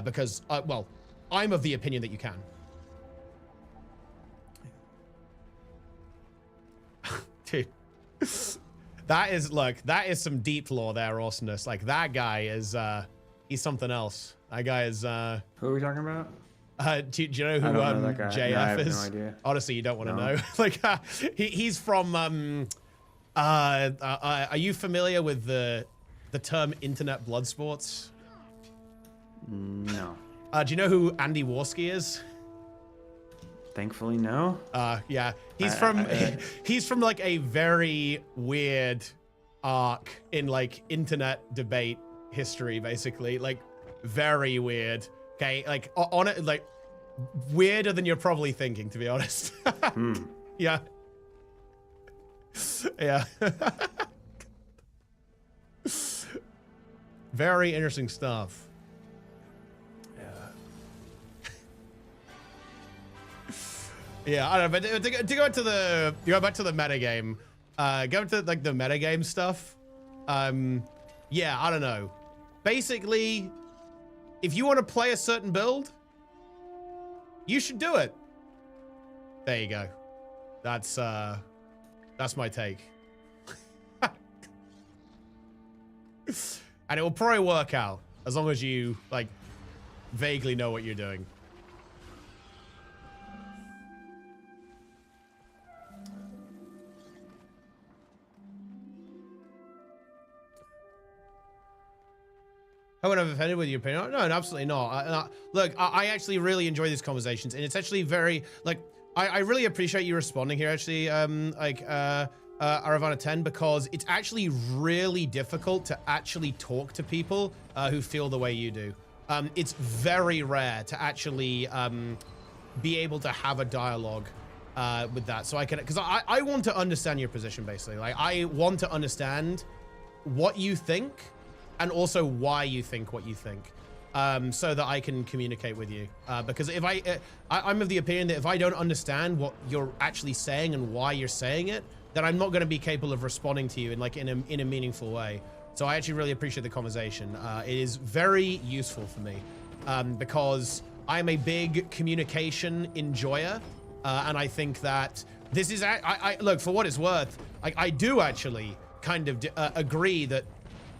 because, well, I'm of the opinion that you can. Dude, that is some deep lore there, awesomeness. Like, that guy is, he's something else. That guy is, Who are we talking about? Do you know who JF no, I have is? No idea. Honestly, you don't want to know. Like, he's from, are you familiar with the term internet blood sports? No. Do you know who Andy Warski is? Thankfully, no. Yeah, he's from like a very weird arc in like internet debate history, basically. Like, very weird. Okay, like on it, like weirder than you're probably thinking, to be honest. Yeah. Yeah. Very interesting stuff. Yeah, I don't know, but to go back to the metagame, go to like the metagame stuff. Yeah, I don't know. Basically, if you want to play a certain build, you should do it. There you go. That's my take. And it will probably work out as long as you like vaguely know what you're doing. I wouldn't have offended with your opinion. No, absolutely not. Look, I actually really enjoy these conversations, and it's actually very, like, I really appreciate you responding here, actually, Aravana 10, because it's actually really difficult to actually talk to people who feel the way you do. It's very rare to actually be able to have a dialogue with that. So I can, because I want to understand your position, basically. Like, I want to understand what you think and also why you think what you think, so that I can communicate with you. Because if I'm of the opinion that if I don't understand what you're actually saying and why you're saying it, then I'm not going to be capable of responding to you in a meaningful way. So I actually really appreciate the conversation. It is very useful for me because I'm a big communication enjoyer, and I think that this is, look, for what it's worth, I do actually kind of agree that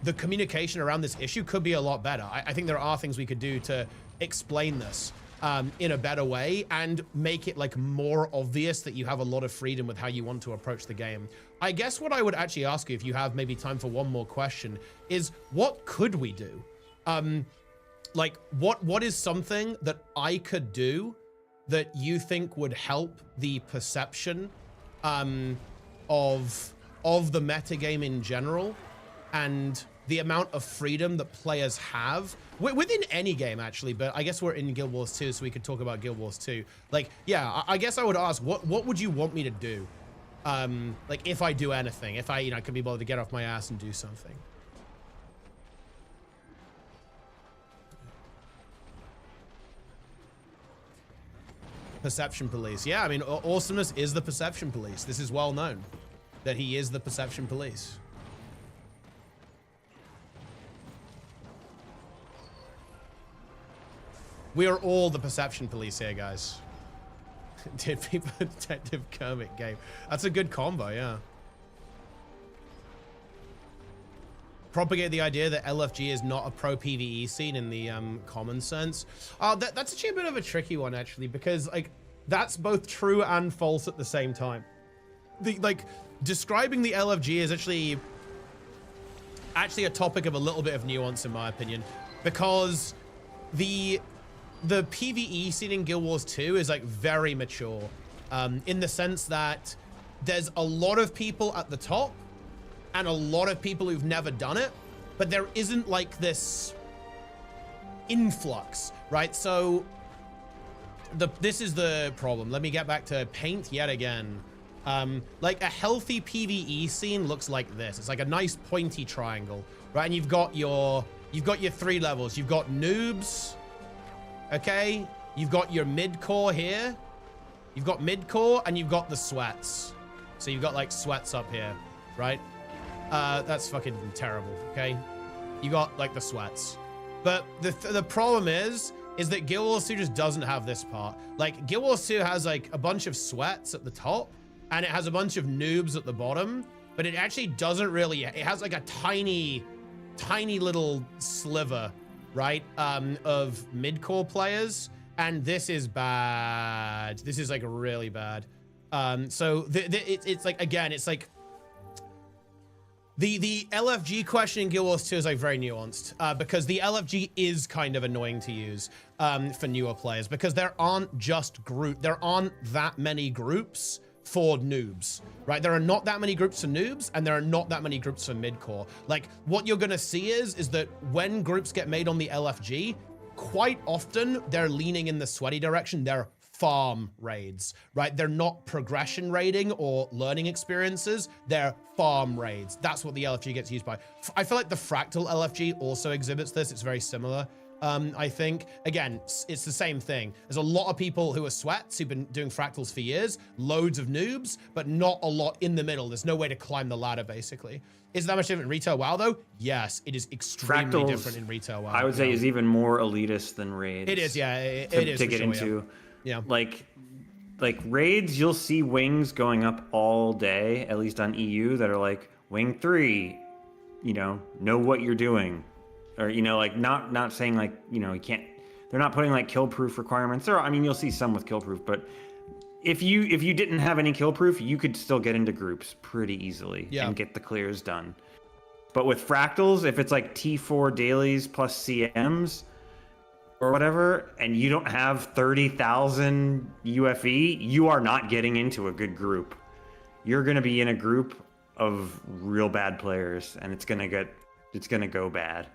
the communication around this issue could be a lot better. I think there are things we could do to explain this in a better way and make it like more obvious that you have a lot of freedom with how you want to approach the game. I guess what I would actually ask you, if you have maybe time for one more question, is what could we do? Like what is something that I could do that you think would help the perception of the metagame in general and the amount of freedom that players have within any game, actually, but I guess we're in Guild Wars 2, so we could talk about Guild Wars 2. Like, yeah, I guess I would ask, what would you want me to do? Like, if I do anything, if I, could be bothered to get off my ass and do something. Perception police. Yeah, I mean, Awesomeness is the perception police. This is well known that he is the perception police. We are all the perception police here, guys. Did people Detective Kermit game? That's a good combo, yeah. Propagate the idea that LFG is not a pro PvE scene in the common sense. That's actually a bit of a tricky one, actually, because like that's both true and false at the same time. Describing the LFG is actually a topic of a little bit of nuance, in my opinion, because the PvE scene in Guild Wars 2 is like very mature, in the sense that there's a lot of people at the top and a lot of people who've never done it, but there isn't like this influx, right? So this is the problem. Let me get back to paint yet again. Like a healthy PvE scene looks like this. It's like a nice pointy triangle, right? And you've got your 3 levels. You've got noobs, okay? You've got your mid-core here. You've got mid-core and you've got the sweats. So you've got like sweats up here, right? That's fucking terrible, okay? You got like the sweats. But the problem is that Guild Wars 2 just doesn't have this part. Like Guild Wars 2 has like a bunch of sweats at the top and it has a bunch of noobs at the bottom, but it actually doesn't really, it has like a tiny little sliver, right? Of mid-core players. And this is bad. This is like really bad. So it's like, again, it's like, the LFG question in Guild Wars 2 is like very nuanced, because the LFG is kind of annoying to use for newer players, because there aren't that many groups for noobs, right? There are not that many groups for noobs, and there are not that many groups for midcore. Like what you're gonna see is that when groups get made on the LFG, quite often they're leaning in the sweaty direction. They're farm raids, right? They're not progression raiding or learning experiences. They're farm raids. That's what the LFG gets used by. I feel like the Fractal LFG also exhibits this. It's very similar. I think, again, it's the same thing. There's a lot of people who are sweats who've been doing fractals for years, loads of noobs, but not a lot in the middle. There's no way to climb the ladder, basically. Is that much different in retail WoW, though? Yes, it is extremely different in retail WoW. I would say is even more elitist than raids. It is, yeah. It is to get into. Yeah. Like raids, you'll see wings going up all day, at least on EU, that are like wing 3, know what you're doing. Or, like not saying like, you can't, they're not putting like kill proof requirements. I mean, you'll see some with kill proof, but if you didn't have any kill proof, you could still get into groups pretty easily and get the clears done. But with fractals, if it's like T4 dailies plus CMs or whatever, and you don't have 30,000 UFE, you are not getting into a good group. You're going to be in a group of real bad players, and it's going to go bad.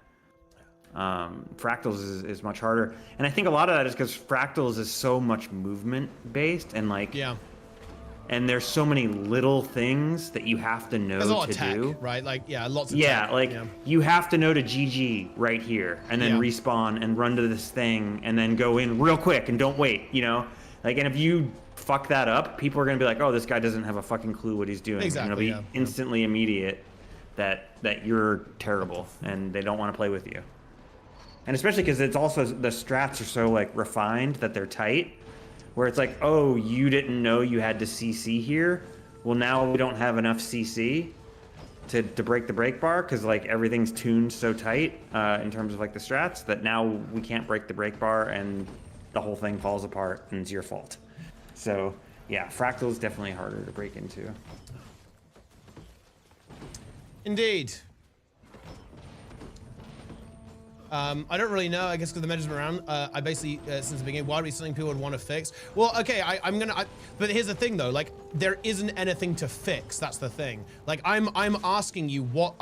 Fractals is much harder, and I think a lot of that is because Fractals is so much movement based, and like and there's so many little things that you have to know There's a lot to of tech, do. right? Like lots of yeah, tech. like you have to know to GG right here, and then respawn and run to this thing, and then go in real quick and don't wait. You know, like, and if you fuck that up, people are gonna be like, oh, this guy doesn't have a fucking clue what he's doing. Exactly. And it'll be instantly immediate that you're terrible, and they don't want to play with you. And especially because it's also, the strats are so like refined that they're tight, where it's like, oh, you didn't know you had to CC here. Well, now we don't have enough CC to break the break bar, because like everything's tuned so tight in terms of like the strats that now we can't break the break bar, and the whole thing falls apart, and it's your fault. So yeah, Fractal is definitely harder to break into. Indeed. I don't really know, I guess because the meta's been around, I basically, since the beginning, why would be something people would want to fix? Well, okay, but here's the thing though, like, there isn't anything to fix, that's the thing. Like, I'm asking you what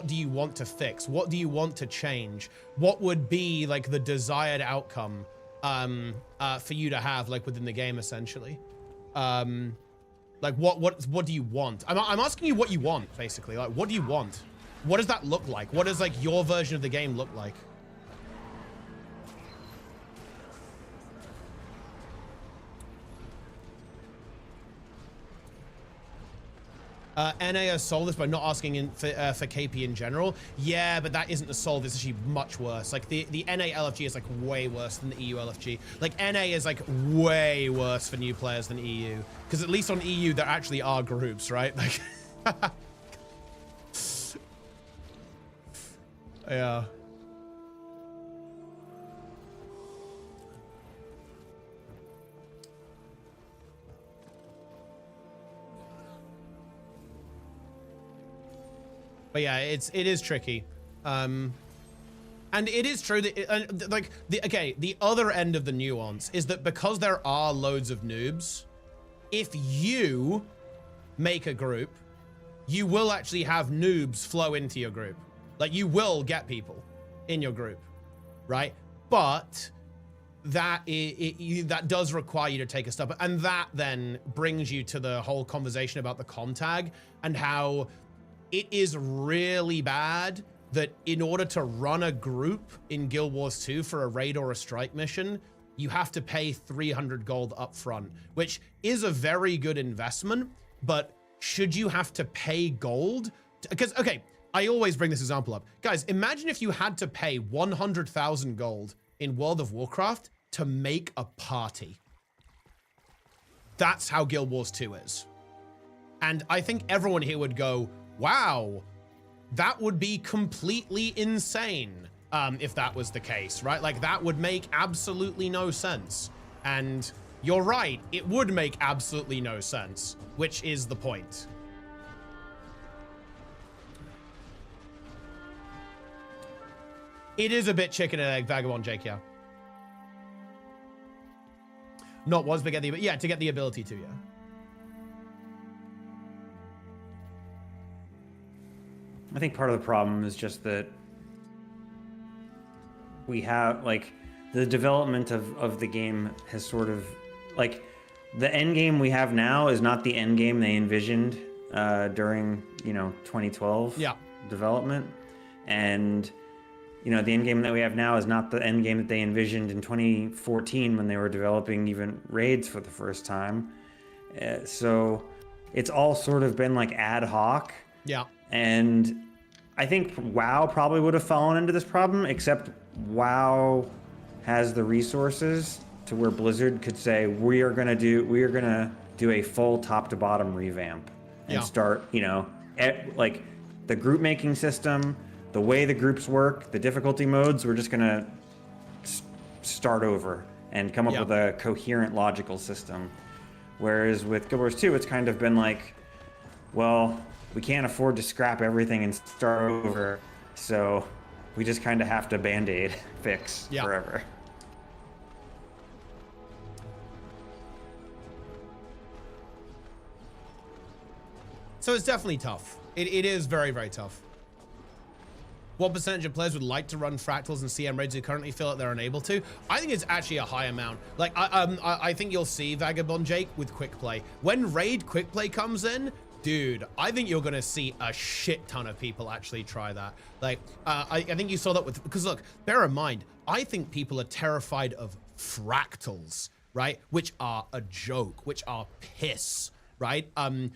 do you want to fix? What do you want to change? What would be, like, the desired outcome, for you to have, like, within the game, essentially? Like, what do you want? I'm asking you what you want, basically. Like, what do you want? What does that look like? What does, like, your version of the game look like? NA has solved this by not asking for KP in general. Yeah, but that isn't the solve. It's actually much worse. Like, the NA LFG is, like, way worse than the EU LFG. Like, NA is, like, way worse for new players than EU. Because at least on EU, there actually are groups, right? Like... Yeah. But yeah, it is tricky. And it is true that the other end of the nuance is that because there are loads of noobs, if you make a group, you will actually have noobs flow into your group. Like, you will get people in your group, right? But that that does require you to take a step, and that then brings you to the whole conversation about the com tag and how it is really bad that in order to run a group in Guild Wars 2 for a raid or a strike mission, you have to pay 300 gold up front, which is a very good investment. But should you have to pay gold? Because, okay, I always bring this example up. Guys, imagine if you had to pay 100,000 gold in World of Warcraft to make a party. That's how Guild Wars 2 is. And I think everyone here would go, wow, that would be completely insane if that was the case, right? Like, that would make absolutely no sense. And you're right, it would make absolutely no sense, which is the point. It is a bit chicken and egg, Vagabond Jake, yeah. Not once, but to get the ability to, yeah. I think part of the problem is just that we have, like, the development of the game has sort of, like, the end game we have now is not the end game they envisioned during, 2012 development. And, the end game that we have now is not the end game that they envisioned in 2014 when they were developing even raids for the first time. So it's all sort of been, like, ad hoc. Yeah. And I think WoW probably would have fallen into this problem, except WoW has the resources to where Blizzard could say, we are gonna do a full top to bottom revamp and start, like, the group making system, the way the groups work, the difficulty modes, we're just gonna start over and come up with a coherent, logical system. Whereas with Guild Wars 2, it's kind of been like, well, we can't afford to scrap everything and start over, so we just kind of have to Band-Aid fix forever. So it's definitely tough. It is very, very tough. what percentage of players would like to run fractals and CM raids who currently feel that they're unable to? I think it's actually a high amount. Like, I think you'll see Vagabond Jake with quick play. When raid quick play comes in, dude, I think you're gonna see a shit ton of people actually try that. Like, I think you saw that with, because look, bear in mind, I think people are terrified of fractals, right? Which are a joke, which are piss, right? And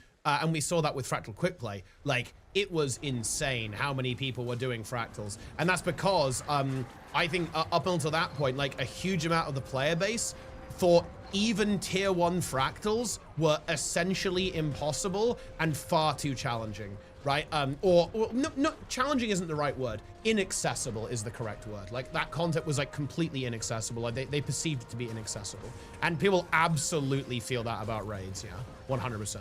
we saw that with fractal quick play. Like, it was insane how many people were doing fractals. And that's because I think up until that point, like a huge amount of the player base thought even tier 1 fractals were essentially impossible and far too challenging, right? No, challenging isn't the right word. Inaccessible is the correct word. Like, that content was like completely inaccessible. Like, they perceived it to be inaccessible. And people absolutely feel that about raids, yeah, 100%.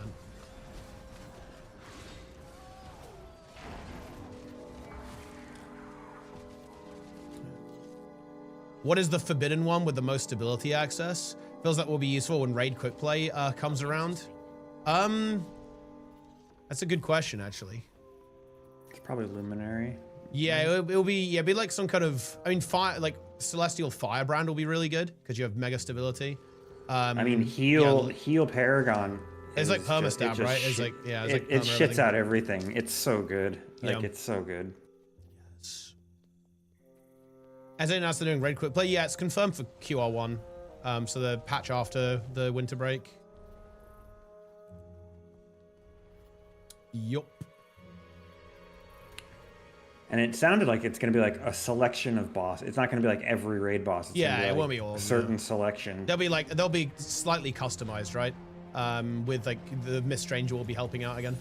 What is the forbidden one with the most stability access? Feels that will be useful when raid quick play comes around. That's a good question, actually. It's probably Luminary. Yeah, it'll be like some kind of, I mean, fire, like Celestial Firebrand will be really good because you have mega stability. I mean, heal Paragon. It's like permastab, right? It's like, yeah, it's like it shits out everything. It's so good. Like, it's so good. As anyone else doing raid quick play, yeah, it's confirmed for QR1. So the patch after the winter break. Yup. And it sounded like it's going to be like a selection of boss. It's not going to be like every raid boss. It's yeah, like it won't be all. A certain selection. They'll be slightly customized, right? With like the Mist Stranger will be helping out again.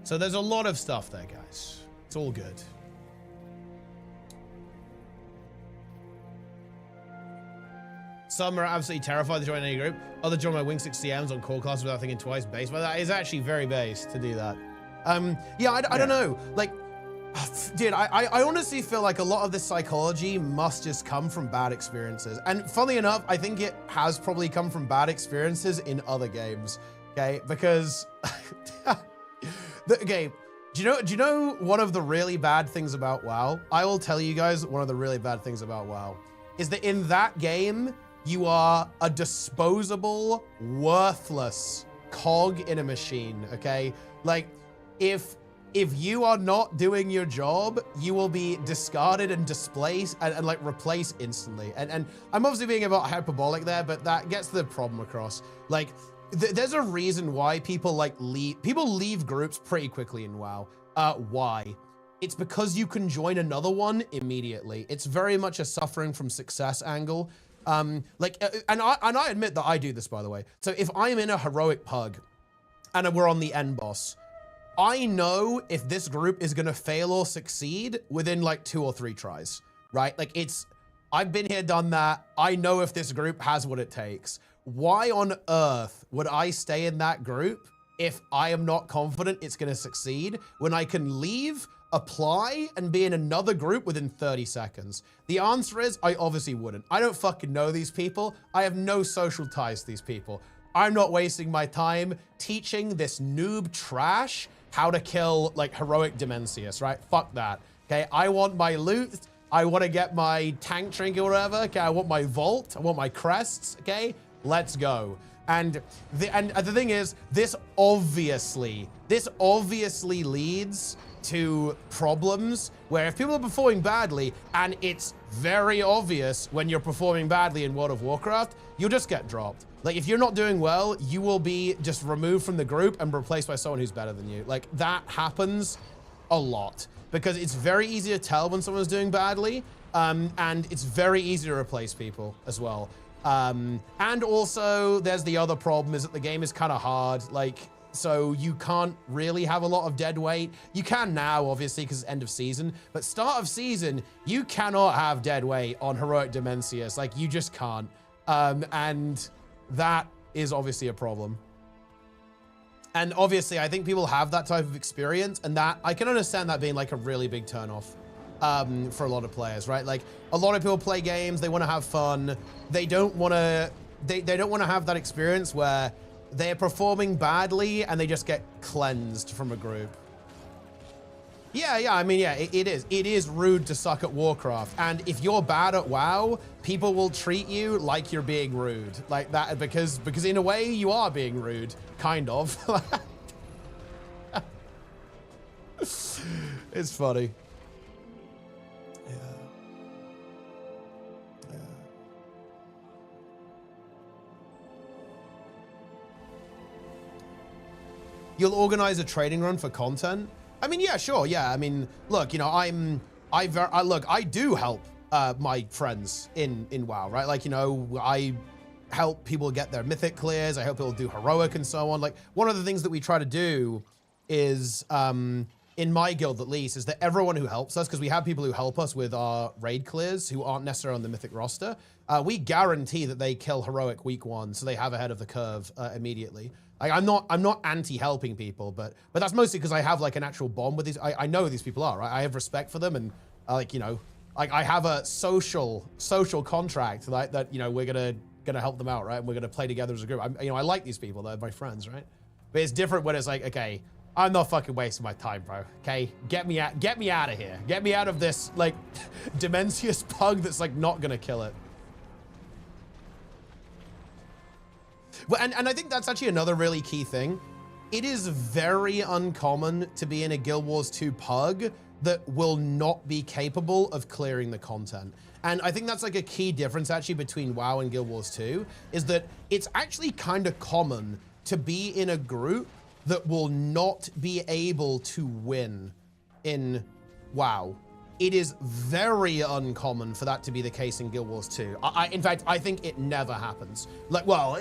So there's a lot of stuff there, guys. It's all good. Some are absolutely terrified to join any group. Others join my Wing 6 CMs on core classes without thinking twice base. But that is actually very base to do that. Yeah, I don't know. Like, dude, I honestly feel like a lot of this psychology must just come from bad experiences. And funnily enough, I think it has probably come from bad experiences in other games. Okay, because... Okay, do you know one of the really bad things about WoW? I will tell you guys one of the really bad things about WoW is that in that game, you are a disposable, worthless cog in a machine, okay? Like, if you are not doing your job, you will be discarded and displaced and like replaced instantly. And I'm obviously being a bit hyperbolic there, but that gets the problem across. Like, there's a reason why people leave groups pretty quickly in WoW. Why? It's because you can join another one immediately. It's very much a suffering from success angle. And I admit that I do this, by the way. So if I'm in a heroic pug and we're on the end boss, I know if this group is gonna fail or succeed within like 2 or 3 tries, right? Like, I've been here, done that. I know if this group has what it takes. Why on earth would I stay in that group if I am not confident it's going to succeed when I can leave, apply, and be in another group within 30 seconds? The answer is I obviously wouldn't. I don't fucking know these people. I have no social ties to these people. I'm not wasting my time teaching this noob trash how to kill like heroic Dimensius, right? Fuck that. Okay, I want my loot. I want to get my tank trinket or whatever. Okay, I want my vault. I want my crests. Okay. Let's go. And the thing is, this obviously leads to problems where if people are performing badly, and it's very obvious when you're performing badly in World of Warcraft, you'll just get dropped. Like, if you're not doing well, you will be just removed from the group and replaced by someone who's better than you. Like, that happens a lot because it's very easy to tell when someone's doing badly, and it's very easy to replace people as well. And also there's the other problem is that the game is kind of hard. Like, so you can't really have a lot of dead weight. You can now, obviously, because it's end of season, but start of season, you cannot have dead weight on heroic Dimensius. Like, you just can't. And that is obviously a problem. And obviously I think people have that type of experience, and that I can understand that being like a really big turnoff. for a lot of players, right? Like a lot of people play games, they want to have fun. They don't want to, they don't want to have that experience where they're performing badly and they just get cleansed from a group. Yeah, I mean, yeah, it is. It is rude to suck at Warcraft. And if you're bad at WoW, people will treat you like you're being rude. Like that, because in a way you are being rude, kind of. It's funny. Yeah. You'll organize a trading run for content? I mean, yeah, sure, yeah. I mean, look, you know, I do help my friends in WoW, right? Like, you know, I help people get their mythic clears. I help people do heroic and so on. Like, one of the things that we try to do is, in my guild at least, is that everyone who helps us, because we have people who help us with our raid clears who aren't necessarily on the mythic roster, we guarantee that they kill heroic week 1, so they have ahead of the curve immediately. Like, I'm not anti-helping people, but that's mostly because I have like an actual bond with these. I know who these people are, right? I have respect for them, and like, you know, like I have a social contract that you know, we're gonna help them out, right? And we're gonna play together as a group. You know, I like these people; they're my friends, right? But it's different when it's like, okay, I'm not fucking wasting my time, bro. Okay, get me out of here. Get me out of this like Demencius pug that's like not gonna kill it. Well, and I think that's actually another really key thing. It is very uncommon to be in a Guild Wars 2 pug that will not be capable of clearing the content. And I think that's like a key difference actually between WoW and Guild Wars 2, is that it's actually kind of common to be in a group that will not be able to win in WoW. It is very uncommon for that to be the case in Guild Wars 2. In fact, I think it never happens. Like, well,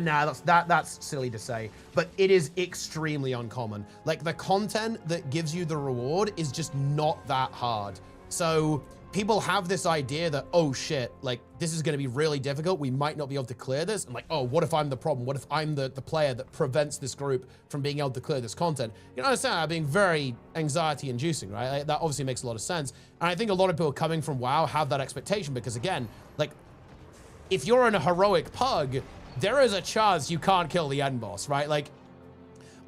nah, that's silly to say, but it is extremely uncommon. Like, the content that gives you the reward is just not that hard. So people have this idea that, oh shit, like this is gonna be really difficult. We might not be able to clear this. And like, oh, what if I'm the problem? What if I'm the player that prevents this group from being able to clear this content? You know, understand that being very anxiety inducing, right? Like, that obviously makes a lot of sense. And I think a lot of people coming from WoW have that expectation because again, like if you're in a heroic pug, there is a chance you can't kill the end boss, right? Like,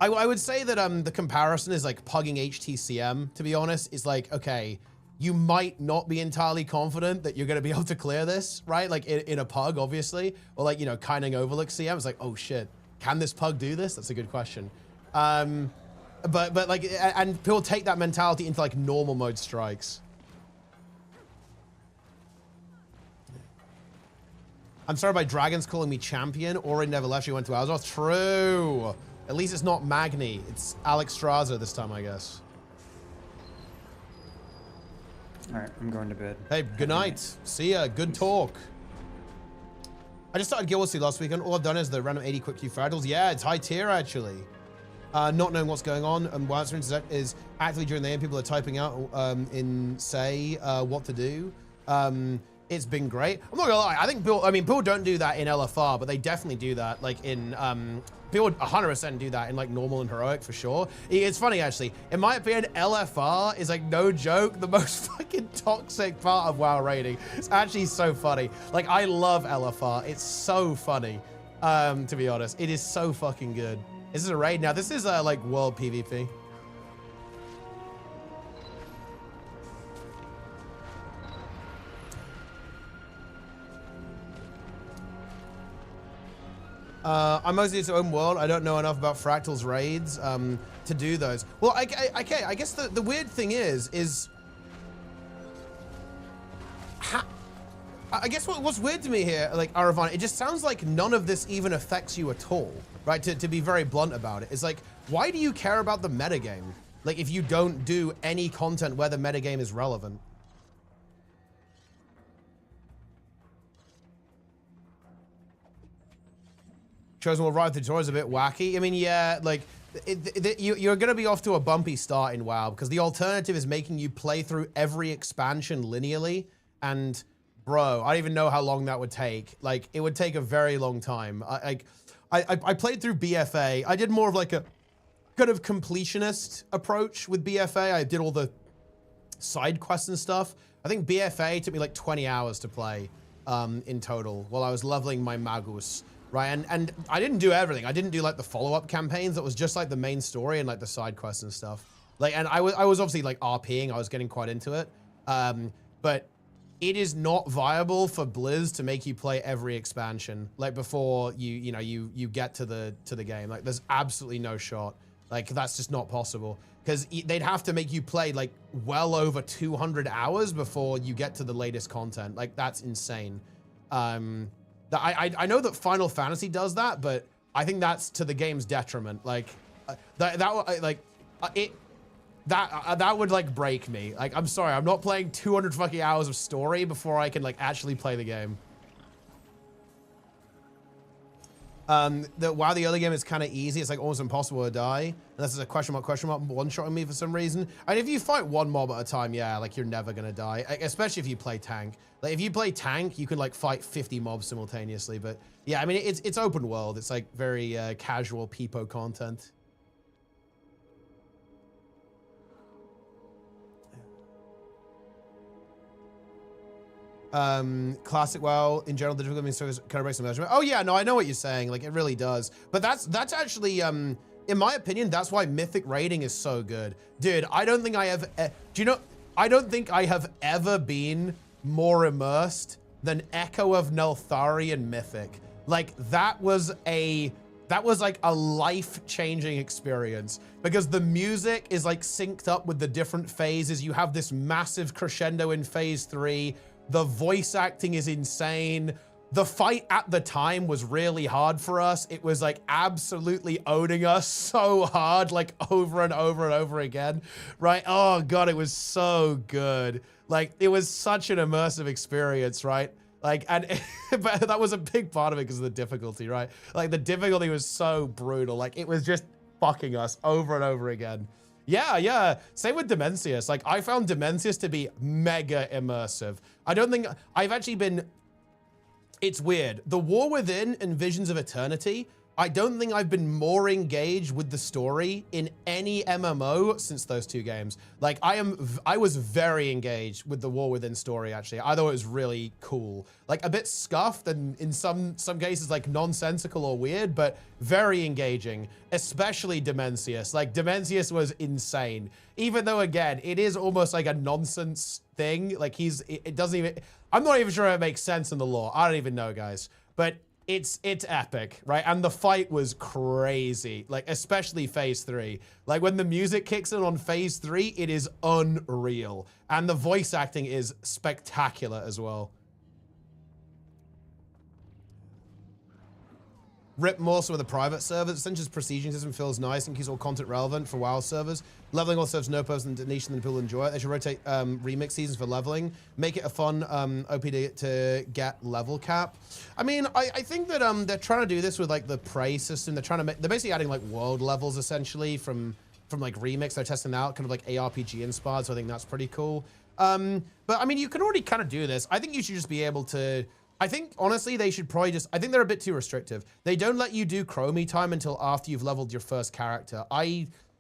I would say that the comparison is like pugging HTCM, to be honest, is like, okay, you might not be entirely confident that you're going to be able to clear this, right? Like in a pug, obviously, or like, you know, Kining Overlook CM. It's like, oh shit, can this pug do this? That's a good question. But like, and people take that mentality into like normal mode strikes. I'm sorry by dragons calling me champion. Orin never left. She went to Azeroth. True. At least it's not Magni. It's Alex Straza this time, I guess. All right, I'm going to bed. Hey, good night. See ya. Good talk. I just started Guild Wars 2 last weekend. All I've done is the random 80 quick queue fragils. Yeah, it's high tier actually. Not knowing what's going on and what is actively during the game. People are typing out in say what to do. It's been great. I'm not gonna lie. I think people don't do that in LFR, but they definitely do that like in people 100% do that in like normal and heroic for sure. It's funny actually. In my opinion, LFR is like no joke the most fucking toxic part of WoW raiding. It's actually so funny. Like I love LFR. It's so funny. To be honest, it is so fucking good. This is a raid now. This is like world PvP. I'm mostly its own world. I don't know enough about Fractal's raids to do those. Well, okay, I guess the weird thing is I guess what's weird to me here, like Aravan, it just sounds like none of this even affects you at all, right? To be very blunt about it, it's like, why do you care about the metagame? Like, if you don't do any content where the metagame is relevant. Chosen will ride the tutorial is a bit wacky. I mean, yeah, like, you're going to be off to a bumpy start in WoW because the alternative is making you play through every expansion linearly. And, bro, I don't even know how long that would take. Like, it would take a very long time. I played through BFA. I did more of like a kind of completionist approach with BFA. I did all the side quests and stuff. I think BFA took me like 20 hours to play in total while I was leveling my Magus, right? And I didn't do everything. I didn't do like the follow-up campaigns. That was just like the main story and like the side quests and stuff. Like, and I was obviously like RPing. I was getting quite into it. But it is not viable for Blizz to make you play every expansion like before you get to the game. Like, there's absolutely no shot. Like, that's just not possible, because they'd have to make you play like well over 200 hours before you get to the latest content. Like, that's insane. I know that Final Fantasy does that, but I think that's to the game's detriment. Like, that would like break me. Like, I'm sorry, I'm not playing 200 fucking hours of story before I can like actually play the game. While the early game is kind of easy, it's like almost impossible to die. Unless it's a question mark one-shotting me for some reason. And if you fight one mob at a time, yeah, like you're never gonna die. Especially if you play tank. Like, if you play tank, you can like fight 50 mobs simultaneously. But yeah, I mean, it's open world. It's like very casual Peepo content. Classic WoW in general, the difficulty means kind of breaks the measurement. Oh yeah, no, I know what you're saying. Like, it really does. But that's actually, in my opinion, that's why Mythic raiding is so good. Dude, I don't think I have, I don't think I have ever been more immersed than Echo of Nelthari in Mythic. Like, that was like a life-changing experience, because the music is like synced up with the different phases. You have this massive crescendo in phase 3. The voice acting is insane. The fight at the time was really hard for us. It was like absolutely owning us so hard, like over and over and over again, right? Oh God, it was so good. Like, it was such an immersive experience, right? Like, and but that was a big part of it because of the difficulty, right? Like, the difficulty was so brutal. Like, it was just fucking us over and over again. Yeah. Same with Dimensius. Like, I found Dimensius to be mega immersive. I don't think I've actually been, it's weird. The War Within and Visions of Eternity, I don't think I've been more engaged with the story in any MMO since those two games. Like, I was very engaged with the War Within story, actually. I thought it was really cool. Like, a bit scuffed and in some cases like nonsensical or weird, but very engaging, especially Dimensius. Like, Dimensius was insane. Even though, again, it is almost like a nonsense thing. Like, it doesn't even, I'm not even sure it makes sense in the lore. I don't even know, guys. But it's epic, right? And the fight was crazy, like, especially phase 3. Like, when the music kicks in on phase 3, it is unreal. And the voice acting is spectacular as well. Rip more so with the private servers. Essentially, the procedure system feels nice and keeps all content relevant for WoW servers. Leveling all serves no person niche and people enjoy it. They should rotate remix seasons for leveling. Make it a fun OP to get level cap. I mean, I think that they're trying to do this with like the Prey system. They're basically adding like world levels essentially from like remix. They're testing out kind of like ARPG inspired. So I think that's pretty cool. But I mean, you can already kind of do this. I think you should just be able to. I think, honestly, they should probably just, I think they're a bit too restrictive. They don't let you do chromie time until after you've leveled your first character.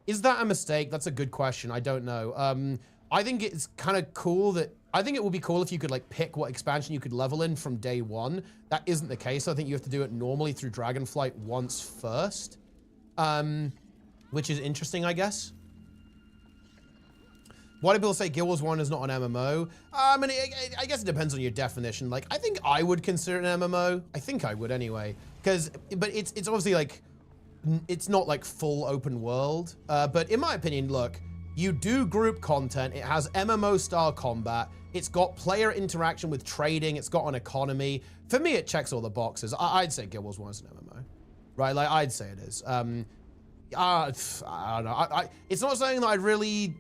Is that a mistake? That's a good question. I don't know. I think it's kind of cool that, I think it would be cool if you could like pick what expansion you could level in from day one. That isn't the case. I think you have to do it normally through Dragonflight once first, which is interesting, I guess. Why do people say Guild Wars 1 is not an MMO? I mean, I guess it depends on your definition. Like, I think I would consider it an MMO. I think I would anyway. But it's obviously like, it's not like full open world. But in my opinion, look, you do group content. It has MMO style combat. It's got player interaction with trading. It's got an economy. For me, it checks all the boxes. I'd say Guild Wars 1 is an MMO, right? Like, I'd say it is. I don't know. It's not something that I'd really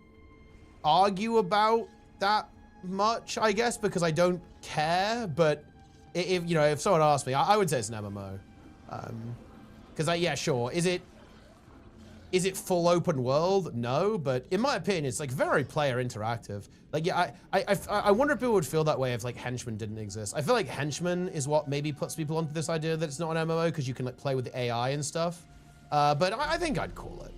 argue about that much, I guess, because I don't care. But if someone asked me, I would say it's an MMO. Because yeah, sure. Is it full open world? No, but in my opinion, it's like very player interactive. Like, yeah, I wonder if people would feel that way if like Henchmen didn't exist. I feel like Henchmen is what maybe puts people onto this idea that it's not an MMO because you can like play with the AI and stuff. But I think I'd call it.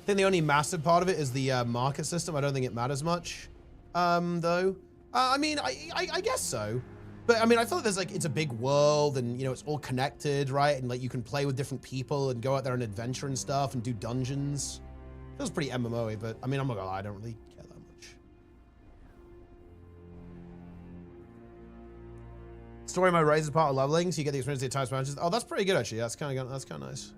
think the only massive part of it is the market system. I don't think it matters much, though. I mean, I guess so. But I mean, I feel like there's like, it's a big world and, you know, it's all connected, right? And like you can play with different people and go out there and adventure and stuff and do dungeons. Feels pretty MMO-y, but I mean, I'm not gonna lie, I don't really care that much. Story mode raises part of leveling, so you get the experience of the entire matches. Oh, that's pretty good actually. That's kind of nice.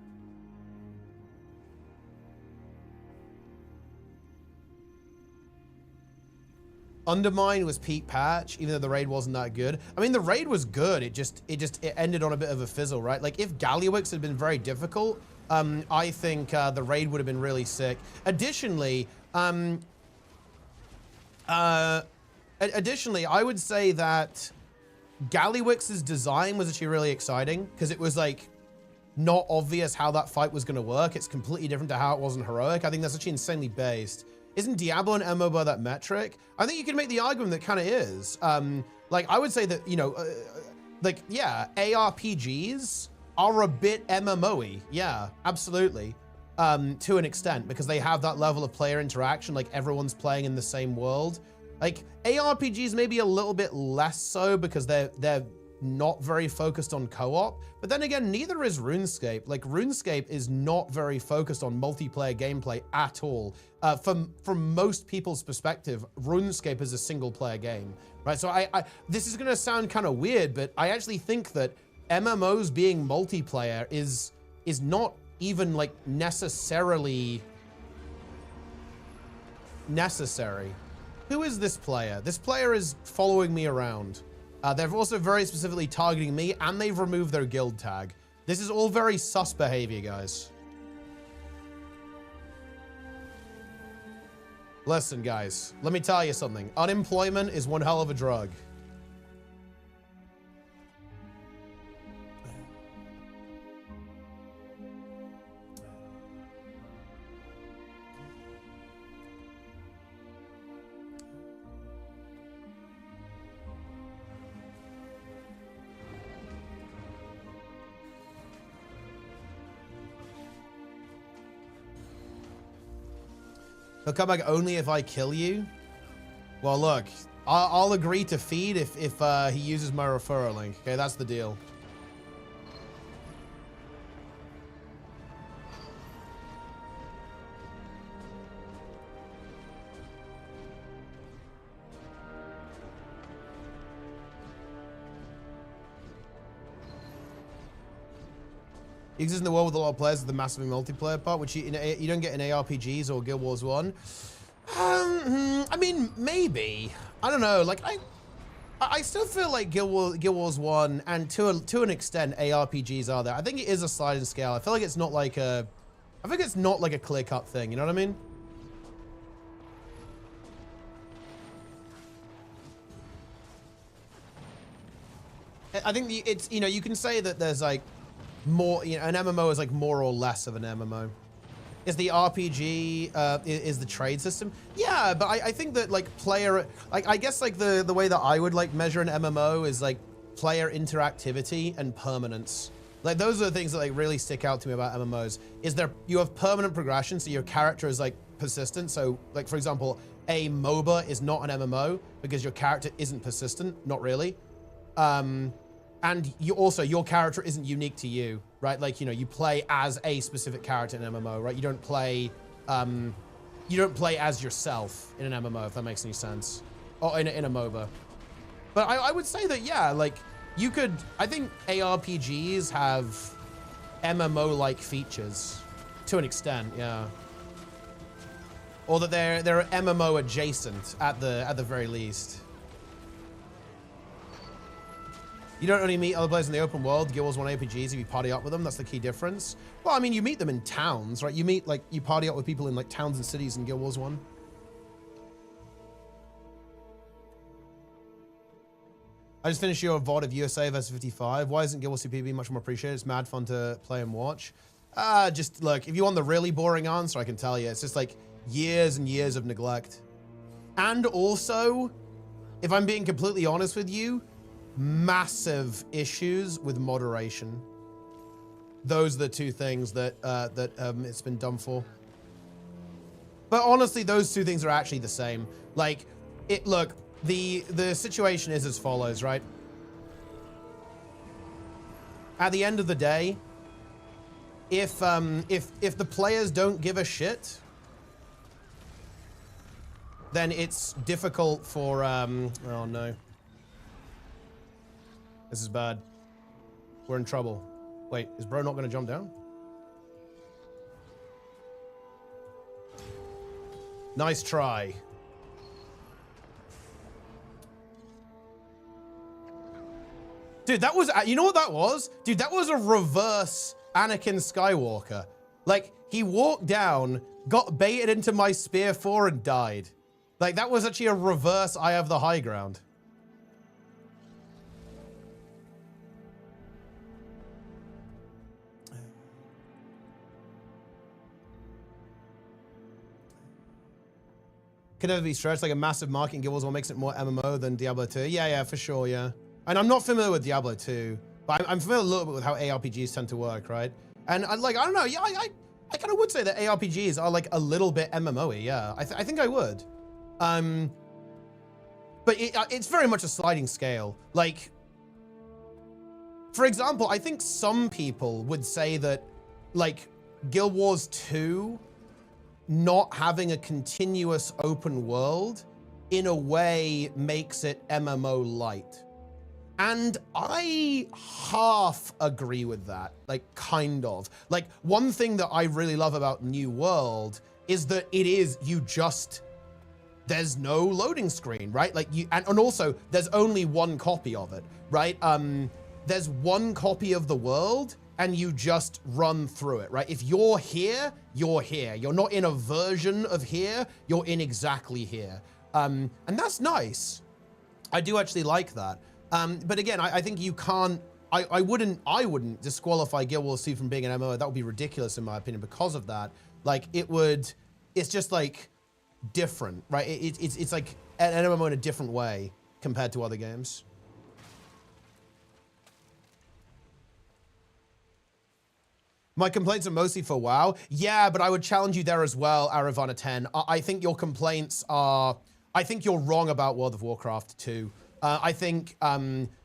Undermine was peak patch, even though the raid wasn't that good. I mean, the raid was good. It ended on a bit of a fizzle, right? Like if Galliwix had been very difficult, I think the raid would have been really sick. Additionally, I would say that Galliwix's design was actually really exciting because it was like not obvious how that fight was going to work. It's completely different to how it was in Heroic. I think that's actually insanely based. Isn't Diablo and MMO by that metric? I think you can make the argument that kind of is. Like, I would say that, you know, like, yeah, ARPGs are a bit MMO-y. Yeah, absolutely. To an extent, because they have that level of player interaction, like everyone's playing in the same world. Like, ARPGs maybe a little bit less so because they're not very focused on co-op, but then again, neither is RuneScape. Like RuneScape is not very focused on multiplayer gameplay at all. From most people's perspective, RuneScape is a single player game, right? So this is gonna sound kind of weird, but I actually think that MMOs being multiplayer is not even like necessarily necessary. Who is this player? This player is following me around. They're also very specifically targeting me, and they've removed their guild tag. This is all very sus behavior, guys. Listen, guys, let me tell you something. Unemployment is one hell of a drug. He'll come back only if I kill you. Well, look, I'll agree to feed if he uses my referral link. Okay, that's the deal. It exists in the world with a lot of players with the massively multiplayer part, which you don't get in ARPGs or Guild Wars 1. I mean, maybe. I don't know. Like, I still feel like Guild Wars 1 and to an extent ARPGs are there. I think it is a sliding scale. I feel like it's not like a clear-cut thing. You know what I mean? I think it's, you know, you can say that there's like more, you know, an MMO is like more or less of an MMO. Is the RPG, is the trade system? Yeah, but I think that like player, like I guess like the way that I would like measure an MMO is like player interactivity and permanence. Like those are the things that like really stick out to me about MMOs. Is there, you have permanent progression, so your character is like persistent. So like for example, a MOBA is not an MMO because your character isn't persistent, not really. And you also, your character isn't unique to you, right? Like, you know, you play as a specific character in an MMO, right? You don't play as yourself in an MMO, if that makes any sense. Or in a MOBA. But I would say that, yeah, like, you could, I think ARPGs have MMO-like features to an extent, yeah. Or that they're MMO adjacent at the very least. You don't only meet other players in the open world, Guild Wars 1 ARPGs, if you party up with them, that's the key difference. Well, I mean, you meet them in towns, right? You meet, like, you party up with people in, like, towns and cities in Guild Wars 1. I just finished your VOD of USA vs 55. Why isn't Guild Wars CPB much more appreciated? It's mad fun to play and watch. Just, look, if you want the really boring answer, I can tell you. It's just, like, years and years of neglect. And also, if I'm being completely honest with you, massive issues with moderation. Those are the two things that it's been done for. But honestly, those two things are actually the same. Like, look, the situation is as follows, right? At the end of the day, if the players don't give a shit, then it's difficult for oh no. This is bad. We're in trouble. Wait, is bro not gonna jump down? Nice try. Dude, that was, you know what that was? Dude, that was a reverse Anakin Skywalker. Like, he walked down, got baited into my Spear 4 and died. Like, that was actually a reverse I have the high ground. Can never be stretched, like a massive market in Guild Wars 1 makes it more MMO than Diablo 2. Yeah, for sure, yeah. And I'm not familiar with Diablo 2, but I'm familiar a little bit with how ARPGs tend to work, right? And I don't know, yeah, I kind of would say that ARPGs are like a little bit MMO-y, yeah. I think I would. But it's very much a sliding scale. Like, for example, I think some people would say that, like, Guild Wars 2 not having a continuous open world in a way makes it MMO light. And I half agree with that, like, kind of. Like, one thing that I really love about New World is that there's no loading screen, right? Like, and also, there's only one copy of it, right? There's one copy of the world, and you just run through it, right? If you're here, you're here. You're not in a version of here, you're in exactly here. And that's nice. I do actually like that. But again, I think you can't, I wouldn't disqualify Guild Wars 2 from being an MMO. That would be ridiculous in my opinion because of that. Like, it's just like different, right? It's like an MMO in a different way compared to other games. My complaints are mostly for WoW. Yeah, but I would challenge you there as well, Aravana 10. I think your complaints are, I think you're wrong about World of Warcraft 2. I think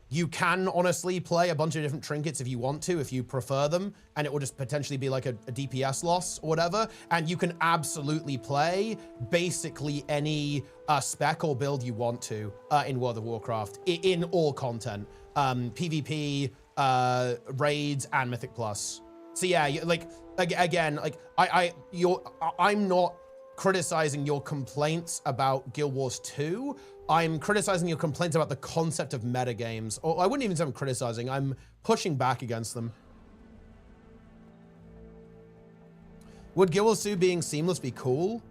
you can honestly play a bunch of different trinkets if you want to, if you prefer them, and it will just potentially be like a DPS loss or whatever. And you can absolutely play basically any spec or build you want to in World of Warcraft, in all content. PvP, raids, and Mythic Plus. So yeah, like, again, like, I'm not criticizing your complaints about Guild Wars 2. I'm criticizing your complaints about the concept of metagames. Or I wouldn't even say I'm criticizing, I'm pushing back against them. Would Guild Wars 2 being seamless be cool?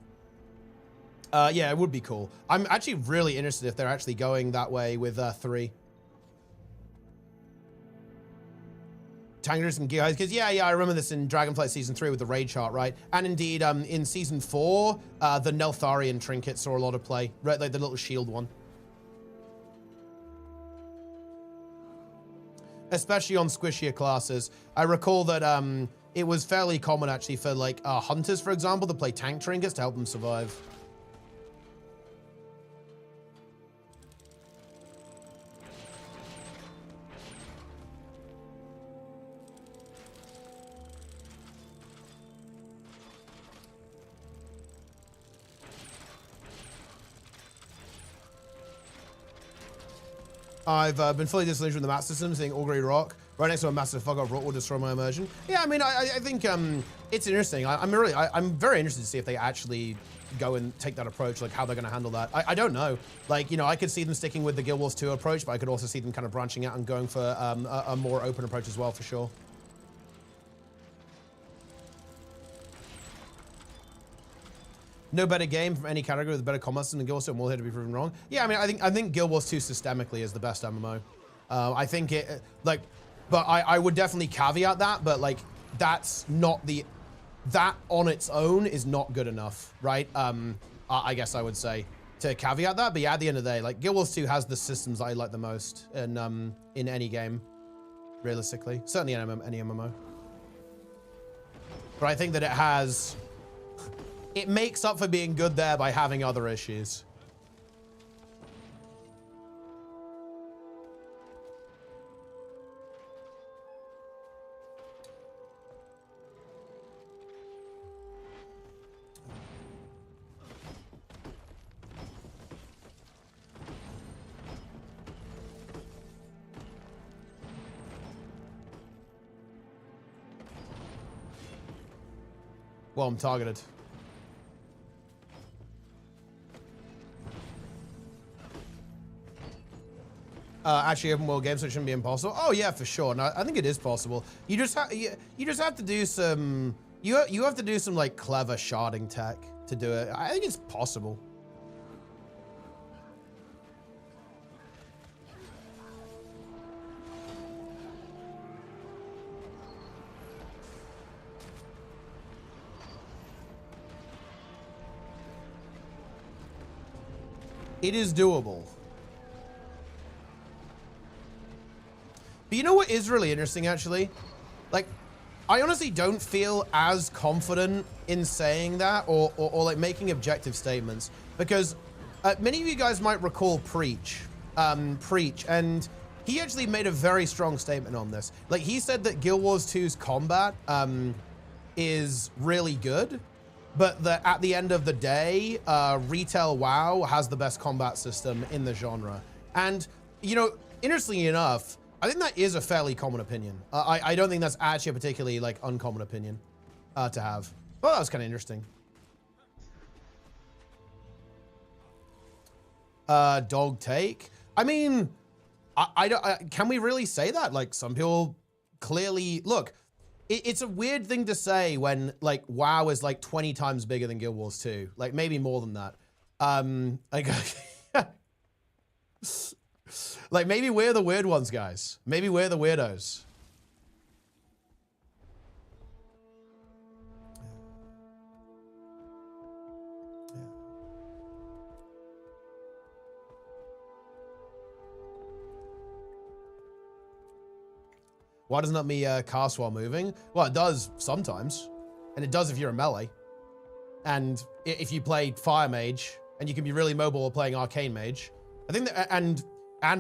Yeah, it would be cool. I'm actually really interested if they're actually going that way with 3. Tangers and Gear because yeah, I remember this in Dragonflight Season 3 with the raid chart, right? And indeed, in Season 4, the Neltharion trinket saw a lot of play, right? Like the little shield one. Especially on squishier classes. I recall that it was fairly common actually for like hunters, for example, to play tank trinkets to help them survive. I've been fully disillusioned with the map system, seeing Augury Rock right next to a massive fuck-up rock will destroy my immersion. Yeah, I mean, I think it's interesting. I'm very interested to see if they actually go and take that approach, like how they're going to handle that. I don't know. Like, you know, I could see them sticking with the Guild Wars 2 approach, but I could also see them kind of branching out and going for a more open approach as well, for sure. No better game from any category with a better combat system than Guild Wars 2. I'm all here to be proven wrong. Yeah, I mean, I think Guild Wars 2 systemically is the best MMO. I think it, like, but I would definitely caveat that, but like, that's not that on its own is not good enough, right? I guess I would say to caveat that, but yeah, at the end of the day, like, Guild Wars 2 has the systems I like the most in any game, realistically. Certainly in any MMO. But I think that it has it makes up for being good there by having other issues. Well, I'm targeted. Actually, open world games, so it shouldn't be impossible. Oh yeah, for sure. No, I think it is possible. You just have to do some. You have to do some like clever sharding tech to do it. I think it's possible. It is doable. But you know what is really interesting, actually? Like, I honestly don't feel as confident in saying that or like making objective statements, because many of you guys might recall Preach, and he actually made a very strong statement on this. Like, he said that Guild Wars 2's combat is really good, but that at the end of the day, retail WoW has the best combat system in the genre. And, you know, interestingly enough, I think that is a fairly common opinion. I don't think that's actually a particularly, like, uncommon opinion to have. Well, that was kind of interesting. Dog take? I mean, can we really say that? Like, some people clearly... Look, it's a weird thing to say when, like, WoW is, like, 20 times bigger than Guild Wars 2. Like, maybe more than that. Like, maybe we're the weird ones, guys. Maybe we're the weirdos. Why doesn't let me cast while moving? Well, it does sometimes. And it does if you're a melee. And if you play Fire Mage, and you can be really mobile while playing Arcane Mage. I think that, and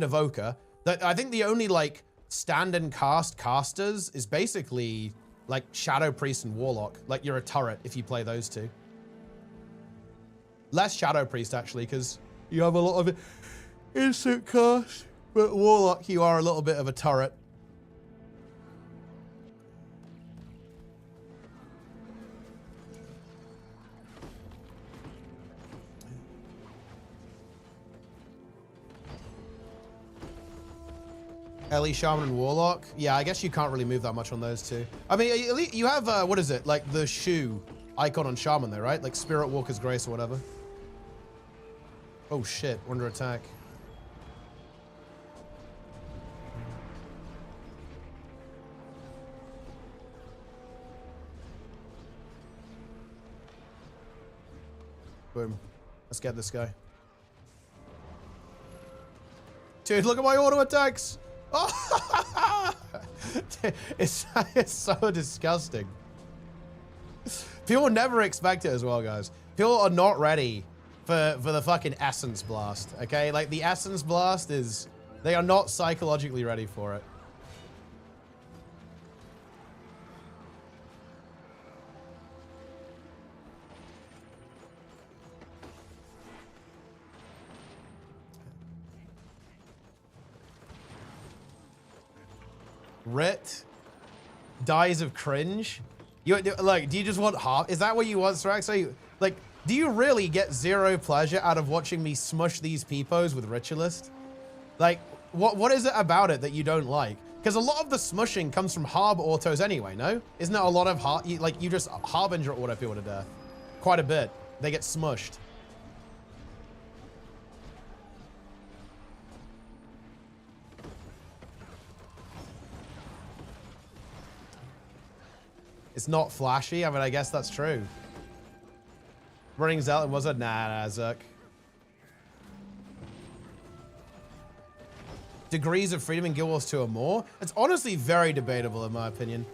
Evoker, that I think the only, like, stand and cast casters is basically, like, Shadow Priest and Warlock. Like, you're a turret if you play those two. Less Shadow Priest, actually, because you have a lot of instant cast. But Warlock, you are a little bit of a turret. Ellie, Shaman, and Warlock. Yeah, I guess you can't really move that much on those two. I mean, you have, what is it? Like, the shoe icon on Shaman there, right? Like, Spirit Walker's Grace or whatever. Oh, shit. We're under attack. Boom. Let's get this guy. Dude, look at my auto attacks! Oh, it's so disgusting. People never expect it as well, guys. People are not ready for the fucking Essence Blast, okay? Like, the Essence Blast is... They are not psychologically ready for it. Rit dies of cringe. You like? Do you just want half? Is that what you want, Srax? So you like? Do you really get zero pleasure out of watching me smush these peepos with Ritualist? Like, what is it about it that you don't like? Because a lot of the smushing comes from Harb autos anyway. No, isn't it a lot of you just Harbinger auto people to death? Quite a bit. They get smushed. It's not flashy. I mean, I guess that's true. Running Zealot was a nah, Zerk. Degrees of freedom in Guild Wars 2 or more. It's honestly very debatable in my opinion,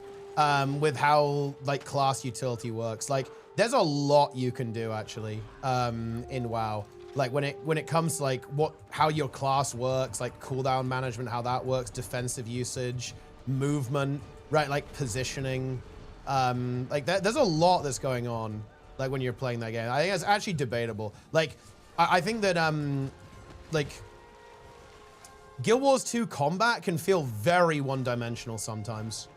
with how like class utility works. Like there's a lot you can do actually in WoW. Like when it comes to like how your class works, like cooldown management, how that works, defensive usage, movement, right? Like positioning. Like there's a lot that's going on like when you're playing that game. I think it's actually debatable. Like I think that like Guild Wars 2 combat can feel very one-dimensional sometimes.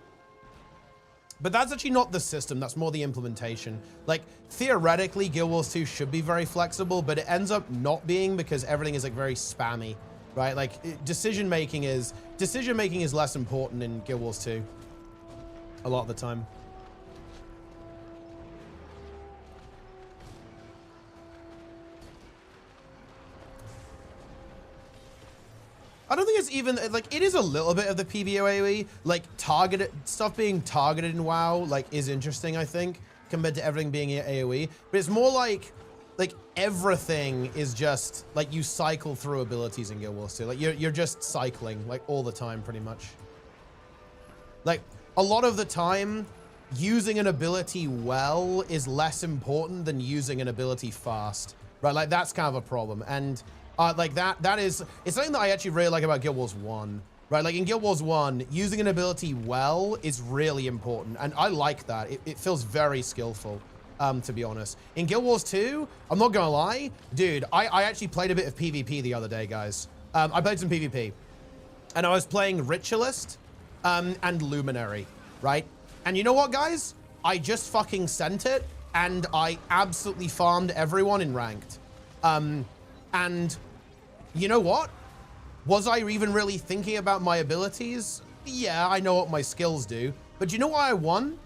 But that's actually not the system, that's more the implementation. Like, theoretically, Guild Wars 2 should be very flexible, but it ends up not being because everything is like very spammy, right? Like, decision-making is less important in Guild Wars 2 a lot of the time. I don't think it's even, like, it is a little bit of the PvE, like, targeted, stuff being targeted in WoW, like, is interesting, I think, compared to everything being AoE, but it's more like everything is just, like, you cycle through abilities in Guild Wars 2, like, you're just cycling, like, all the time, pretty much. Like, a lot of the time, using an ability well is less important than using an ability fast, right? Like, that's kind of a problem, and like it's something that I actually really like about Guild Wars 1, right? Like in Guild Wars 1, using an ability well is really important. And I like that. It feels very skillful, to be honest. In Guild Wars 2, I'm not gonna lie, dude, I actually played a bit of PvP the other day, guys. I played some PvP and I was playing Ritualist, and Luminary, right? And you know what, guys? I just fucking sent it and I absolutely farmed everyone in ranked. And you know what? Was I even really thinking about my abilities? Yeah, I know what my skills do. But you know why I won?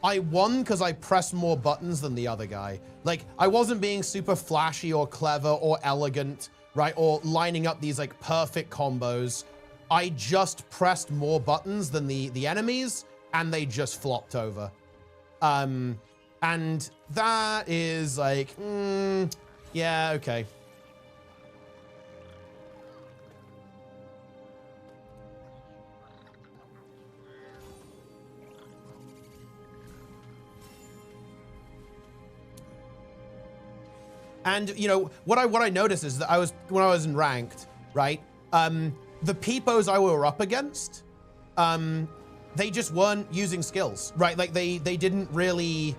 I won because I pressed more buttons than the other guy. Like, I wasn't being super flashy or clever or elegant, right? Or lining up these like perfect combos. I just pressed more buttons than the enemies and they just flopped over. And that is like, yeah, okay. And you know what I noticed is that when I was in ranked, right? The peepos I were up against, they just weren't using skills, right? Like they didn't really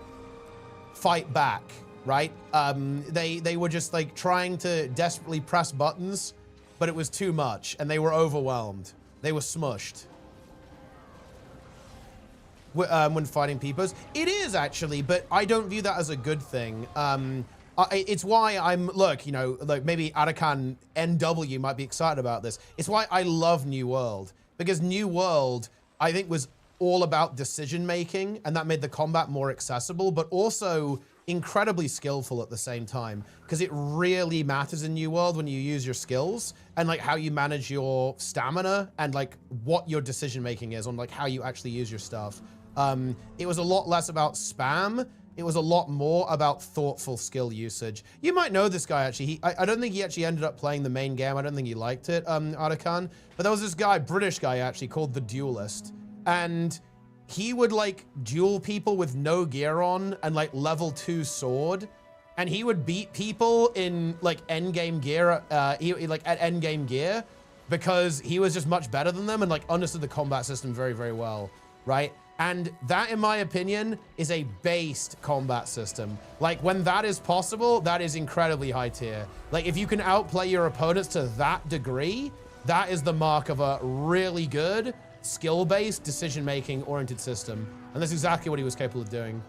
fight back, right? They were just like trying to desperately press buttons, but it was too much, and they were overwhelmed. They were smushed when fighting peepos. It is actually, but I don't view that as a good thing. It's why look, you know, like maybe Arakan NW might be excited about this. It's why I love New World, because New World, I think, was all about decision making, and that made the combat more accessible, but also incredibly skillful at the same time, because it really matters in New World when you use your skills and like how you manage your stamina and like what your decision making is on like how you actually use your stuff. It was a lot less about spam. It was a lot more about thoughtful skill usage. You might know this guy, actually. I don't think he actually ended up playing the main game. I don't think he liked it, Arakan. But there was this guy, British guy, actually, called The Duelist. And he would, like, duel people with no gear on and, like, level 2 sword. And he would beat people in, like, endgame gear, at endgame gear, because he was just much better than them and, like, understood the combat system very, very well, right? And that, in my opinion, is a based combat system. Like, when that is possible, that is incredibly high tier. Like, if you can outplay your opponents to that degree, that is the mark of a really good, skill-based, decision-making oriented system. And that's exactly what he was capable of doing.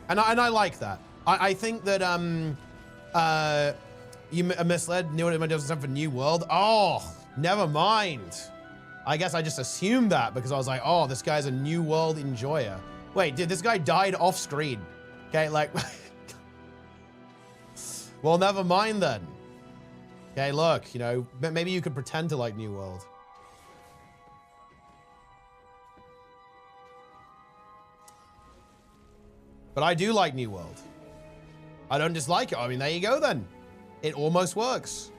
And I like that. I think that, you misled, knew it was time for New World. Oh, never mind. I guess I just assumed that because I was like, oh, this guy's a New World enjoyer. Wait, dude, this guy died off screen. Okay, like, well, never mind then. Okay, look, you know, maybe you could pretend to like New World. But I do like New World. I don't dislike it. I mean, there you go then. It almost works.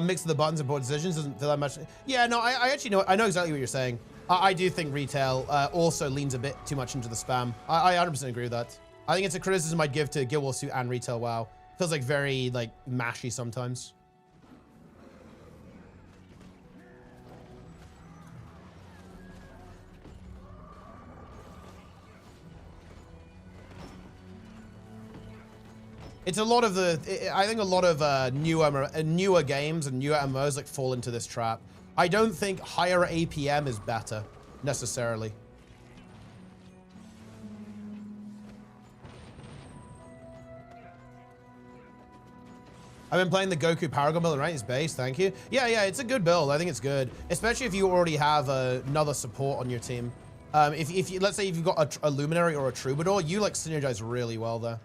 Mix of the buttons and board decisions doesn't feel that much. Yeah, no, I actually know. I know exactly what you're saying. I do think retail also leans a bit too much into the spam. I 100% agree with that. I think it's a criticism I'd give to Guild Wars 2 and retail WoW. Feels like very like mashy sometimes. It's a lot of the, I think a lot of newer games and newer MMOs like fall into this trap. I don't think higher APM is better, necessarily. I've been playing the Goku Paragon build, right? His base, thank you. Yeah, it's a good build. I think it's good, especially if you already have another support on your team. If you, let's say if you've got a Luminary or a Troubadour, you like synergize really well there.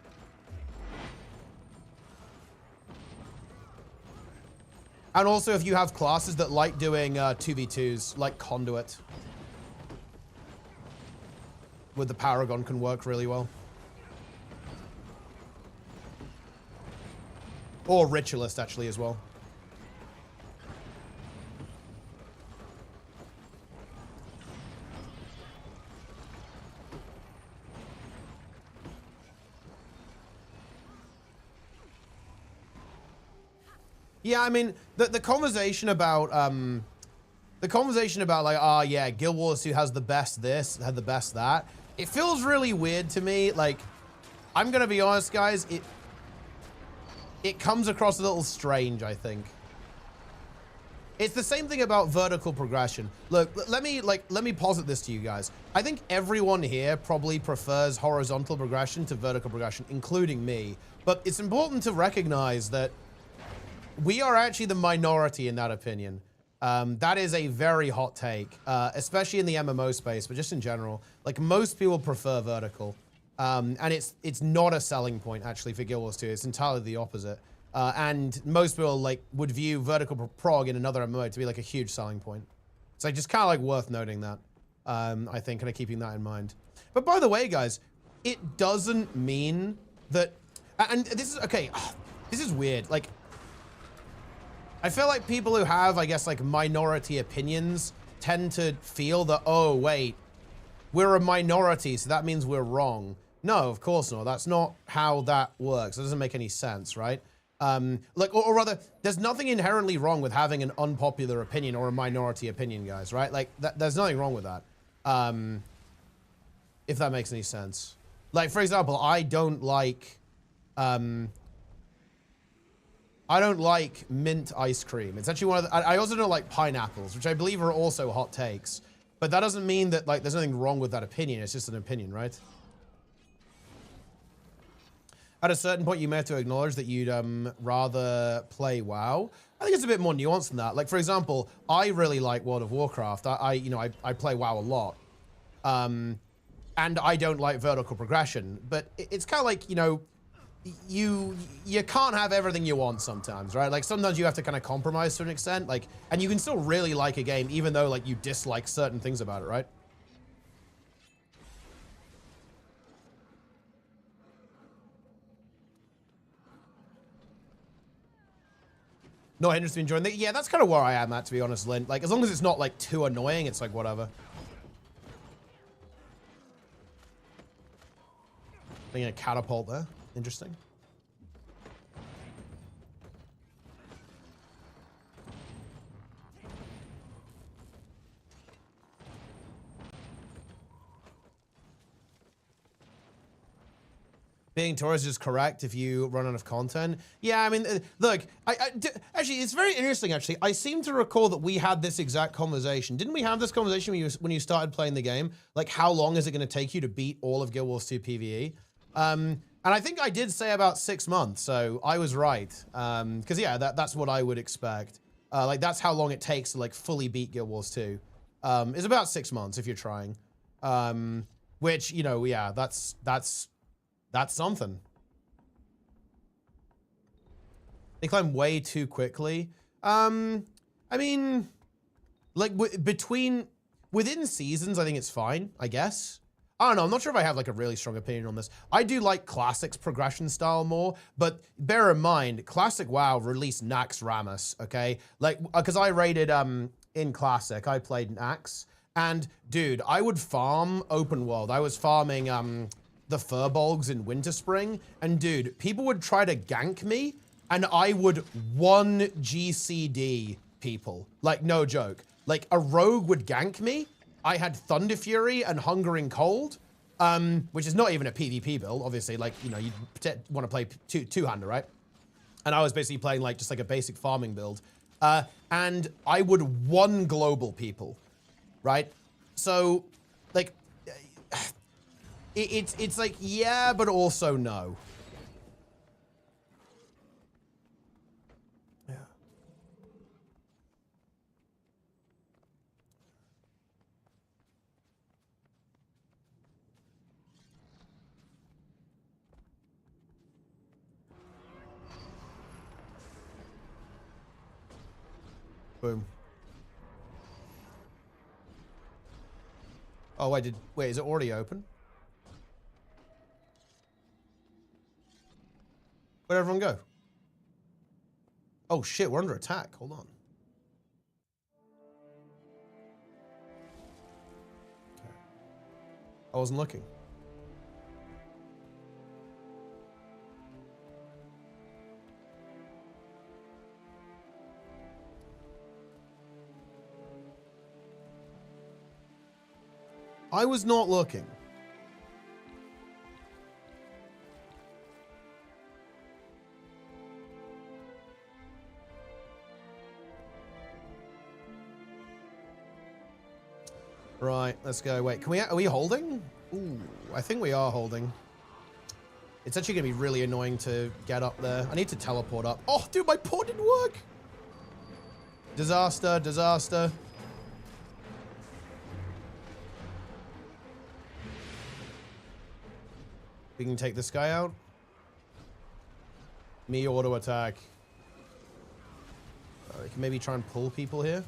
And also if you have classes that like doing 2v2s, like Conduit, with the Paragon can work really well. Or Ritualist, actually, as well. Yeah, I mean, the conversation about like, oh yeah, Guild Wars 2 has the best this, had the best that. It feels really weird to me. Like, I'm gonna be honest, guys, it comes across a little strange, I think. It's the same thing about vertical progression. Look, let me posit this to you guys. I think everyone here probably prefers horizontal progression to vertical progression, including me. But it's important to recognize that we are actually the minority in that opinion. That is a very hot take, especially in the MMO space, but just in general. Like, most people prefer vertical. And it's not a selling point, actually, for Guild Wars 2. It's entirely the opposite. And most people, like, would view vertical prog in another MMO to be, like, a huge selling point. So just kind of, like, worth noting that, I think, kind of keeping that in mind. But by the way, guys, it doesn't mean that... And this is... Okay, this is weird. Like, I feel like people who have, I guess, like, minority opinions tend to feel that, oh, wait, we're a minority, so that means we're wrong. No, of course not. That's not how that works. It doesn't make any sense, right? Like, or rather, there's nothing inherently wrong with having an unpopular opinion or a minority opinion, guys, right? Like, there's nothing wrong with that. If that makes any sense. Like, for example, I don't like mint ice cream. It's actually one of the, I also don't like pineapples, which I believe are also hot takes. But that doesn't mean that, like, there's nothing wrong with that opinion. It's just an opinion, right? At a certain point, you may have to acknowledge that you'd rather play WoW. I think it's a bit more nuanced than that. Like, for example, I really like World of Warcraft. I play WoW a lot. And I don't like vertical progression. But it's kind of like, you know, you can't have everything you want sometimes, right? Like, sometimes you have to kind of compromise to an extent, like, and you can still really like a game even though, like, you dislike certain things about it, right? No hindrance to enjoying it. Yeah, that's kind of where I am at, to be honest, Lynn. Like, as long as it's not, like, too annoying, it's like, whatever. Being a catapult there. Interesting. Being Taurus is correct if you run out of content. Yeah, I mean, look, actually, it's very interesting, actually. I seem to recall that we had this exact conversation. Didn't we have this conversation when you started playing the game? Like, how long is it going to take you to beat all of Guild Wars 2 PvE? And I think I did say about 6 months, so I was right. Because, yeah, that's what I would expect. Like, that's how long it takes to, like, fully beat Guild Wars 2. It's about 6 months if you're trying. Which, you know, yeah, that's something. They climb way too quickly. I mean, like, within seasons, I think it's fine, I guess. I don't know. I'm not sure if I have like a really strong opinion on this. I do like Classic's progression style more, but bear in mind, Classic WoW released Nax Rammus, okay? Like, because I raided in Classic, I played Nax, and dude, I would farm open world. I was farming the Furbolgs in Winterspring, and dude, people would try to gank me, and I would 1 GCD people. Like, no joke. Like, a rogue would gank me. I had Thunder Fury and Hungering Cold, which is not even a PvP build, obviously. Like, you know, you want to play two-hander, right? And I was basically playing like just like a basic farming build. And I would 1 global people, right? So, like, it's like, yeah, but also no. Yeah. Boom. Oh, wait, is it already open? Where'd everyone go? Oh shit, we're under attack. Hold on. Okay. I wasn't looking. I was not looking. Right, let's go. Wait, are we holding? Ooh, I think we are holding. It's actually gonna be really annoying to get up there. I need to teleport up. Oh, dude, my port didn't work. Disaster, disaster. We can take this guy out. Me auto attack. We can maybe try and pull people here.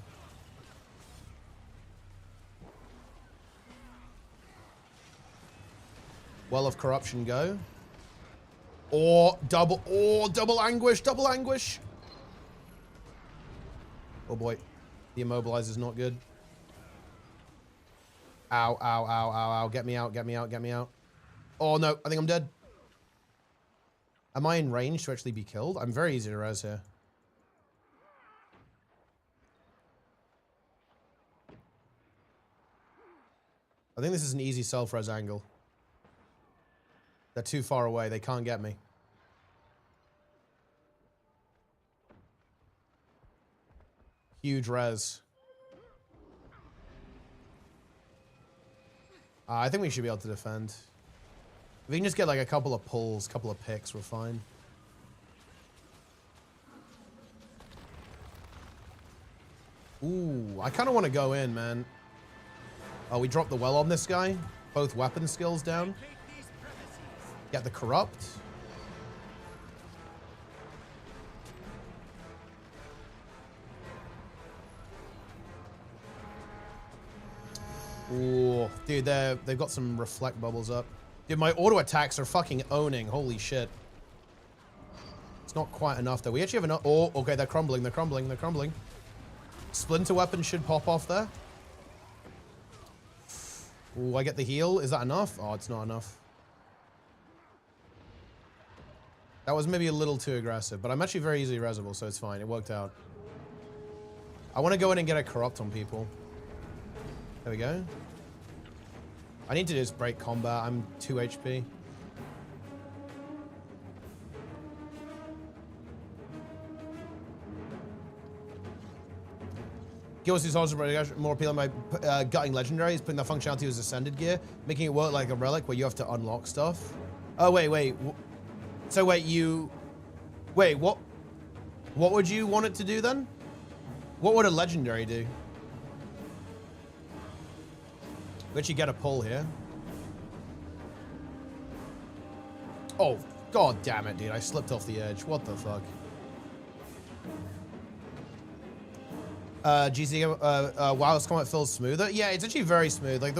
Well of Corruption go. Or double anguish, double anguish. Oh boy, the immobilizer's not good. Ow, ow, ow, ow, ow. Get me out, get me out, get me out. Oh no, I think I'm dead. Am I in range to actually be killed? I'm very easy to res here. I think this is an easy self-res angle. They're too far away, they can't get me. Huge res. I think we should be able to defend. If we can just get like a couple of pulls, couple of picks, we're fine. Ooh, I kind of want to go in, man. Oh, we dropped the well on this guy. Both weapon skills down. Get the corrupt. Ooh, dude, they've got some reflect bubbles up. Dude, my auto attacks are fucking owning. Holy shit. It's not quite enough, though. We actually have enough. Oh, okay, they're crumbling. They're crumbling. They're crumbling. Splinter weapon should pop off there. Ooh, I get the heal. Is that enough? Oh, it's not enough. That was maybe a little too aggressive, but I'm actually very easily resable, so it's fine. It worked out. I want to go in and get a corrupt on people. There we go. I need to just break combat. I'm 2 HP. Gills is also more appealing by gutting legendaries, putting that functionality as ascended gear, making it work like a relic where you have to unlock stuff. Oh, wait. So wait, what would you want it to do then? What would a legendary do? We actually get a pull here. Oh, god damn it, dude. I slipped off the edge. What the fuck? GC, WoW's combat feels smoother. Yeah, it's actually very smooth. Like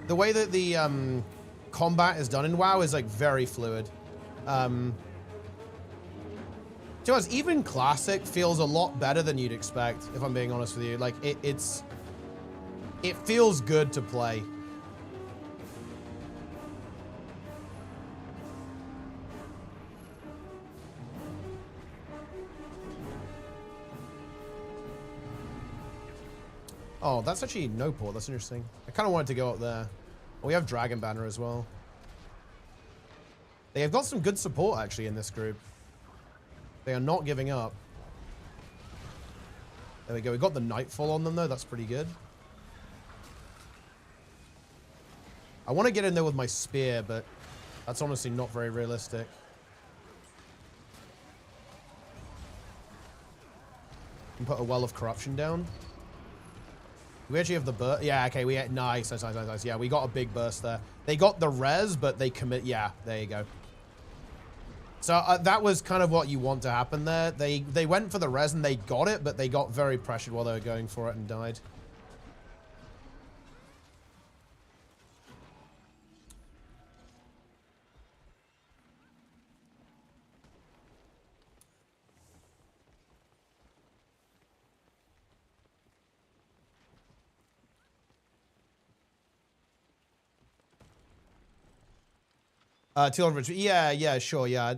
the way that the combat is done in WoW is like very fluid. To us, even Classic feels a lot better than you'd expect, if I'm being honest with you. Like, it feels good to play. Oh, that's actually no port. That's interesting. I kind of wanted to go up there. Oh, we have Dragon Banner as well. They have got some good support, actually, in this group. They are not giving up. There we go. We got the Nightfall on them, though. That's pretty good. I want to get in there with my spear, but that's honestly not very realistic. And put a Well of Corruption down. We actually have the burst. Yeah, okay. We had nice. Yeah, we got a big burst there. They got the res, but they commit. Yeah, there you go. So that was kind of what you want to happen there. They went for the res and they got it, but they got very pressured while they were going for it and died. Yeah, sure, yeah.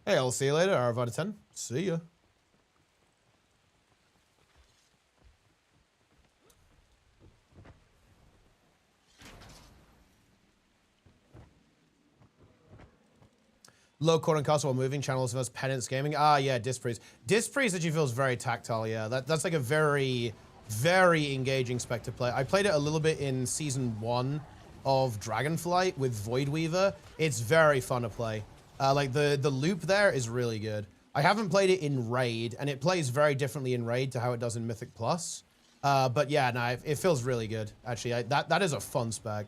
Hey, I'll see you later. Hour out of 10. See ya. Low core and castle while moving channels versus Penance Gaming. Ah, yeah, Dispraise. Dispraise actually feels very tactile, yeah. That's like a very, very engaging spec to play. I played it a little bit in Season 1 of Dragonflight with Voidweaver. It's very fun to play. Like, the loop there is really good. I haven't played it in Raid, and it plays very differently in Raid to how it does in Mythic Plus. But yeah, no, it feels really good, actually. That is a fun spec.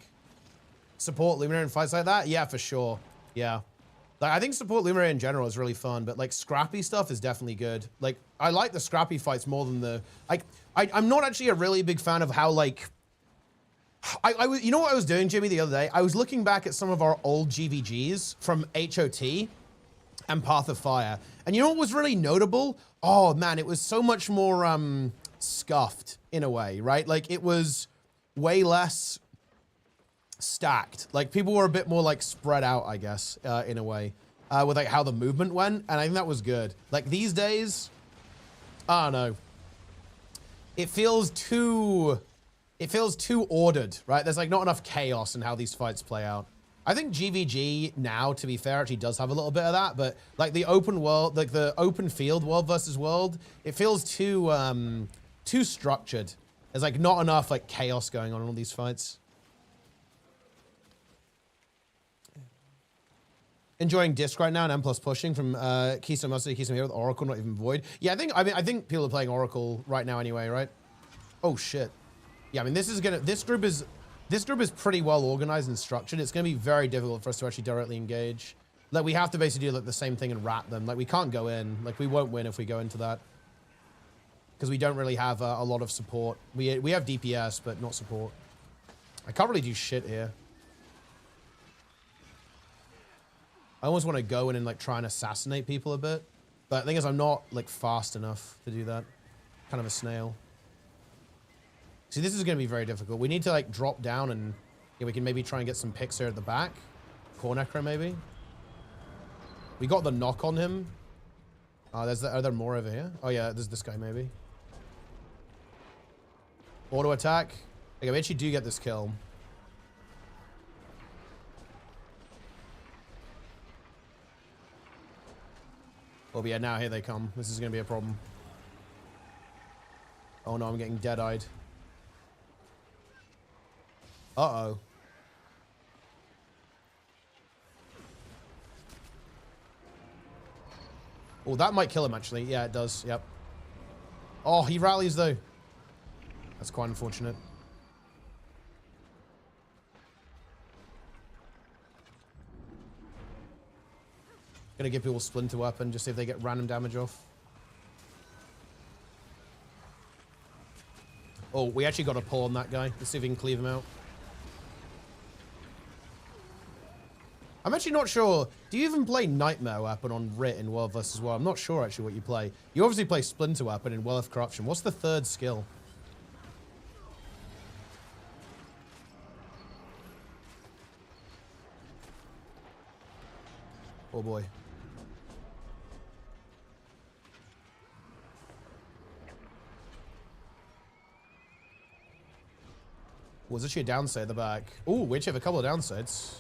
Support Luminary in fights like that? Yeah, for sure. Yeah. Like, I think support Luminary in general is really fun, but like scrappy stuff is definitely good. Like, I like the scrappy fights more than the, like, I'm not actually a really big fan of how, like, you know what I was doing, Jimmy, the other day? I was looking back at some of our old GVGs from HOT and Path of Fire. And you know what was really notable? Oh man, it was so much more scuffed in a way, right? Like, it was way less stacked. Like, people were a bit more like spread out, I guess, in a way, with like how the movement went, and I think that was good. Like, these days, I don't know, it feels too ordered, right? There's like not enough chaos in how these fights play out. I think GVG now, to be fair, actually does have a little bit of that, but like the open world, like the open field world versus world, it feels too structured. There's like not enough like chaos going on in all these fights. Enjoying disc right now and M+ pushing from Keystone Mustard to Keystone here with Oracle, not even Void. Yeah, I think people are playing Oracle right now anyway, right? Oh shit. Yeah, I mean this group is pretty well organized and structured. It's gonna be very difficult for us to actually directly engage. Like, we have to basically do like the same thing and rat them. Like, we can't go in. Like, we won't win if we go into that. Because we don't really have a lot of support. We have DPS, but not support. I can't really do shit here. I almost want to go in and like try and assassinate people a bit. But the thing is, I'm not like fast enough to do that. Kind of a snail. See, this is going to be very difficult. We need to like drop down and yeah, we can maybe try and get some picks here at the back. Core Necro maybe. We got the knock on him. Are there more over here? Oh yeah, there's this guy maybe. Auto attack. Okay, we actually do get this kill. Oh, but yeah, now here they come. This is going to be a problem. Oh no, I'm getting dead-eyed. Uh-oh. Oh, that might kill him, actually. Yeah, it does. Yep. Oh, he rallies, though. That's quite unfortunate. Gonna give people splinter weapon, just see if they get random damage off. Oh, we actually got a pull on that guy. Let's see if we can cleave him out. I'm actually not sure. Do you even play Nightmare Weapon on Writ in World vs. World? I'm not sure actually what you play. You obviously play Splinter Weapon in Well of Corruption. What's the third skill? Oh boy. Was actually a downside at the back. Oh, we actually have a couple of downsides.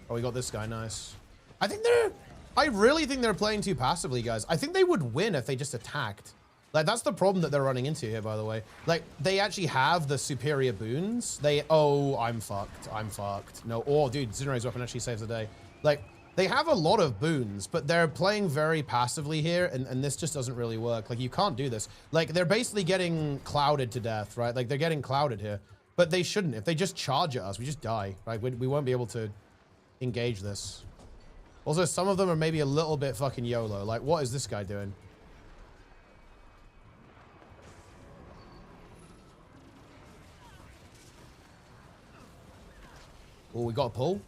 Oh, we got this guy. Nice. I really think they're playing too passively, guys. I think they would win if they just attacked. Like, that's the problem that they're running into here, by the way. Like, they actually have the superior boons. Oh, I'm fucked. I'm fucked. No, oh, dude, Zinrai's weapon actually saves the day. Like, they have a lot of boons, but they're playing very passively here, and this just doesn't really work. Like, you can't do this. Like, they're basically getting clouded to death, right? Like, they're getting clouded here. But they shouldn't. If they just charge at us, we just die, right? We won't be able to engage this. Also, some of them are maybe a little bit fucking YOLO. Like, what is this guy doing? Oh, we got a pull.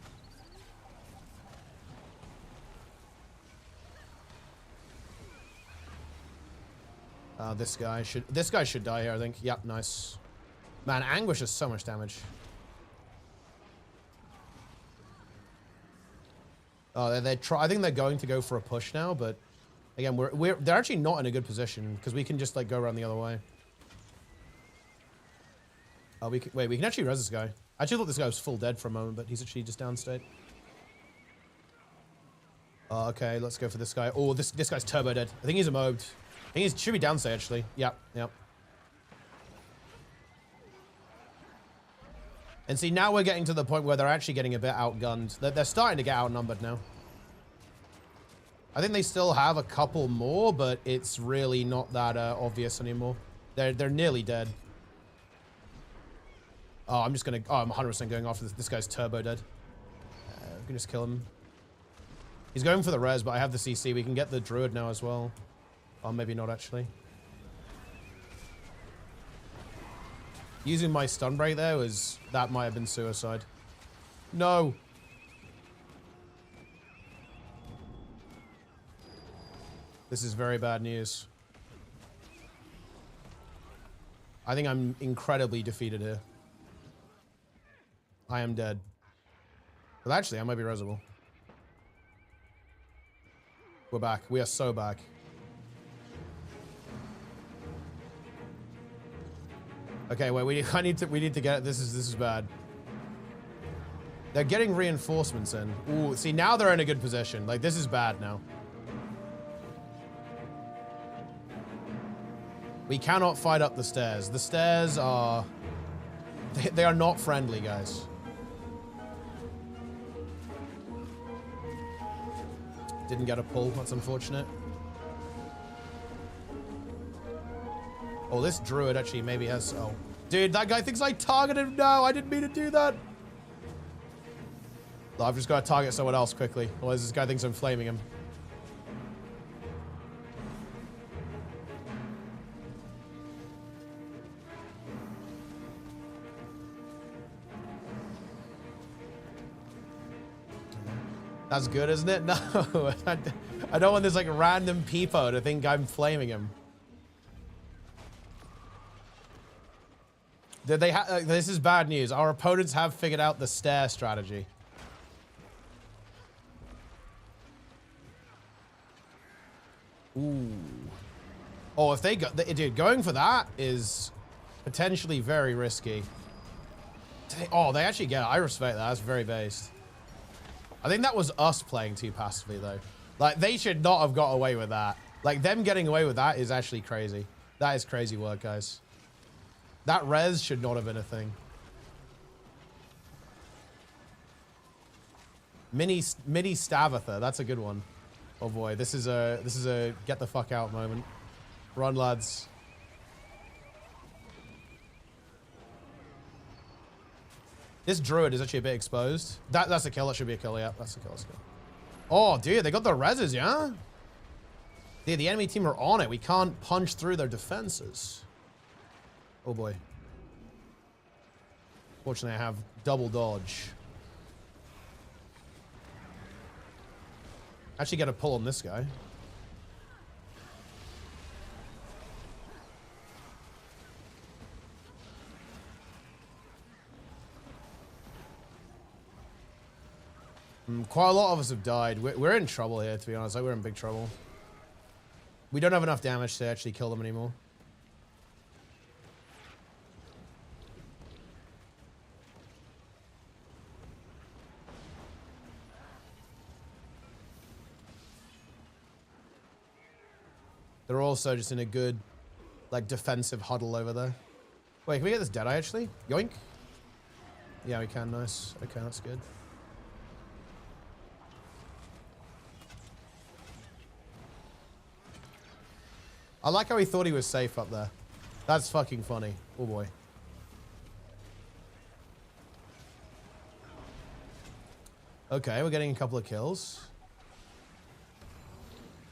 This guy should die here, I think. Yep, nice. Man, Anguish has so much damage. Oh, I think they're going to go for a push now, but again, they're actually not in a good position because we can just like go around the other way. Oh, we can actually res this guy. I actually thought this guy was full dead for a moment, but he's actually just downstate. Oh, okay, let's go for this guy. Oh, this guy's turbo dead. I think he's mobbed. I think he should be downstate actually. Yep. And see, now we're getting to the point where they're actually getting a bit outgunned. They're starting to get outnumbered now. I think they still have a couple more, but it's really not that obvious anymore. They're nearly dead. Oh, I'm 100% going after this. This guy's turbo dead. We can just kill him. He's going for the res, but I have the CC. We can get the druid now as well. Oh, maybe not actually. Using my stun break there that might have been suicide. No. This is very bad news. I think I'm incredibly defeated here. I am dead. But actually, I might be resable. We're back. We are so back. Okay, wait. We need to get it. This is bad. They're getting reinforcements in. Ooh, see, now they're in a good position. Like, this is bad now. We cannot fight up the stairs. The stairs are... They are not friendly, guys. Didn't get a pull. That's unfortunate. Oh, this druid actually maybe has... Oh. Dude, that guy thinks I targeted him. No, I didn't mean to do that. I've just got to target someone else quickly. Otherwise, this guy thinks I'm flaming him. That's good, isn't it? No, I don't want this like random peepo to think I'm flaming him. This is bad news. Our opponents have figured out the stair strategy. Ooh. Oh, if they go, dude, going for that is potentially very risky. They actually get it. I respect that. That's very based. I think that was us playing too passively, though. Like, they should not have got away with that. Like, them getting away with that is actually crazy. That is crazy work, guys. That res should not have been a thing. Mini Stavatha, that's a good one. Oh boy, this is a get the fuck out moment. Run, lads. This druid is actually a bit exposed. That's a kill. That should be a kill. Yeah, that's a kill. That's a kill. Oh, dude, they got the reses, yeah? Dude, the enemy team are on it. We can't punch through their defenses. Oh, boy. Fortunately, I have double dodge. Actually get a pull on this guy. Quite a lot of us have died. We're in trouble here, to be honest. Like, we're in big trouble. We don't have enough damage to actually kill them anymore. They're also just in a good, like, defensive huddle over there. Wait, can we get this Deadeye, actually? Yoink. Yeah, we can. Nice. Okay, that's good. I like how he thought he was safe up there. That's fucking funny. Oh, boy. Okay, we're getting a couple of kills.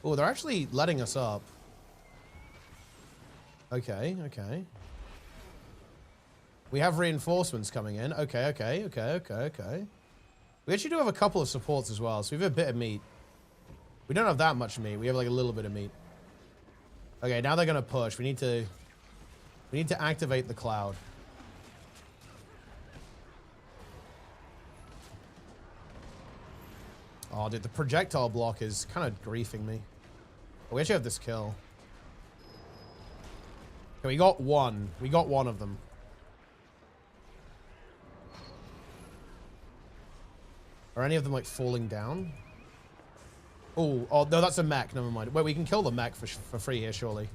Oh, they're actually letting us up. Okay, okay. We have reinforcements coming in. Okay, okay, okay, okay, okay. We actually do have a couple of supports as well, so we have a bit of meat. We don't have that much meat. We have like a little bit of meat. Okay, now they're gonna push. We need to activate the cloud. Oh, dude, the projectile block is kind of griefing me. Oh, we actually have this kill. Okay, we got one. We got one of them. Are any of them like falling down? Oh, no, that's a mech. Never mind. Wait, we can kill the mech for free here, surely.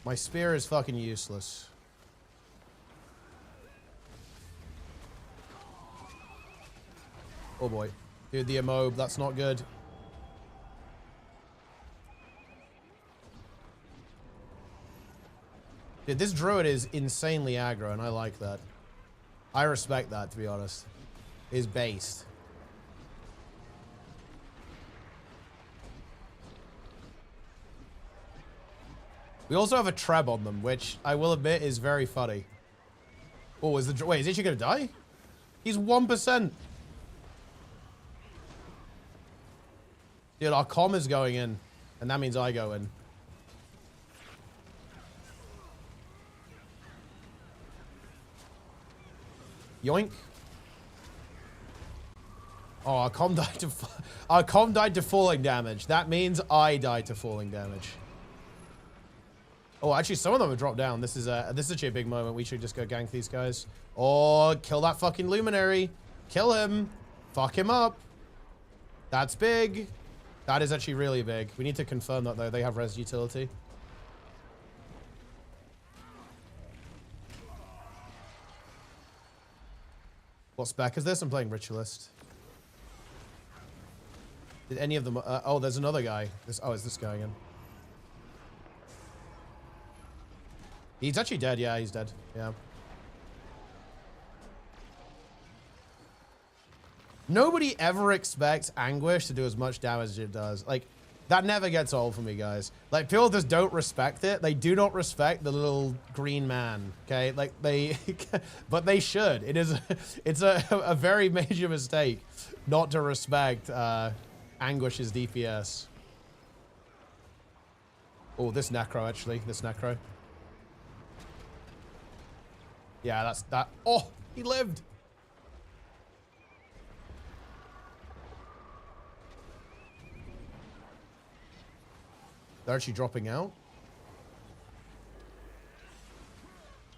My spear is fucking useless. Oh boy. Dude, the MMO, that's not good. Dude, this druid is insanely aggro, and I like that. I respect that, to be honest. Is based. We also have a treb on them, which I will admit is very funny. Oh, wait, is he actually gonna die? He's 1%. Dude, our comm is going in, and that means I go in. Yoink. Oh, our comm died to falling damage. That means I died to falling damage. Oh, actually, some of them have dropped down. This is actually a big moment. We should just go gank these guys. Oh, kill that fucking luminary. Kill him. Fuck him up. That's big. That is actually really big. We need to confirm that, though. They have res utility. What spec is this? I'm playing Ritualist. Did any of them... oh, there's another guy. Is this guy again? He's actually dead. Yeah, he's dead. Yeah. Nobody ever expects Anguish to do as much damage as it does. Like, that never gets old for me, guys. Like, people just don't respect it. They do not respect the little green man, okay? Like, but they should. It's a very major mistake not to respect Anguish's DPS. Oh, this Necro, actually. This Necro. Yeah, that's that. Oh, he lived. They're actually dropping out.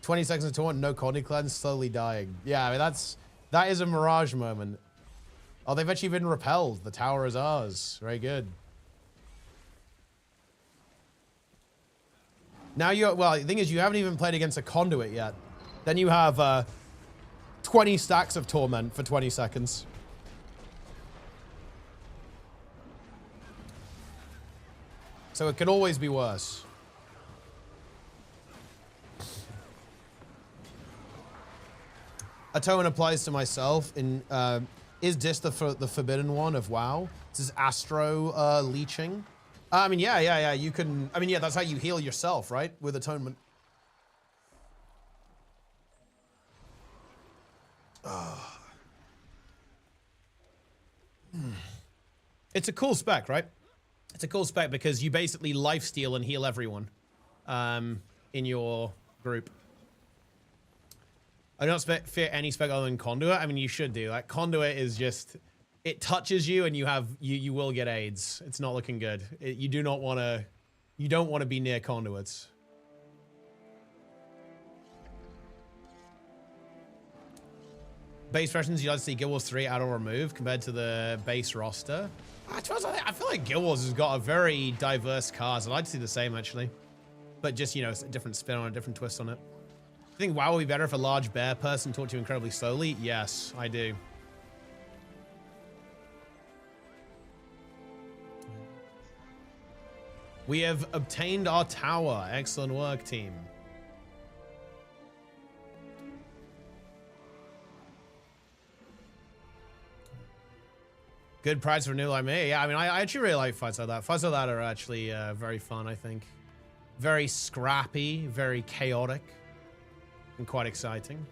20 seconds into one, no Connie cleanse, slowly dying. Yeah, I mean, that is a mirage moment. Oh, they've actually been repelled. The tower is ours. Very good. Now well, the thing is, you haven't even played against a conduit yet. Then you have 20 stacks of torment for 20 seconds. So it could always be worse. Atonement applies to myself. Is this the forbidden one of WoW? This is Astro leeching. I mean, yeah. You can. I mean, yeah. That's how you heal yourself, right? With atonement. It's a cool spec, right? It's a cool spec because you basically lifesteal and heal everyone in your group. I don't fear any spec other than Conduit. I mean, you should do. Like, Conduit is just, it touches you and you will get AIDS. It's not looking good. You don't want to be near Conduits. Base versions, you like to see Guild Wars 3 add or remove compared to the base roster. I feel like Guild Wars has got a very diverse cast. I'd like to see the same, actually. But just, you know, a different spin on it, a different twist on it. I think WoW would be better if a large bear person talked to you incredibly slowly. Yes, I do. We have obtained our tower. Excellent work, team. Good prize for new like me. Yeah, I mean, I actually really like fights like that. Fights like that are actually very fun, I think. Very scrappy, very chaotic, and quite exciting.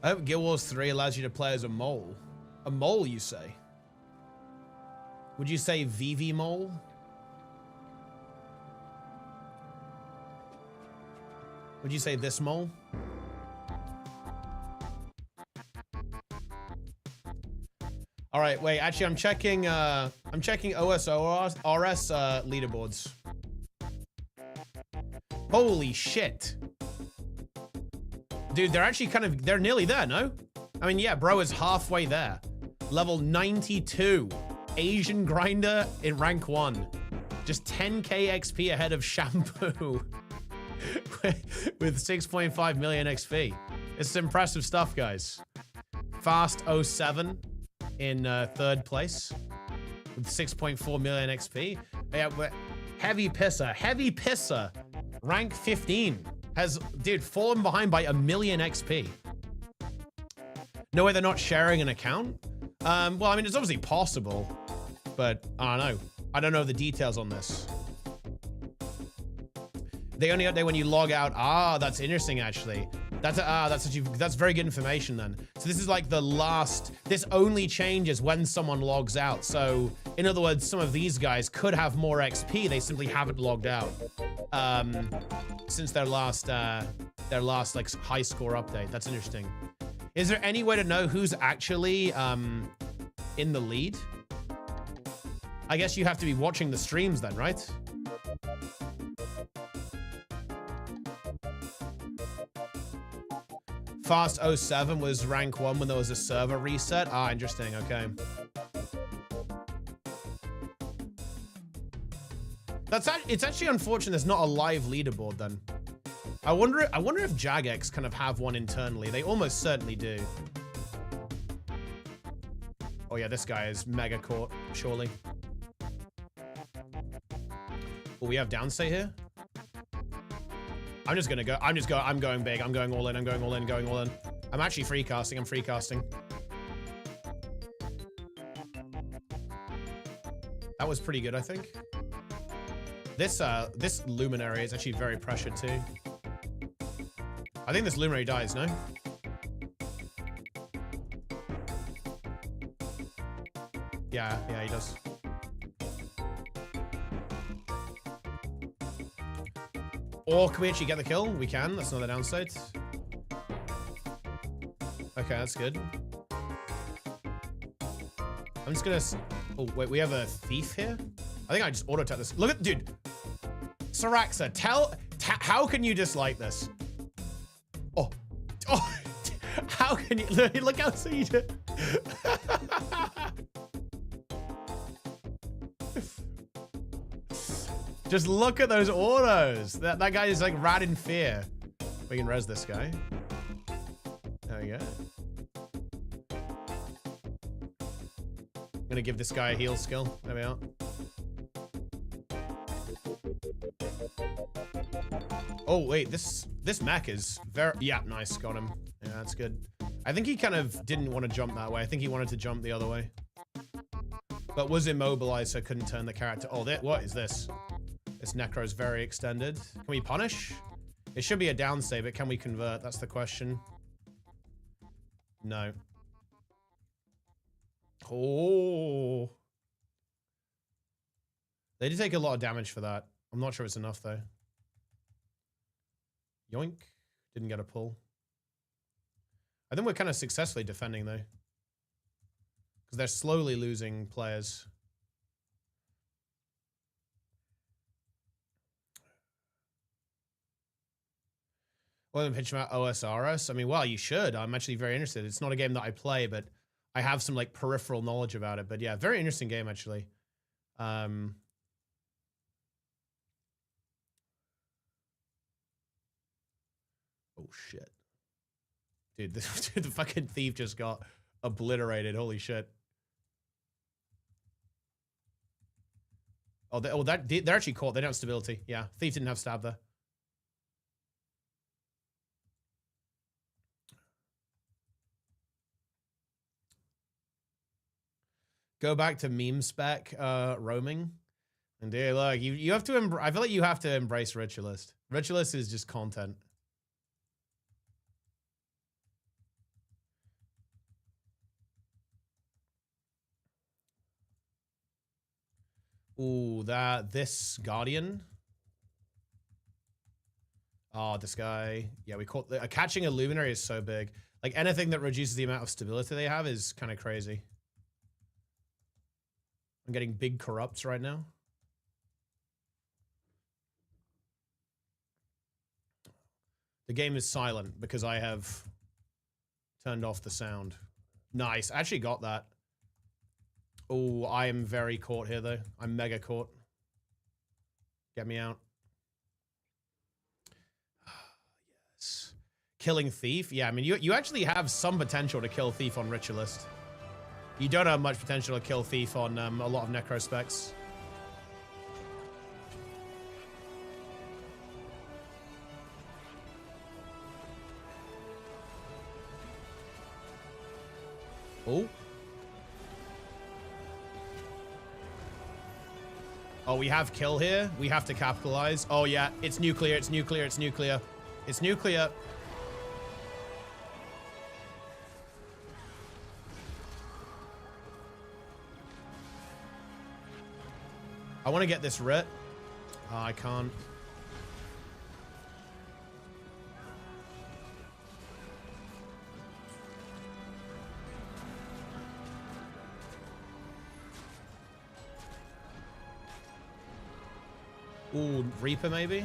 I hope Guild Wars 3 allows you to play as a mole. A mole, you say? Would you say VV mole? Would you say this mole? All right, wait. Actually, I'm checking OSORS leaderboards. Holy shit. Dude, they're actually they're nearly there, no? I mean, yeah, bro is halfway there. Level 92. Asian grinder in rank 1. Just 10k XP ahead of Shampoo. With 6.5 million XP. It's impressive stuff, guys. Fast 07 in 3rd place. With 6.4 million XP. Yeah, Heavy Pisser. Rank 15. Has, dude, fallen behind by 1 million XP. No way they're not sharing an account? Well, I mean, it's obviously possible, but I don't know. I don't know the details on this. They only update when you log out. Ah, that's interesting, actually. That's very good information then. So this is like the last, this only changes when someone logs out. So in other words, some of these guys could have more XP. They simply haven't logged out. Since their last like high score update. That's interesting. Is there any way to know who's actually in the lead? I guess you have to be watching the streams then, right? Fast 07 was rank 1 when there was a server reset. Ah, interesting. Okay. It's actually unfortunate there's not a live leaderboard then. I wonder if Jagex kind of have one internally. They almost certainly do. Oh yeah, this guy is mega caught, surely. Will we have downstate here? I'm just gonna go. I'm going big. I'm going all in. I'm going all in. Going all in. I'm actually free casting. I'm free casting. That was pretty good, I think. This luminary is actually very pressured too. I think this luminary dies, no? Yeah, he does. Or can we actually get the kill? We can. That's another downside. Okay, that's good. I'm just gonna... Oh, wait, we have a thief here? I think I just auto-tap this. Look at... Dude. Saraxa, how can you dislike this? Oh. How can you... Look how... Just look at those autos. That guy is like rat in fear. We can res this guy. There we go. I'm gonna give this guy a heal skill. There we are. Oh wait, this mech is very, yeah, nice, got him. Yeah, that's good. I think he kind of didn't want to jump that way. I think he wanted to jump the other way. But was immobilized, so couldn't turn the character. Oh, what is this? This necro is very extended. Can we punish? It should be a downstay, but can we convert? That's the question. No. Oh. They did take a lot of damage for that. I'm not sure it's enough, though. Yoink. Didn't get a pull. I think we're kind of successfully defending, though. Because they're slowly losing players. Well, then pitch about OSRS. I mean, well, you should. I'm actually very interested. It's not a game that I play, but I have some like peripheral knowledge about it. But yeah, very interesting game actually. Oh shit, dude! The fucking thief just got obliterated. Holy shit! Oh, they're actually caught. They don't have stability. Yeah, thief didn't have stab there. Go back to meme spec roaming. And dude, look, you have to I feel like you have to embrace Ritualist. Ritualist is just content. Ooh, this Guardian. Oh, this guy. Yeah, we caught catching a Luminary is so big. Like anything that reduces the amount of stability they have is kind of crazy. I'm getting big corrupts right now. The game is silent because I have turned off the sound. Nice. I actually got that. Oh, I am very caught here, though. I'm mega caught. Get me out. Yes. Killing Thief? Yeah, I mean, you actually have some potential to kill Thief on Ritualist. You don't have much potential to kill Thief on a lot of Necro specs. Oh. Oh, we have kill here. We have to capitalize. Oh, yeah. It's nuclear. It's nuclear. It's nuclear. It's nuclear. I want to get this writ. Oh, I can't. Ooh, Reaper maybe?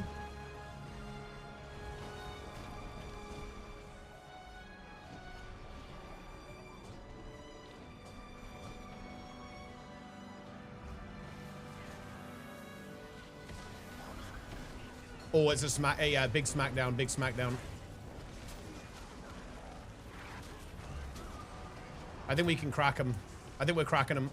Oh, it's a smack. Yeah, big smackdown, big smackdown. I think we can crack him. I think we're cracking him.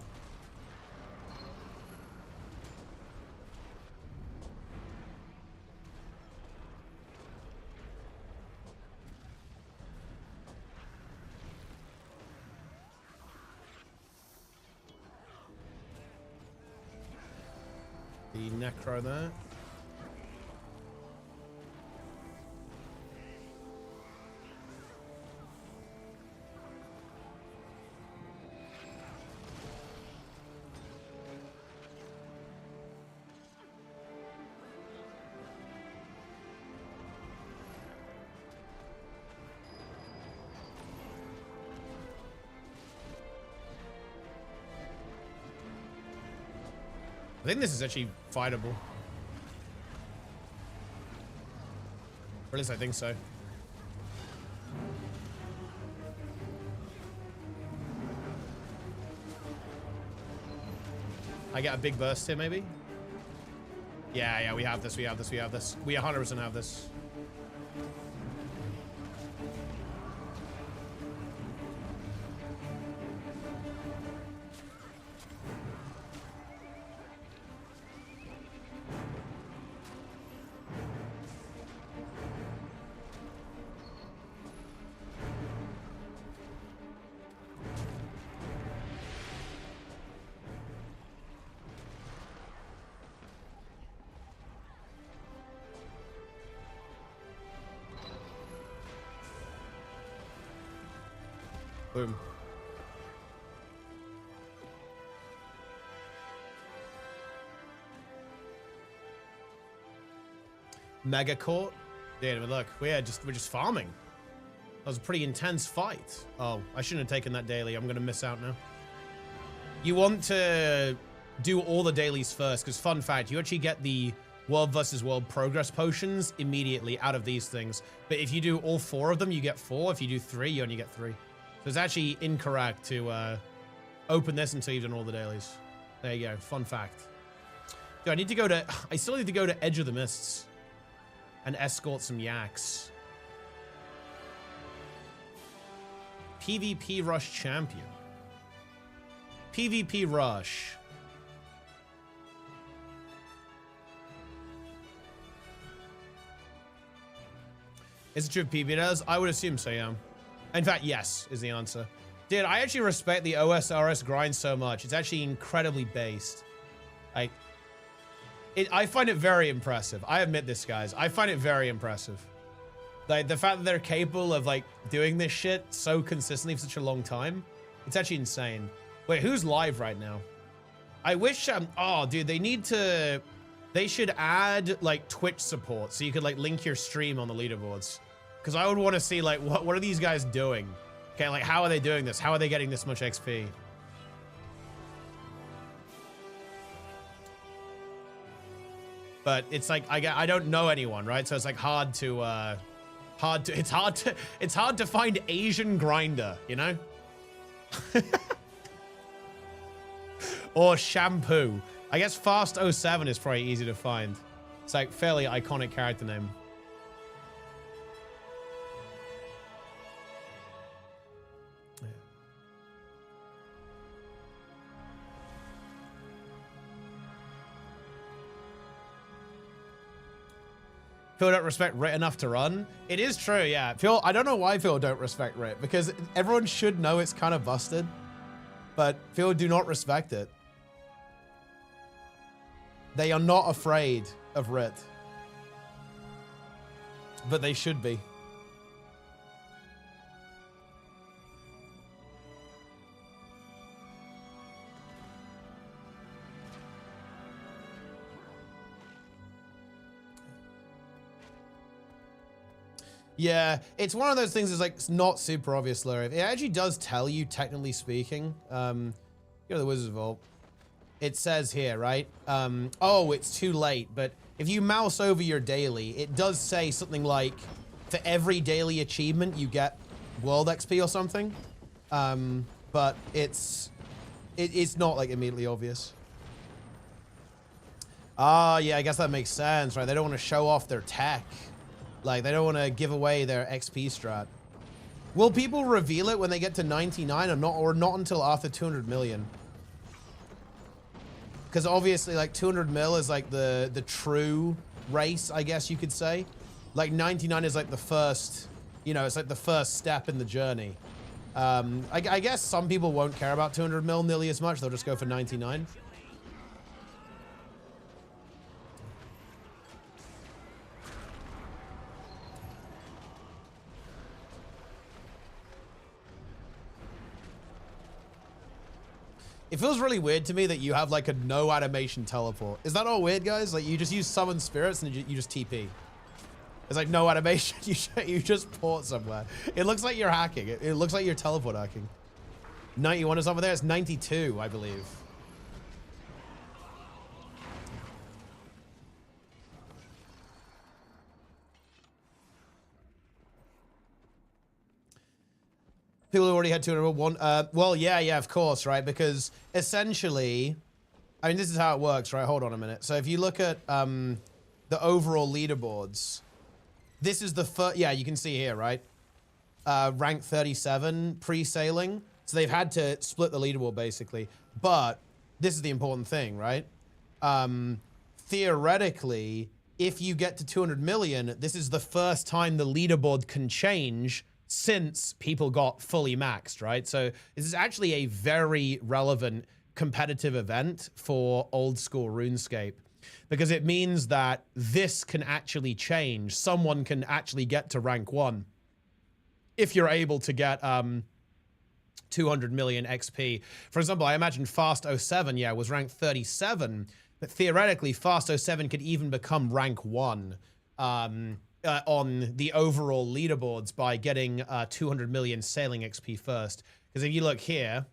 The Necro there. I think this is actually fightable. Or at least I think so. I get a big burst here, maybe? Yeah, we have this, we have this, we have this. We 100% have this. Boom. Mega court. Dude, but look, we're just farming. That was a pretty intense fight. Oh, I shouldn't have taken that daily. I'm gonna miss out now. You want to do all the dailies first, because fun fact, you actually get the world versus world progress potions immediately out of these things. But if you do all 4 of them, you get 4. If you do 3, you only get 3. So it's actually incorrect to open this until you've done all the dailies. There you go. Fun fact. Dude, I still need to go to Edge of the Mists and escort some yaks. PvP Rush Champion. PvP Rush. Is it true PvP does? I would assume so, yeah. In fact, yes, is the answer. Dude, I actually respect the OSRS grind so much. It's actually incredibly based. Like, I find it very impressive. I admit this, guys. I find it very impressive. Like, the fact that they're capable of, like, doing this shit so consistently for such a long time, it's actually insane. Wait, who's live right now? I wish, oh, dude, they should add, like, Twitch support so you could, like, link your stream on the leaderboards. Because I would want to see, like, what are these guys doing? Okay, like, how are they doing this? How are they getting this much XP? But it's like, I don't know anyone, right? So it's like it's hard to find Asian grinder, you know? Or shampoo. I guess Fast 07 is probably easy to find. It's like fairly iconic character name. Phil don't respect Rit enough to run. It is true, yeah. Phil, I don't know why Phil don't respect Rit, because everyone should know it's kind of busted, but Phil do not respect it. They are not afraid of Rit, but they should be. Yeah, it's one of those things that's like not super obvious, Larry. It actually does tell you, technically speaking. Go to the Wizard's Vault. It says here, right? Oh, it's too late. But if you mouse over your daily, it does say something like, for every daily achievement, you get world XP or something. But it's not like immediately obvious. Ah, yeah, I guess that makes sense, right? They don't want to show off their tech. Like, they don't want to give away their XP strat. Will people reveal it when they get to 99 or not until after 200 million? Because obviously, like, 200 mil is like the true race, I guess you could say. Like, 99 is like the first, you know, it's like the first step in the journey. I guess some people won't care about 200 mil nearly as much. They'll just go for 99. It feels really weird to me that you have like a no animation teleport. Is that all weird, guys? Like you just use summon spirits and you just TP. It's like no animation. You just port somewhere. It looks like you're hacking. It looks like you're teleport hacking. 91 is over there. It's 92, I believe. People who already had 201. Well, yeah, of course, right? Because essentially, I mean, this is how it works, right? Hold on a minute. So if you look at the overall leaderboards, this is the first, yeah, you can see here, right? Rank 37 pre-sailing. So they've had to split the leaderboard basically. But this is the important thing, right? Theoretically, if you get to 200 million, this is the first time the leaderboard can change since people got fully maxed, right? So this is actually a very relevant competitive event for old school RuneScape, because it means that this can actually change. Someone can actually get to rank 1 if you're able to get 200 million XP. For example, I imagine Fast 07, yeah, was ranked 37, but theoretically Fast 07 could even become rank 1 on the overall leaderboards by getting 200 million sailing XP first. Because if you look here,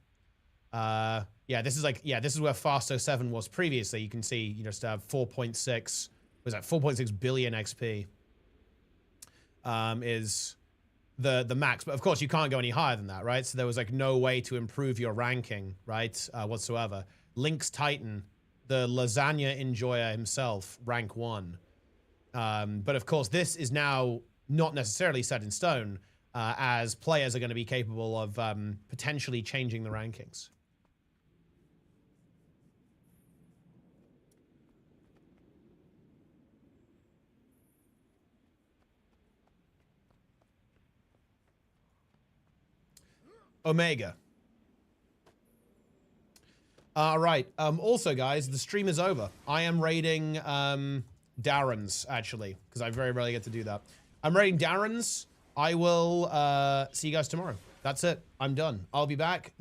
yeah, this is like, yeah, this is where Fast 07 was previously. You can see, you just have 4.6, was that 4.6 billion XP is the max. But of course, you can't go any higher than that, right? So there was like no way to improve your ranking, right, whatsoever. Lynx Titan, the lasagna enjoyer himself, rank 1. But of course, this is now not necessarily set in stone, as players are going to be capable of potentially changing the rankings. Omega. All right. Also, guys, the stream is over. I am raiding Darren's, actually, because I very rarely get to do that. I'm raiding Darren's. I will see you guys tomorrow. That's it. I'm done. I'll be back.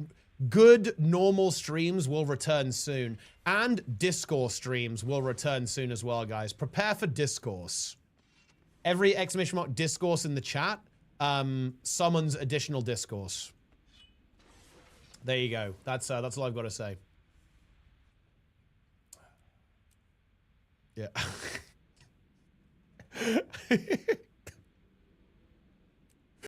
Good normal streams will return soon. And discourse streams will return soon as well, guys. Prepare for discourse. Every exclamation mark discourse in the chat summons additional discourse. There you go. That's all I've got to say. Yeah.